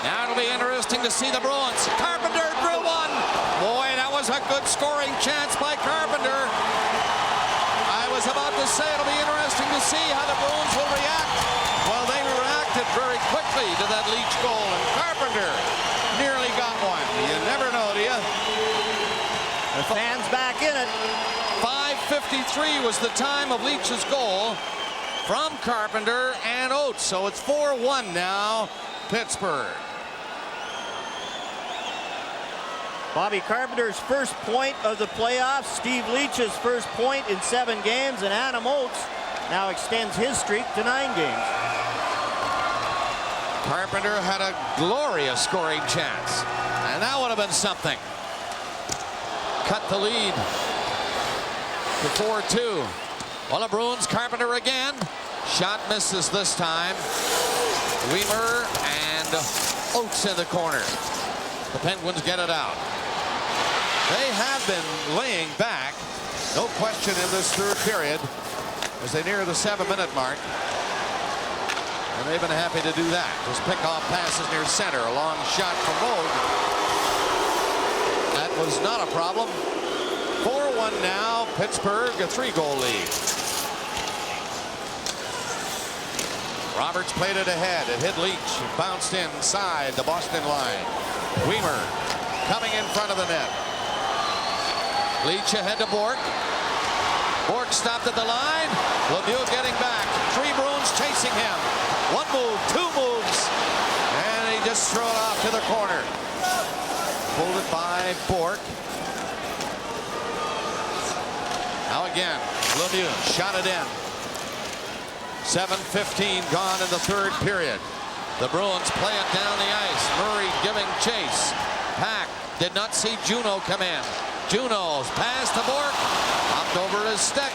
Now it'll be interesting to see the Bruins. Carpenter drew one. Boy, that was a good scoring chance by Carpenter. I was about to say it'll be interesting to see how the Bruins will react. Well, they reacted very quickly to that Leach goal, and Carpenter nearly got one. You never know, do you? The fans back in it. 5:53 was the time of Leach's goal from Carpenter and Oates. So it's 4-1 now, Pittsburgh. Bobby Carpenter's first point of the playoffs. Steve Leach's first point in 7 games. And Adam Oates now extends his streak to 9 games. Carpenter had a glorious scoring chance. And that would have been something. Cut the lead to 4-2. Well, the Bruins, Carpenter again. Shot misses this time. Weimer and Oates in the corner. The Penguins get it out. They have been laying back, no question, in this third period as they near the 7-minute mark. And they've been happy to do that. Just pick off passes near center. A long shot from Moog. That was not a problem. 4-1 now. Pittsburgh, a 3-goal lead. Roberts played it ahead. It hit Leach. It bounced inside the Boston line. Weimer coming in front of the net. Leach ahead to Bork. Bork stopped at the line. Lemieux getting back. 3 Bruins chasing him. 1 move, 2 moves. And he just threw it off to the corner. Pulled it by Bork. Now again, Lemieux shot it in. 7:15 gone in the third period. The Bruins play it down the ice. Murray giving chase. Pack did not see Juneau come in. Juneau's pass to Bork. Hopped over his stick.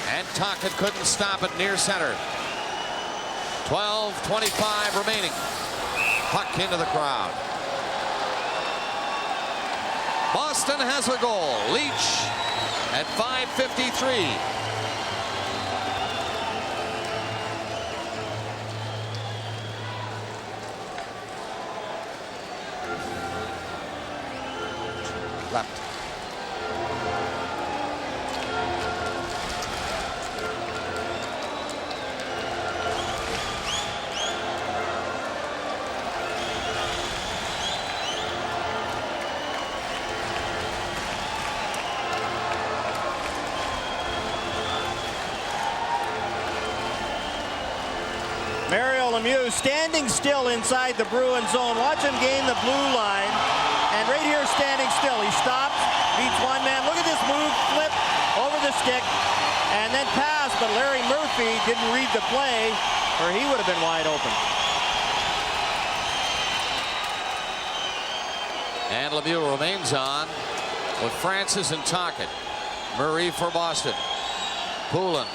And Tocchet couldn't stop it near center. 12:25 remaining. Puck into the crowd. Boston has a goal. Leach at 5:53. Left. Lemieux standing still inside the Bruins zone. Watch him gain the blue line. And right here, standing still. He stops, beats one man. Look at this move, flip over the stick, and then pass. But Larry Murphy didn't read the play, or he would have been wide open. And Lemieux remains on with Francis and Tocchet. Murray for Boston. Poulin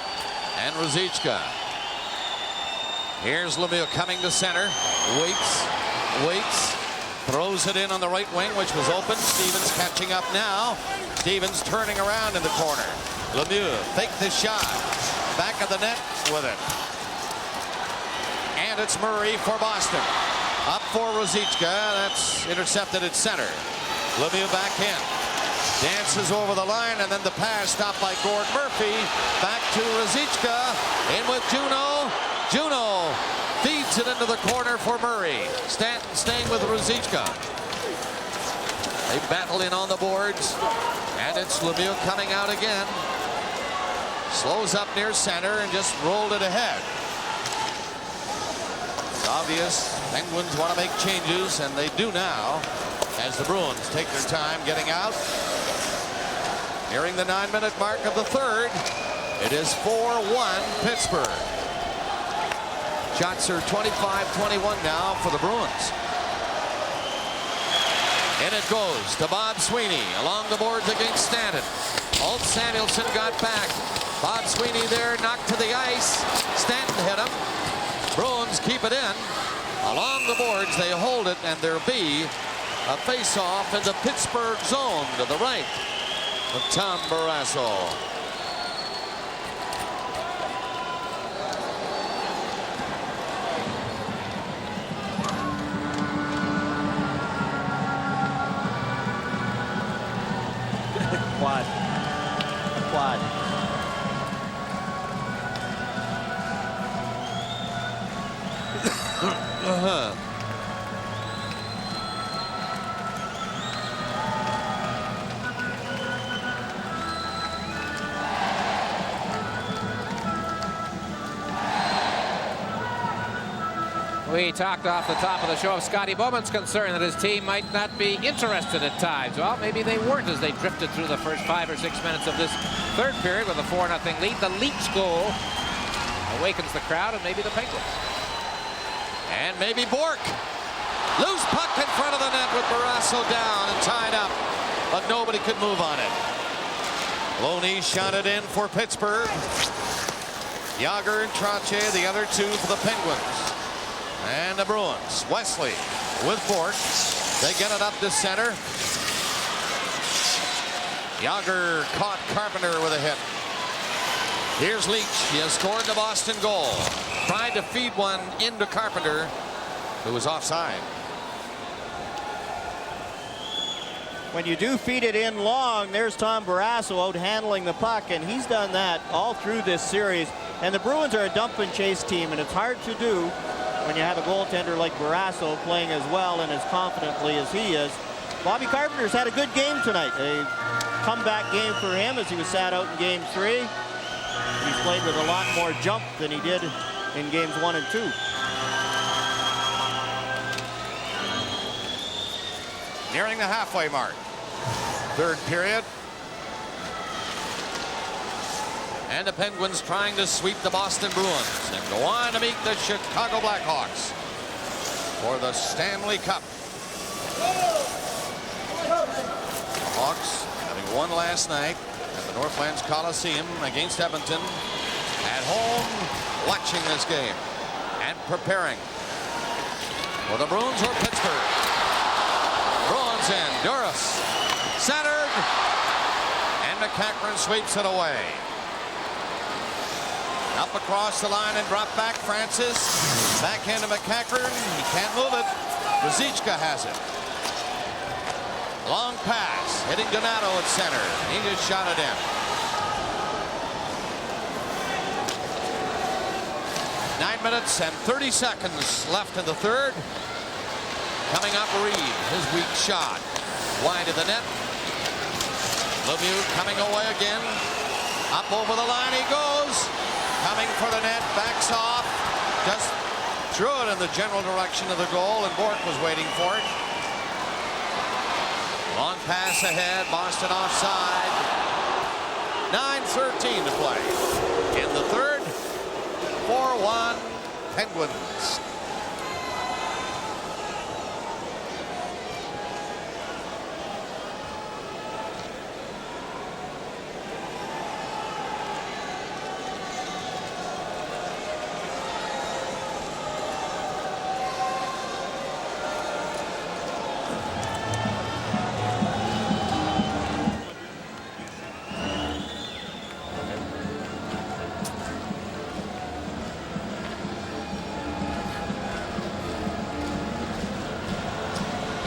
and Ruzicka. Here's Lemieux coming to center. Waits. Throws it in on the right wing, which was open. Stevens catching up now. Stevens turning around in the corner. Lemieux fake the shot. Back of the net with it. And it's Murray for Boston. Up for Ruzicka. That's intercepted at center. Lemieux back in. Dances over the line, and then the pass stopped by Gord Murphy. Back to Ruzicka. In with Juneau. Juneau feeds it into the corner for Murray. Stanton staying with Ruzicka. They battle in on the boards. And it's Lemieux coming out again. Slows up near center and just rolled it ahead. It's obvious Penguins want to make changes, and they do now as the Bruins take their time getting out. Nearing the 9-minute mark of the third. It is 4-1 Pittsburgh. Shots are 25-21 now for the Bruins. And it goes to Bob Sweeney along the boards against Stanton. Alt Samuelson got back. Bob Sweeney there, knocked to the ice. Stanton hit him. Bruins keep it in. Along the boards, they hold it, and there'll be a face-off in the Pittsburgh zone to the right of Tom Barrasso. Quad. We talked off the top of the show of Scotty Bowman's concern that his team might not be interested at times. Well, maybe they weren't as they drifted through the first 5 or 6 minutes of this third period with a 4-0 lead. The Leach goal awakens the crowd and maybe the Penguins. And maybe Bourque. Loose puck in front of the net with Barrasso down and tied up, but nobody could move on it. Loney shot it in for Pittsburgh. Yager and Trottier, the other two for the Penguins. And the Bruins. Wesley with Bourque. They get it up to center. Yager caught Carpenter with a hit. Here's Leach. He has scored the Boston goal. Tried to feed one into Carpenter, who was offside. When you do feed it in long, there's Tom Barrasso out handling the puck, and he's done that all through this series. And the Bruins are a dump and chase team, and it's hard to do when you have a goaltender like Barrasso playing as well and as confidently as he is. Bobby Carpenter's had a good game tonight. A comeback game for him as he was sat out in Game 3. He's played with a lot more jump than he did in Games 1 and 2. Nearing the halfway mark. Third period. And the Penguins trying to sweep the Boston Bruins and go on to meet the Chicago Blackhawks for the Stanley Cup. Hawks having won last night at the Northlands Coliseum against Edmonton. At home, watching this game and preparing for the Bruins or Pittsburgh. Bruins in. Duras centered, and McCackron sweeps it away. Up across the line and drop back. Francis. Backhand to McCackron. He can't move it. Ruzicka has it. Long pass. Hitting Donato at center. He just shot it in. 9 minutes and 30 seconds left in the third. Coming up, Reed. His weak shot. Wide of the net. Lemieux coming away again. Up over the line he goes. Coming for the net, backs off, just Threw it in the general direction of the goal, and Bork was waiting for it. Long pass ahead. Boston offside. 9:13 to play in the third. 4-1 Penguins.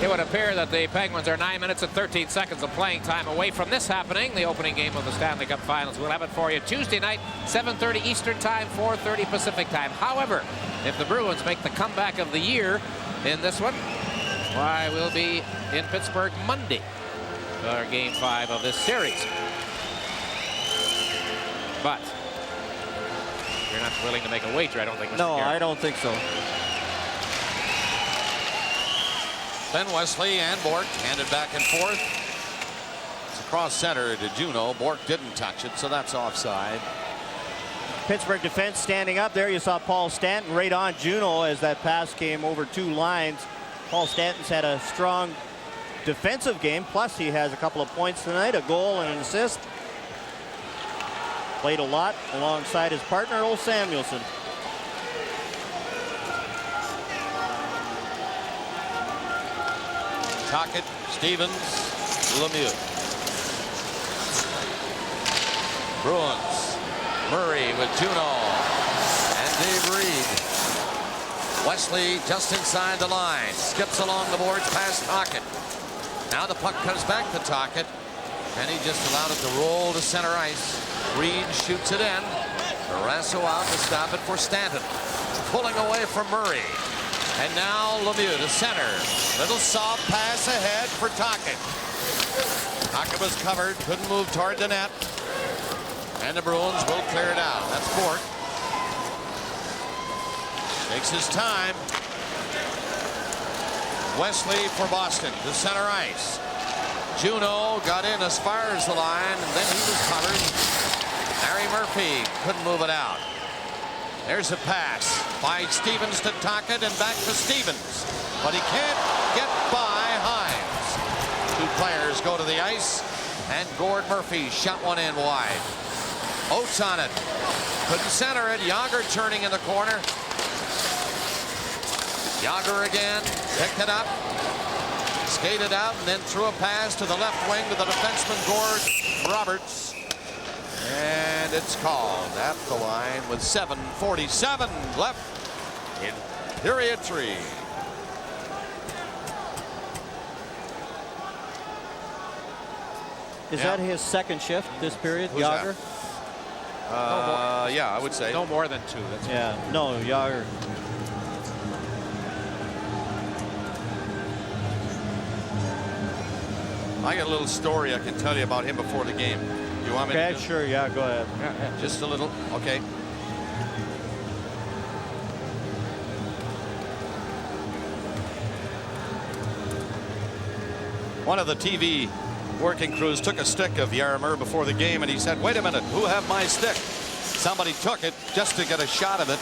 It would appear that the Penguins are 9 minutes and 13 seconds of playing time away from this happening, the opening game of the Stanley Cup Finals. We'll have it for you Tuesday night, 7:30 Eastern Time, 4:30 Pacific Time. However, if the Bruins make the comeback of the year in this one, why, we'll be in Pittsburgh Monday for Game 5 of this series. But you're not willing to make a wager, I don't think, Mr. No, Garrett. I don't think so. Then Wesley and Bork handed back and forth. It's across center to Juneau. Bork didn't touch it, so that's offside. Pittsburgh defense standing up there. You saw Paul Stanton right on Juneau as that pass came over 2 lines. Paul Stanton's had a strong defensive game, plus he has a couple of points tonight, a goal and an assist. Played a lot alongside his partner, Old Samuelson. Tocchet, Stevens, Lemieux. Bruins. Murray with Juneau and Dave Reed. Wesley just inside the line. Skips along the boards past Tocchet. Now the puck comes back to Tocchet. And he just allowed it to roll to center ice. Reed shoots it in. Barrasso out to stop it for Stanton. Pulling away from Murray. And now Lemieux to center. Little soft pass ahead for Tocchet. Tocchet was covered, couldn't move toward the net. And the Bruins will clear it out. That's Bork. Takes his time. Wesley for Boston to center ice. Juneau got in as far as the line, and then he was covered. Larry Murphy couldn't move it out. There's a pass by Stevens to Tocchet and back to Stevens. But he can't get by Hines. 2 players go to the ice, and Gord Murphy shot one in wide. Oates on it. Couldn't center it. Yager turning in the corner. Yager again. Picked it up. Skated out and then threw a pass to the left wing to the defenseman Gord Roberts. And it's called at the line with 7:47 left in period 3. Is that his second shift this period, Who's Yager? Yeah, I would say. No more than 2. That's yeah, no, Yager. I got a little story I can tell you about him before the game. You want me to? Okay, sure, yeah, go ahead. Just a little, okay. One of the TV working crews took a stick of Yarmur before the game, and he said, "Wait a minute, who have my stick?" Somebody took it just to get a shot of it,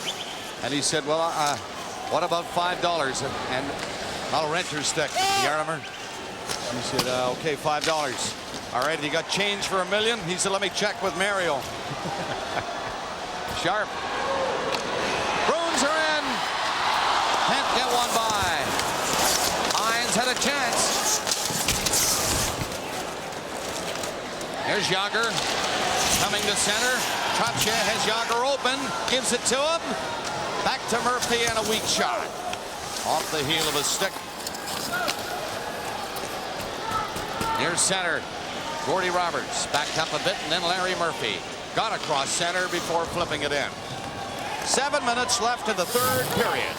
and he said, "Well, what about $5 and I'll rent your stick, Yarmur." He said, "Okay, $5. All right, you got change for $1 million?" He said, "Let me check with Mario." Sharp. Bruins are in. Can't get one by. Hines had a chance. There's Yager coming to center. Trotcha has Yager open. Gives it to him. Back to Murphy and a weak shot. Off the heel of a stick. Near center. Gordy Roberts backed up a bit, and then Larry Murphy got across center before flipping it in. 7 minutes left in the third period.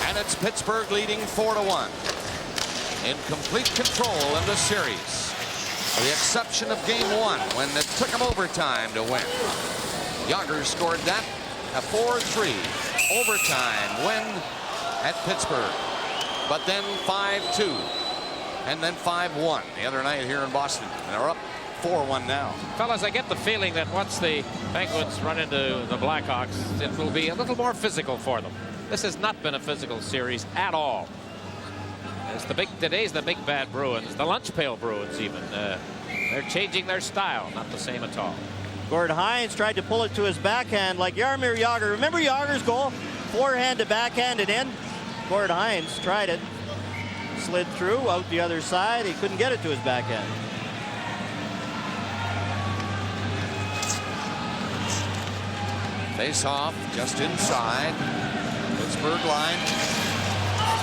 And it's Pittsburgh leading 4-1. In complete control in this series. With the exception of game 1, when it took them overtime to win. Yager scored that. A 4-3 overtime win at Pittsburgh. But then 5-2 and then 5-1 the other night here in Boston. And they're up 4-1 now. Fellas, I get the feeling that once the Penguins run into the Blackhawks, it will be a little more physical for them. This has not been a physical series at all. Today's the big bad Bruins, the lunch pail Bruins even. They're changing their style, not the same at all. Gord Hines tried to pull it to his backhand like Jaromir Jagr. Remember Jagr's goal? Forehand to backhand and in. Gord Hines tried it. Slid through, out the other side. He couldn't get it to his backhand. Face off just inside Pittsburgh line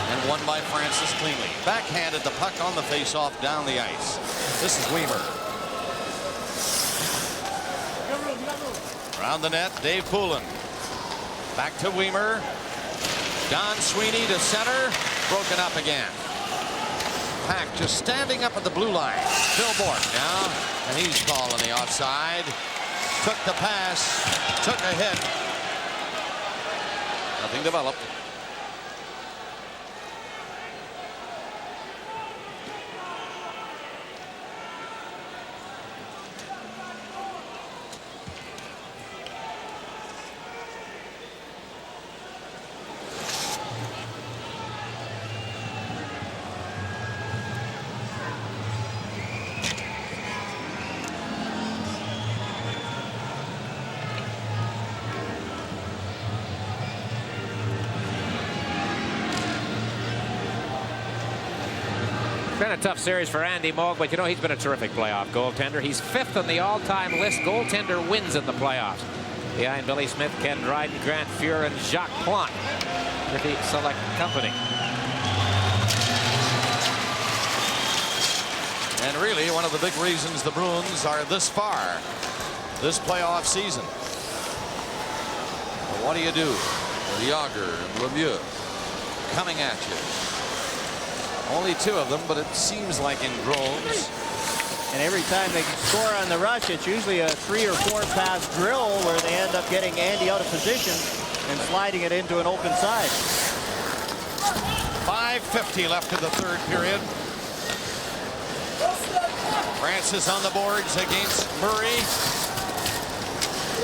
and won by Francis cleanly. Backhanded the puck on the face-off down the ice. This is Weimer. Around the net, Dave Poulin. Back to Weimer. Don Sweeney to center. Broken up again. Pack just standing up at the blue line. Phil Bourque now, and he's calling the offside. Took the pass, took a hit. Nothing developed. Been a tough series for Andy Moog, but you know, he's been a terrific playoff goaltender. He's 5th on the all-time list goaltender wins in the playoffs. Behind Billy Smith, Ken Dryden, Grant Fuhr, and Jacques Plante. Pretty select company. And really, one of the big reasons the Bruins are this far this playoff season. But what do you do with Jagr and Lemieux coming at you? Only 2 of them, but it seems like in droves. And every time they score on the rush, it's usually a 3 or 4 pass drill where they end up getting Andy out of position and sliding it into an open side. 5:50 left in the third period. Francis on the boards against Murray.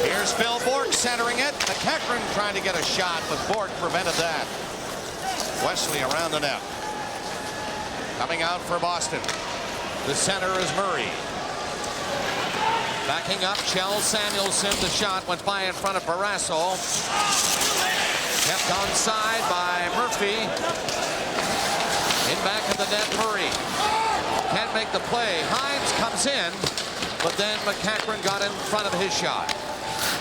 Here's Phil Bourque centering it. McEachran trying to get a shot, but Bourque prevented that. Wesley around the net. Coming out for Boston. The center is Murray. Backing up, Kjell Samuelsson. The shot went by in front of Barrasso. Kept onside by Murphy. In back of the net, Murray. Can't make the play. Hines comes in, but then McEachran got in front of his shot.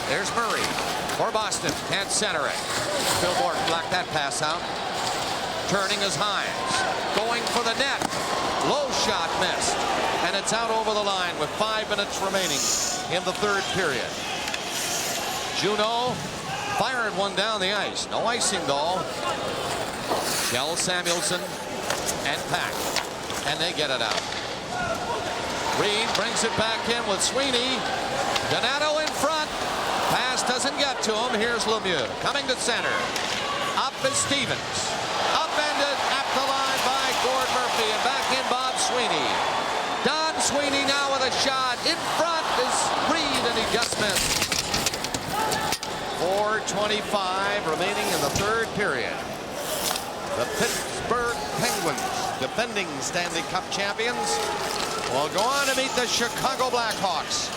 There's Murray for Boston. Can't center it. Phil Bourque blocked that pass out. Turning is Hines. Going for the net. Low shot missed. And it's out over the line with 5 minutes remaining in the third period. Juneau fired one down the ice. No icing though. Kjell Samuelsson and Pack. And they get it out. Reed brings it back in with Sweeney. Donato in front. Pass doesn't get to him. Here's Lemieux coming to center. Up is Stevens. Upended at the line by Gord Murphy, and back in Bob Sweeney. Don Sweeney now with a shot. In front is Reed, and he just missed. 4:25 remaining in the third period. The Pittsburgh Penguins, defending Stanley Cup champions, will go on to meet the Chicago Blackhawks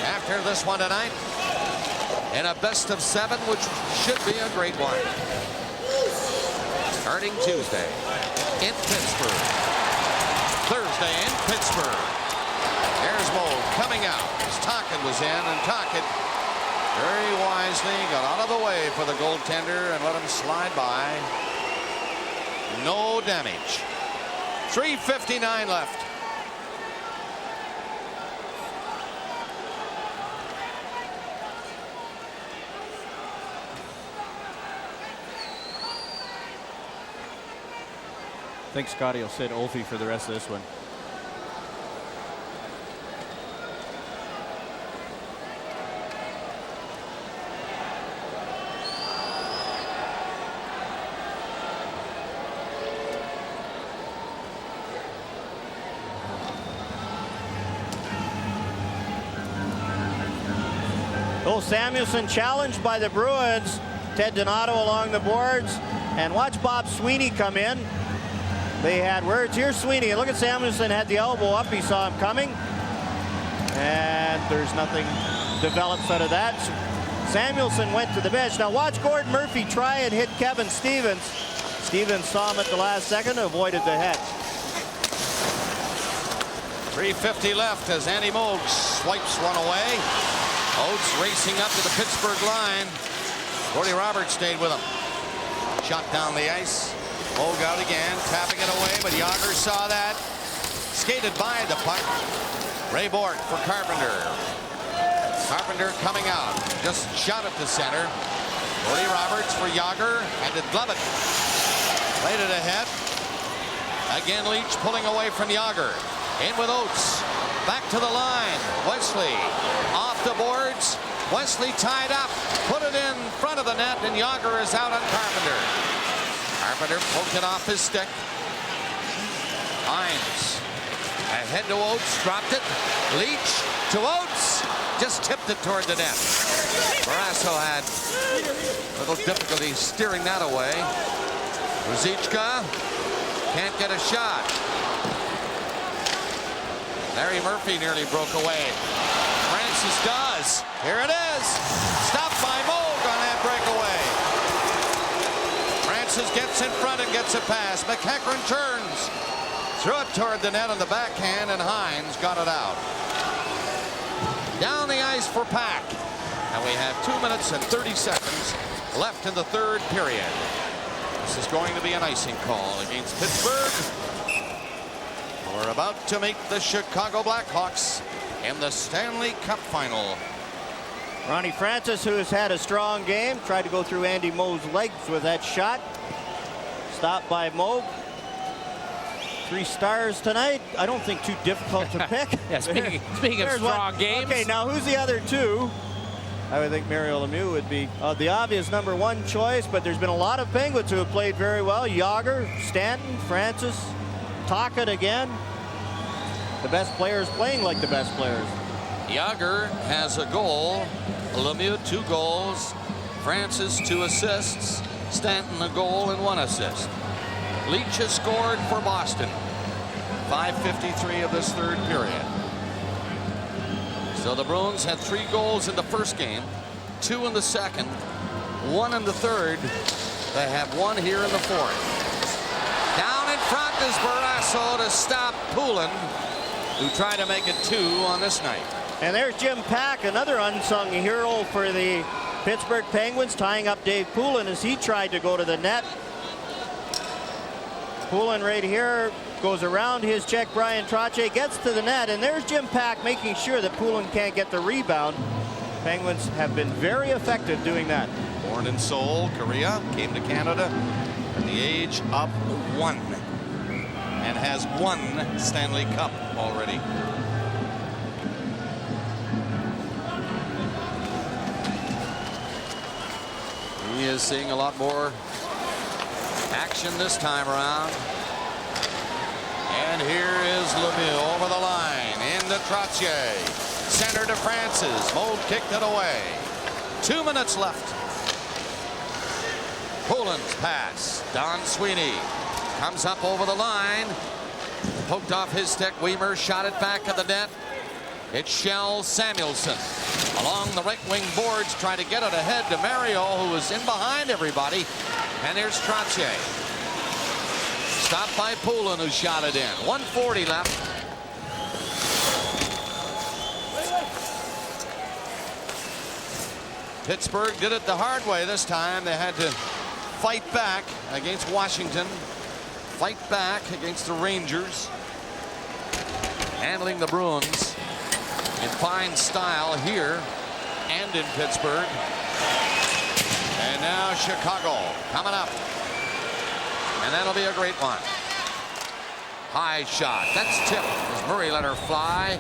after this one tonight in a best-of-7, which should be a great one. Starting Tuesday in Pittsburgh. Thursday in Pittsburgh. There's Moog coming out as Tocchet was in, and Tocchet very wisely got out of the way for the goaltender and let him slide by. No damage. 3:59 left. I think Scotty will sit Olfie for the rest of this one. Oh, Samuelson challenged by the Bruins. Ted Donato along the boards. And watch Bob Sweeney come in. They had words. Here's Sweeney. And look at Samuelson had the elbow up. He saw him coming. And there's nothing develops out of that. Samuelson went to the bench. Now watch Gordon Murphy try and hit Kevin Stevens. Stevens saw him at the last second, avoided the head. 3:50 left as Andy Moog swipes one away. Oates racing up to the Pittsburgh line. Gordy Roberts stayed with him. Shot down the ice. Moog out again, tapping it away, but Yager saw that. Skated by the puck. Ray Bork for Carpenter. Carpenter coming out. Just shot at the center. Gordy Roberts for Yager. Had to glove it. Played it ahead. Again, Leach pulling away from Yager. In with Oates. Back to the line. Wesley off the boards. Wesley tied up. Put it in front of the net, and Yager is out on Carpenter. Carpenter poked it off his stick. Hines ahead to Oates. Dropped it. Leach to Oates. Just tipped it toward the net. Barrasso had a little difficulty steering that away. Ruzicka can't get a shot. Larry Murphy nearly broke away. Francis does. Here it is. Stopped by Moog on that breakaway. Francis gets in front and gets a pass. McEachran turns. Threw it toward the net on the backhand, and Hines got it out. Down the ice for Pack. And we have 2 minutes and 30 seconds left in the third period. This is going to be an icing call against Pittsburgh. We're about to meet the Chicago Blackhawks in the Stanley Cup final. Ronnie Francis, who has had a strong game, tried to go through Andy Moog's legs with that shot. Stopped by Moog. 3 stars tonight. I don't think too difficult to pick. Yeah, speaking of strong games. Okay, now who's the other two? I would think Mario Lemieux would be the obvious #1 choice, but there's been a lot of Penguins who have played very well. Yager, Stanton, Francis, Tocchet again. The best players playing like the best players. Yager has a goal. Lemieux 2 goals. Francis 2 assists. Stanton a goal and 1 assist. Leach has scored for Boston. 5:53 of this third period. So the Bruins had 3 goals in the first game, 2 in the second, 1 in the third. They have 1 here in the fourth. Down in front is Barrasso to stop Poulin, who tried to make it 2 on this night. And there's Jim Pack, another unsung hero for the Pittsburgh Penguins, tying up Dave Poulin as he tried to go to the net. Poulin right here goes around his Czech Brian Trottier, gets to the net, and there's Jim Pack making sure that Poulin can't get the rebound. Penguins have been very effective doing that. Born in Seoul, Korea, came to Canada at the age of 1 and has won Stanley Cup already. He is seeing a lot more action this time around. And here is Lemieux over the line into Trottier. Center to Francis. Moog kicked it away. 2 minutes left. Poulin's pass. Don Sweeney comes up over the line. Poked off his stick. Weimer shot it back at the net. It's Shell Samuelson along the right wing boards, trying to get it ahead to Mario, who was in behind everybody. And here's Trottier. Stopped by Poulin, who shot it in. 1:40 left. Pittsburgh did it the hard way this time. They had to fight back against Washington. Fight back against the Rangers. Handling the Bruins in fine style here and in Pittsburgh. And now Chicago coming up. And that'll be a great one. High shot. That's tipped as Murray let her fly.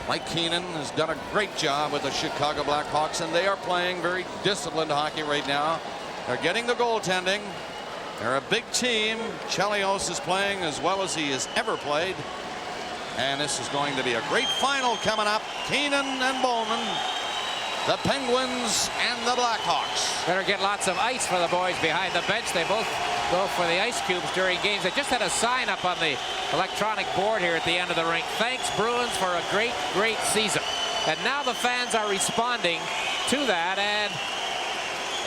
Mike Keenan has done a great job with the Chicago Blackhawks, and they are playing very disciplined hockey right now. They're getting the goaltending. They're a big team. Chelios is playing as well as he has ever played. And this is going to be a great final coming up. Keenan and Bowman the Penguins and the Blackhawks. Better get lots of ice for the boys behind the bench. They both go for the ice cubes during games. They just had a sign up on the electronic board here at the end of the rink. Thanks, Bruins, for a great, great season. And now the fans are responding to that, and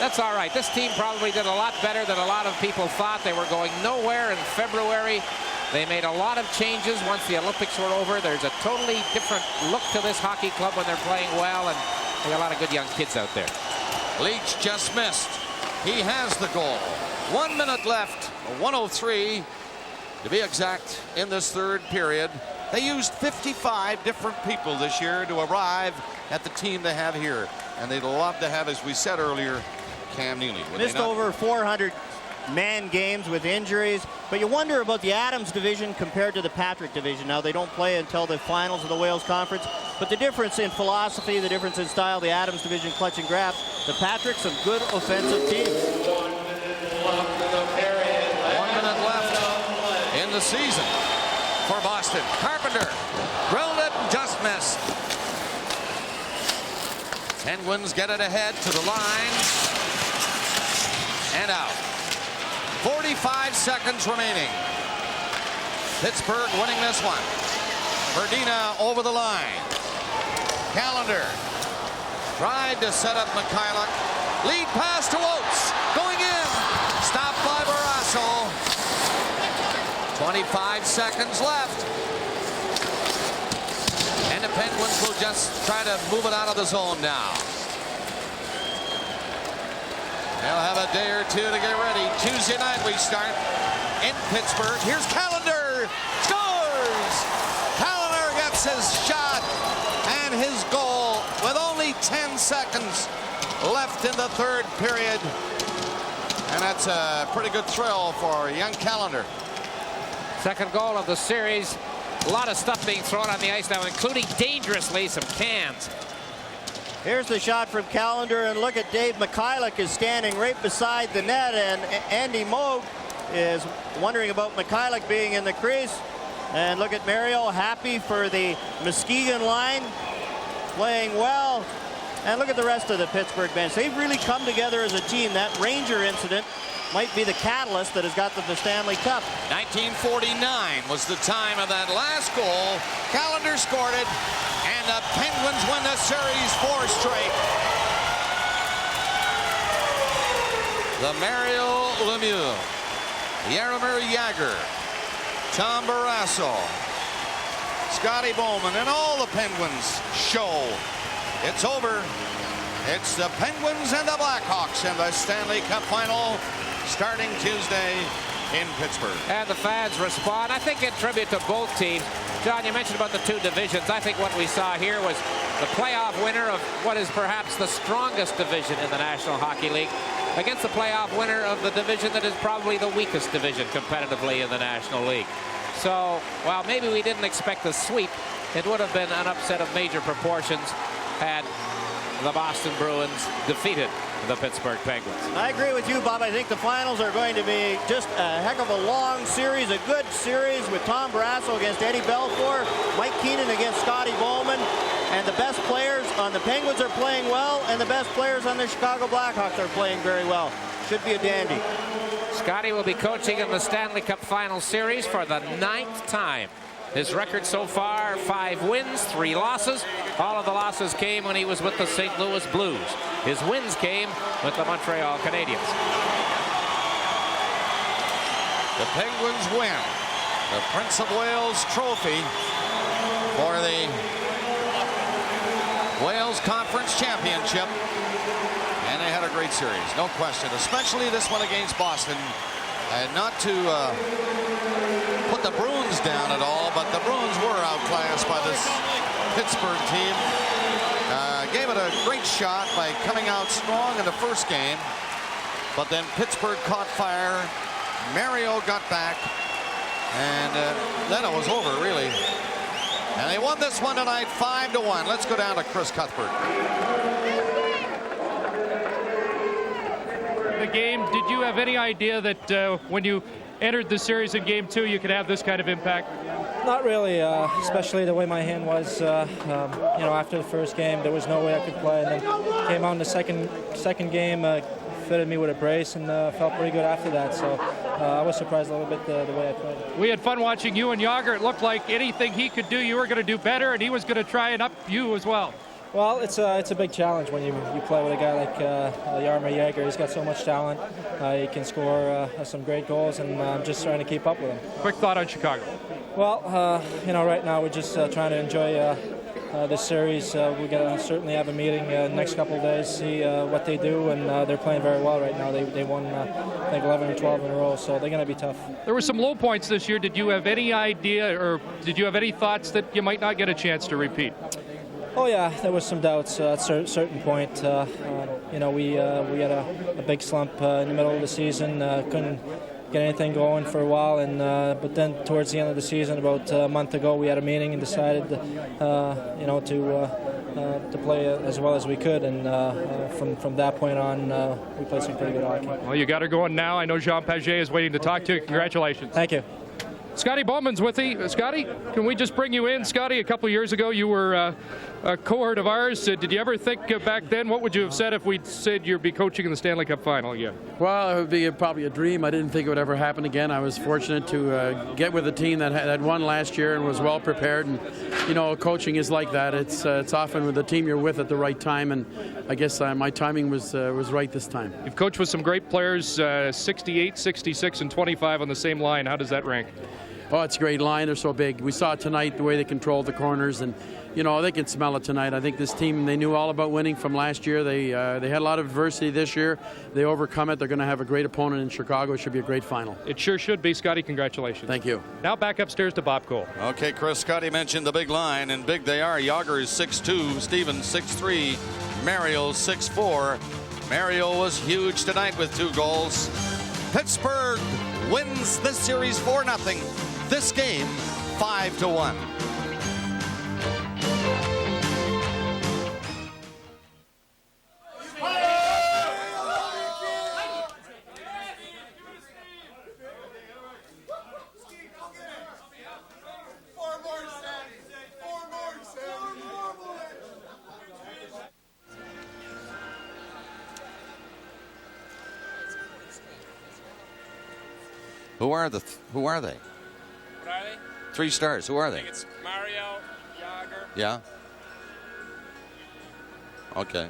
that's all right. This team probably did a lot better than a lot of people thought. They were going nowhere in February. They made a lot of changes once the Olympics were over. There's a totally different look to this hockey club when they're playing well, and they got a lot of good young kids out there. Leach just missed. He has the goal. 1 minute left, 1:03 to be exact in this third period. They used 55 different people this year to arrive at the team they have here. And they'd love to have, as we said earlier, Cam Neely. Missed over 400 man games with injuries. But you wonder about the Adams division compared to the Patrick division. Now, they don't play until the finals of the Wales Conference. But the difference in philosophy, the difference in style, the Adams division clutch and grab. The Patrick's a good offensive team. 1 minute left in the season for Boston. Carpenter drilled it and just missed. Penguins get it ahead to the line and out. 45 seconds remaining. Pittsburgh winning this one. Verdina over the line. Callender tried to set up Mikhailuk. Lead pass to Oates. Going in. Stopped by Barrasso. 25 seconds left. And the Penguins will just try to move it out of the zone now. They'll have a day or two to get ready. Tuesday night we start in Pittsburgh. Here's Callender. Scores! Callender gets his shot and his goal with only 10 seconds left in the third period. And that's a pretty good thrill for young Callender. Second goal of the series. A lot of stuff being thrown on the ice now, including dangerously some cans. Here's the shot from Callender, and look at Dave Mikhailuk is standing right beside the net, and Andy Moog is wondering about Mikhailuk being in the crease. And look at Mario, happy for the Muskegon line, playing well. And look at the rest of the Pittsburgh bench. They've really come together as a team. That Ranger incident might be the catalyst that has got them the Stanley Cup. 1949 was the time of that last goal. Callender scored it, and the Penguins win the series 4 straight. The Mario Lemieux, Jaromir Jagr, Tom Barrasso, Scotty Bowman, and all the Penguins show it's over. It's the Penguins and the Blackhawks in the Stanley Cup final starting Tuesday in Pittsburgh. And the fans respond, I think, in tribute to both teams. John, you mentioned about the two divisions. I think what we saw here was the playoff winner of what is perhaps the strongest division in the National Hockey League against the playoff winner of the division that is probably the weakest division competitively in the National League. So, while maybe we didn't expect a sweep, it would have been an upset of major proportions had the Boston Bruins defeated the Pittsburgh Penguins. I agree with you, Bob. I think the finals are going to be just a heck of a long series, a good series with Tom Barrasso against Eddie Belfour, Mike Keenan against Scotty Bowman, and the best players on the Penguins are playing well, and the best players on the Chicago Blackhawks are playing very well. Should be a dandy. Scotty will be coaching in the Stanley Cup Final Series for the 9th time. His record so far, 5 wins, 3 losses. All of the losses came when he was with the St. Louis Blues. His wins came with the Montreal Canadiens. The Penguins win the Prince of Wales Trophy for the Wales Conference Championship. And they had a great series, no question, especially this one against Boston. And not to put the Bruins down at all, but the Bruins were outclassed by this Pittsburgh team. Gave it a great shot by coming out strong in the first game, but then Pittsburgh caught fire. Mario got back, and then it was over, really. And they won this one tonight 5-1. Let's go down to Chris Cuthbert. The game, did you have any idea that when you entered the series in Game 2, you could have this kind of impact? Not really, especially the way my hand was. After the first game, there was no way I could play, and then came out in the second game, fitted me with a brace, and felt pretty good after that. So I was surprised a little bit the way I played. We had fun watching you and Yager. It looked like anything he could do, you were going to do better, and he was going to try and up you as well. Well, it's a big challenge when you play with a guy like Jaromir Jagr. He's got so much talent. He can score some great goals, and I'm just trying to keep up with him. Quick thought on Chicago. Well, right now we're just trying to enjoy this series. We're going to certainly have a meeting next couple of days, see what they do, and they're playing very well right now. They won, I think, 11 or 12 in a row, so they're going to be tough. There were some low points this year. Did you have any idea, or did you have any thoughts that you might not get a chance to repeat? Oh yeah, there was some doubts at a certain point. We had a big slump in the middle of the season. Couldn't get anything going for a while, and but then towards the end of the season, about a month ago, we had a meeting and decided, to play as well as we could. And from that point on, we played some pretty good hockey. Well, you got her going now. I know Jean Paget is waiting to talk to you. Congratulations. Thank you. Scotty Bowman's with you. Scotty, can we just bring you in? Scotty, a couple years ago, you were a cohort of ours. Did you ever think back then, what would you have said if we'd said you'd be coaching in the Stanley Cup final again? Well, it would be probably a dream. I didn't think it would ever happen again. I was fortunate to get with a team that had won last year and was well prepared. And, coaching is like that. It's often with the team you're with at the right time. And I guess my timing was right this time. You've coached with some great players, 68, 66, and 25 on the same line. How does that rank? Oh, it's a great line. They're so big. We saw it tonight, the way they controlled the corners, and they can smell it tonight. I think this team, they knew all about winning from last year. They had a lot of adversity this year. They overcome it. They're going to have a great opponent in Chicago. It should be a great final. It sure should be. Scotty, congratulations. Thank you. Now back upstairs to Bob Cole. Okay, Chris, Scotty mentioned the big line, and big they are. Yager is 6'2", Stevens 6'3", Mario 6'4". Mario was huge tonight with 2 goals. Pittsburgh wins this series 4-0. This game 5-1. Who are they? What are they? 3 stars. Who are I they? think it's Mario, Yager. Yeah. Okay.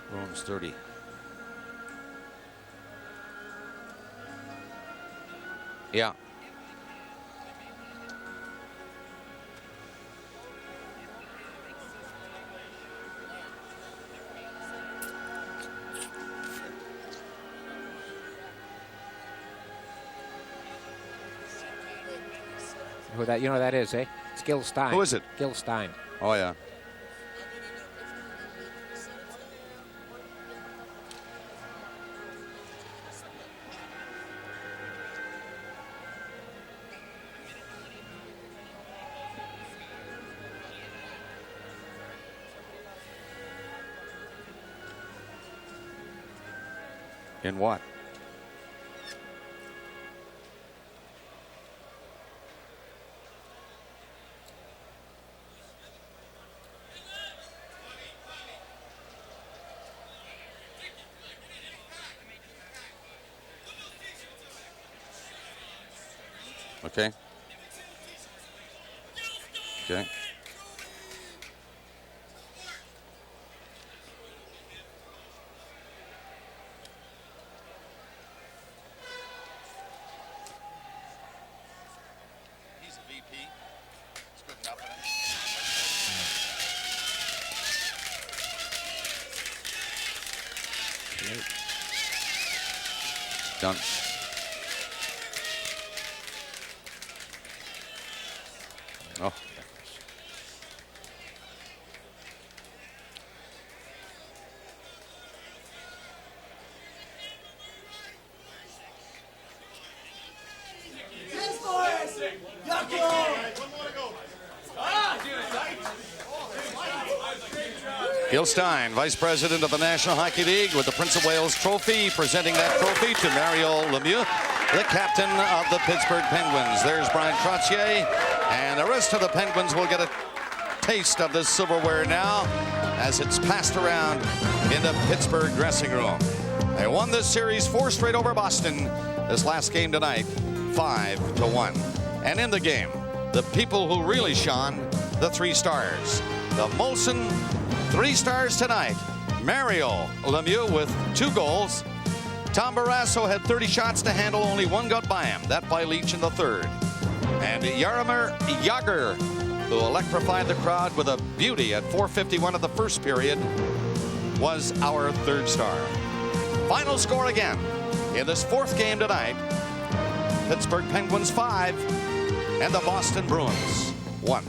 Bruins 30. Yeah. Who that? You know who that is, eh? It's Gil Stein. Who is it? Gil Stein. Oh, yeah. In what? Okay. Okay. He's a VP. It's good enough. Done. Oh. Gil Stein, Vice President of the National Hockey League, with the Prince of Wales Trophy, presenting that trophy to Mario Lemieux, the captain of the Pittsburgh Penguins. There's Brian Trottier, and the rest of the Penguins will get a taste of this silverware now as it's passed around in the Pittsburgh dressing room. They won this series 4 straight over Boston. This last game tonight, 5-1. And in the game, the people who really shone, the 3 stars. The Molson 3 stars tonight. Mario Lemieux with 2 goals. Tom Barrasso had 30 shots to handle, only 1 got by him. That by Leach in the 3rd. And Jaromir Jagr, who electrified the crowd with a beauty at 4:51 of the first period, was our 3rd star. Final score again in this 4th game tonight. Pittsburgh Penguins 5 and the Boston Bruins 1.